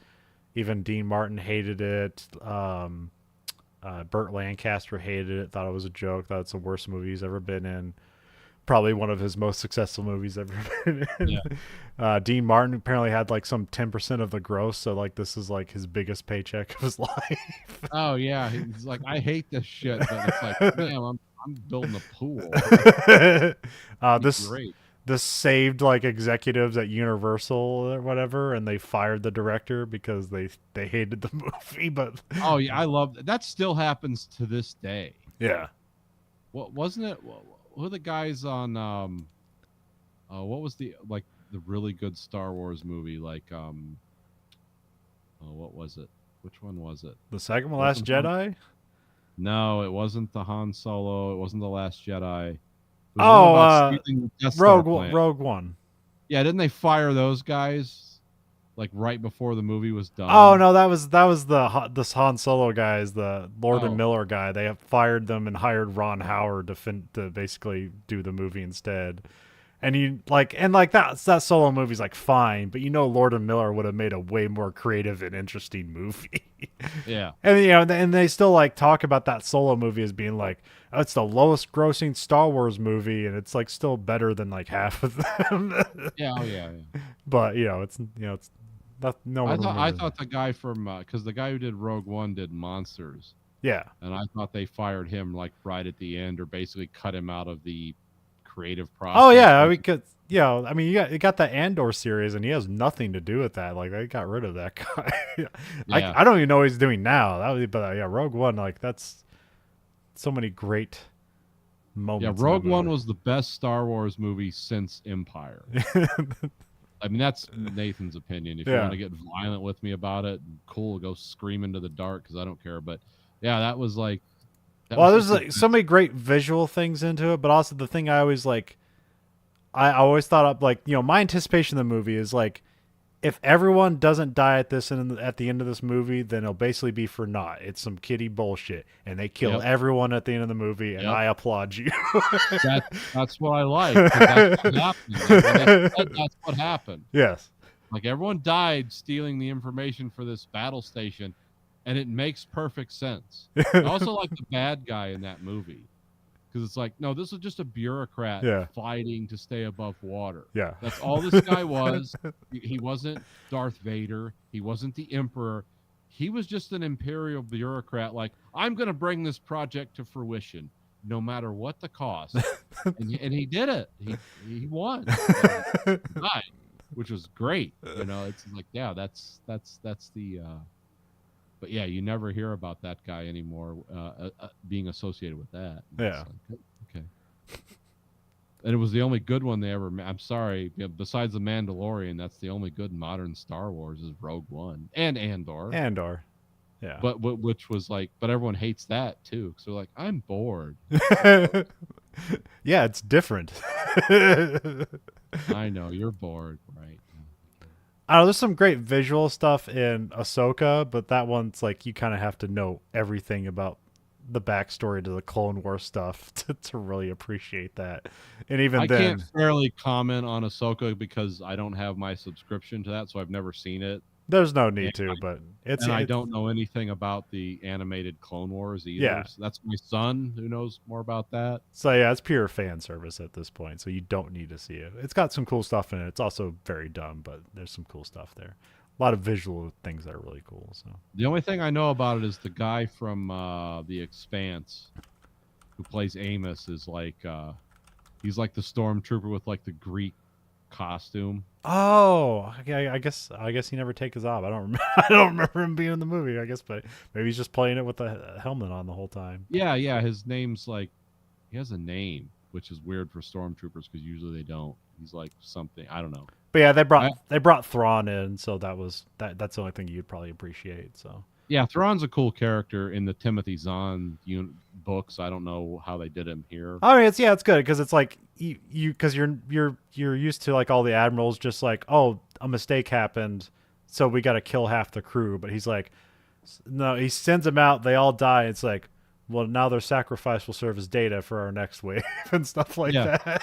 Even Dean Martin hated it. Burt Lancaster hated it. Thought it was a joke. Thought it's the worst movie he's ever been in. probably one of his most successful movies ever been Yeah. in. Dean Martin apparently had like some 10% of the gross, so like this is like his biggest paycheck of his life. Oh yeah, he's like, I hate this shit, but it's like, damn, I'm building a pool. uh, Be this great. this saved like executives at Universal or whatever, and they fired the director because they hated the movie. But Oh yeah, I love that. That still happens to this day. yeah, What wasn't it? Who are the guys on? What was the like the really good Star Wars movie? Like oh, what was it? Which one was it? the second one, Last Wasn't Han, Jedi. no, it wasn't the Han Solo. It wasn't the Last Jedi. It was one Oh, about stealing the Death Star plan. Rogue One. Yeah, didn't they fire those guys like right before the movie was done? Oh no, that was this Han Solo guys, the Lord and Oh, Miller guy. They have fired them and hired Ron Howard to basically do the movie instead. And that solo movie's like fine, but Lord and Miller would have made a way more creative and interesting movie. yeah. And they still like talk about that solo movie as being like, oh, it's the lowest grossing Star Wars movie, and it's like still better than like half of them. Yeah, oh yeah, yeah. But it's not, no one I remembers. thought the guy from because the guy who did Rogue One did Monsters, Yeah. and I thought they fired him like right at the end, or basically cut him out of the creative Oh process. yeah, because you got the Andor series, and he has nothing to do with that. Like they got rid of that guy. Yeah. I don't even know what he's doing now. But yeah, Rogue One, like that's so many great Yeah, moments. Rogue One was the best Star Wars movie since Empire. I mean, that's Nathan's opinion. If you Yeah. want to get violent with me about it, cool, go scream into the dark because I don't care. But yeah, that was like. Well, Was there's just like so many great visual things into it, but also the thing I always like, I always thought of like my anticipation of the movie is like, if everyone doesn't die at at the end of this movie, then it'll basically be for naught. It's some kiddie bullshit, and they kill Yep. everyone at the end of the movie, and Yep. I applaud you. That's what I like. 'Cause that's what happened. Like, when they said that's what happened. Yes. Like everyone died stealing the information for this battle station, and it makes perfect sense. I also like the bad guy in that movie because it's like, no, this is just a bureaucrat Yeah. fighting to stay above water. Yeah. That's all this guy was. He wasn't Darth Vader. He wasn't the Emperor. He was just an imperial bureaucrat. Like, I'm going to bring this project to fruition, no matter what the cost. and he did it. He won. He died, which was great. It's like, yeah, that's the. But yeah, you never hear about that guy anymore being associated with that. And Yeah. it's like, okay. And it was the only good one they ever made. I'm sorry. Besides The Mandalorian, that's the only good modern Star Wars is Rogue One and Andor. Andor. Yeah. But which was like, but everyone hates that too. So like, I'm bored. Yeah, it's different. I know you're bored, right? I don't know, there's some great visual stuff in Ahsoka, but that one's like you kind of have to know everything about the backstory to the Clone War stuff to really appreciate that. And even I then, can't fairly comment on Ahsoka because I don't have my subscription to that, so I've never seen it. there's no need to, but I don't know anything about the animated Clone Wars either. Yeah. So that's my son who knows more about that. So yeah, it's pure fan service at this point, so you don't need to see it. It's got some cool stuff in it. It's also very dumb, but there's some cool stuff there. A lot of visual things that are really cool. So The only thing I know about it is the guy from The Expanse who plays Amos is like he's like the stormtrooper with like the Greek costume. oh, okay, I guess he never takes his off. I don't remember. I don't remember him being in the movie. I guess, but maybe he's just playing it with the helmet on the whole time. Yeah, his name's like he has a name, which is weird for stormtroopers because usually they don't. He's like something, I don't know. But yeah, they brought Thrawn in, so that's the only thing you'd probably appreciate. So Yeah, Thrawn's a cool character in the Timothy Zahn books. I don't know how they did him here. I mean, it's good because it's like because you're used to like all the admirals just like, oh, a mistake happened, so we got to kill half the crew. But he's like, no, he sends them out, they all die. It's like, well, now their sacrifice will serve as data for our next wave and stuff like that.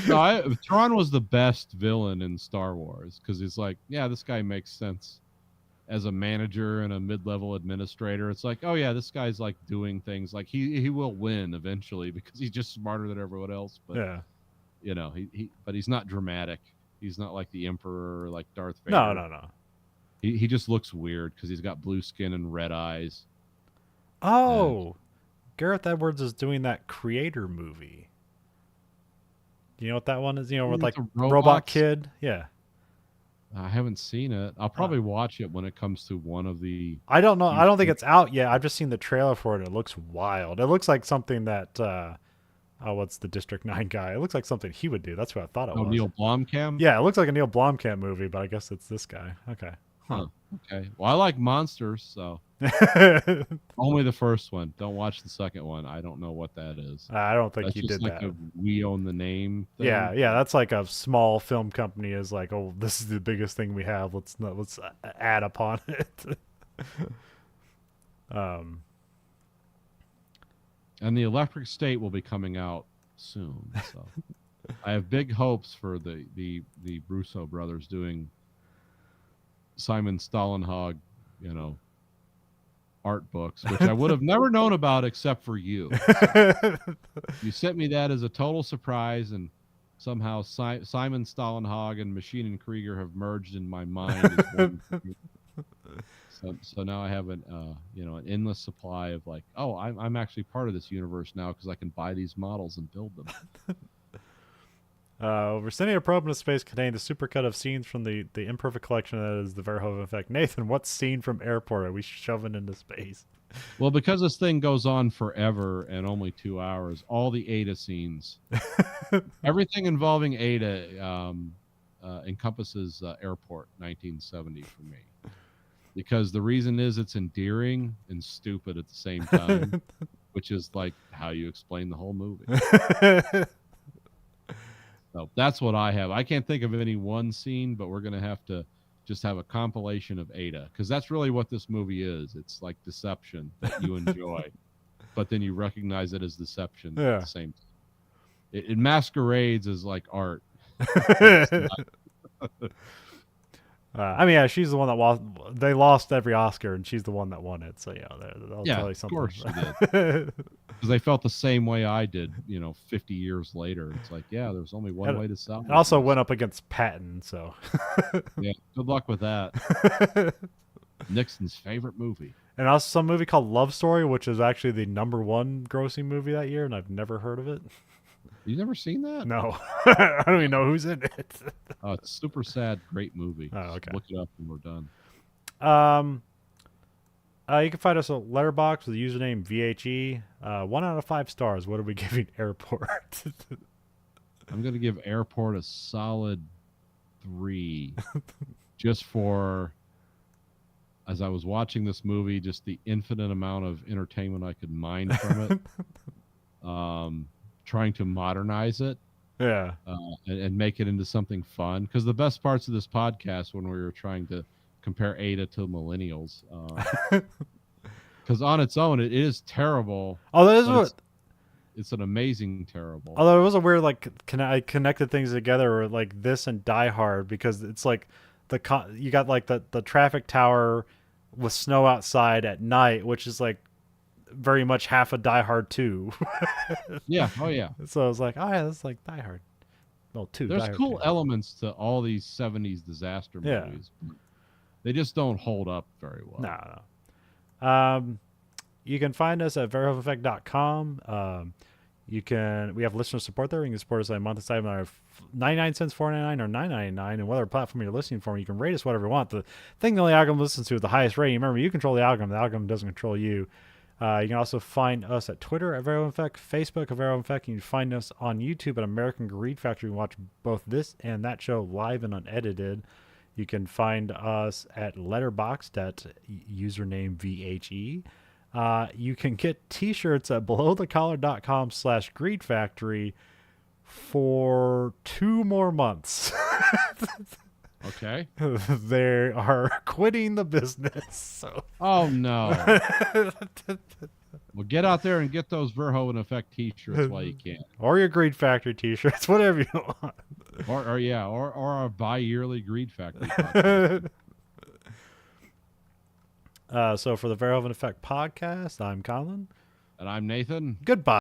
No, Thrawn was the best villain in Star Wars because he's like, yeah, this guy makes sense as a manager and a mid-level administrator. It's like, oh yeah, this guy's like doing things like he will win eventually because he's just smarter than everyone else. But Yeah. but he's not dramatic. He's not like the Emperor or like Darth No, Vader. no, no. He just looks weird because he's got blue skin and red eyes. And Oh, Gareth Edwards is doing that Creator movie. Do you know what that one is? You know, with like the Robot robots. Kid. Yeah. I haven't seen it. I'll probably watch it when it comes to one of the. I don't know. I don't think YouTube- it's out yet. I've just seen the trailer for it. It looks wild. It looks like something that oh, what's the District 9 guy? It looks like something he would do. That's what I thought it Oh, was. Neil Blomkamp. Yeah, it looks like a Neil Blomkamp movie, but I guess it's this guy. Okay. Huh. Okay. Well, I like monsters, so only the first one. Don't watch the second one. I don't know what that is. I don't think That's he just did like that. a we own the name thing. Yeah, yeah, that's like a small film company is like, oh, this is the biggest thing we have. Let's add upon it. um, And the Electric State will be coming out soon. So I have big hopes for the Russo brothers doing Simon Stålenhag, art books, which I would have never known about except for you. So you sent me that as a total surprise, and somehow Simon Stålenhag and Machine and Krieger have merged in my mind as one. So now I have an endless supply of like, oh, I'm actually part of this universe now because I can buy these models and build them. we're sending a probe into space containing the supercut of scenes from the imperfect collection that is the Verhoeven Effect. Nathan, what scene from Airport are we shoving into space? Well, because this thing goes on forever and only 2 hours, all the Ada scenes, everything involving Ada encompasses Airport 1970 for me. Because the reason is it's endearing and stupid at the same time, which is like how you explain the whole movie. So that's what I have. I can't think of any one scene, but we're going to have to just have a compilation of Ada, because that's really what this movie is. It's like deception that you enjoy, but then you recognize it as deception at the same time. It masquerades as like art. I mean, yeah, she's the one that lost. They lost every Oscar, and she's the one that won it. So yeah, they'll tell you something. Of course she did. Because they felt the same way I did, 50 years later. It's like, yeah, there's only one way to sell. It also went up against Patton, so yeah, good luck with that. Nixon's favorite movie. And also some movie called Love Story, which is actually the #1 grossing movie that year, and I've never heard of it. You've never seen that? No, I don't even know who's in it. Oh, it's super sad, great movie. Oh, okay. Just look it up when we're done. You can find us at Letterboxd with the username VHE. 1 out of 5 stars. What are we giving Airport? I'm going to give Airport a solid 3. Just for, as I was watching this movie, just the infinite amount of entertainment I could mine from it. Trying to modernize it. Yeah. And make it into something fun. Because the best parts of this podcast, when we were trying to compare Ada to millennials, because on its own it is terrible. Oh, that is what. It's an amazing terrible. Although it was a weird I connected things together, or like this and Die Hard, because it's like you got like the traffic tower with snow outside at night, which is like very much half a Die Hard 2. Yeah. Oh yeah. So I was like, oh yeah, that's like Die Hard. Well, 2. There's Die Hard cool 2. elements to all these 70s disaster movies. Yeah. They just don't hold up very well. No. You can find us at verhoeveneffect.com. We have listener support there. You can support us on a monthly site. 99 cents, $4.99, or $9.99, and whatever platform you're listening from, you can rate us whatever you want. The thing the algorithm listens to is the highest rating. Remember, you control the algorithm. The algorithm doesn't control you. You can also find us at Twitter at Verhoeven Effect, Facebook at Verhoeven Effect. You can find us on YouTube at American Greed Factory. You can watch both this and that show live and unedited. You can find us at Letterboxd at username VHE. You can get t-shirts at belowthecollar.com/Greed Factory for 2 more months. Okay. They are quitting the business. So. Oh no. Well, get out there and get those Verhoeven Effect t-shirts while you can. Or your Greed Factory t-shirts, whatever you want. Or our bi-yearly Greed Factory. So for the Verhoeven Effect podcast, I'm Colin. And I'm Nathan. Goodbye.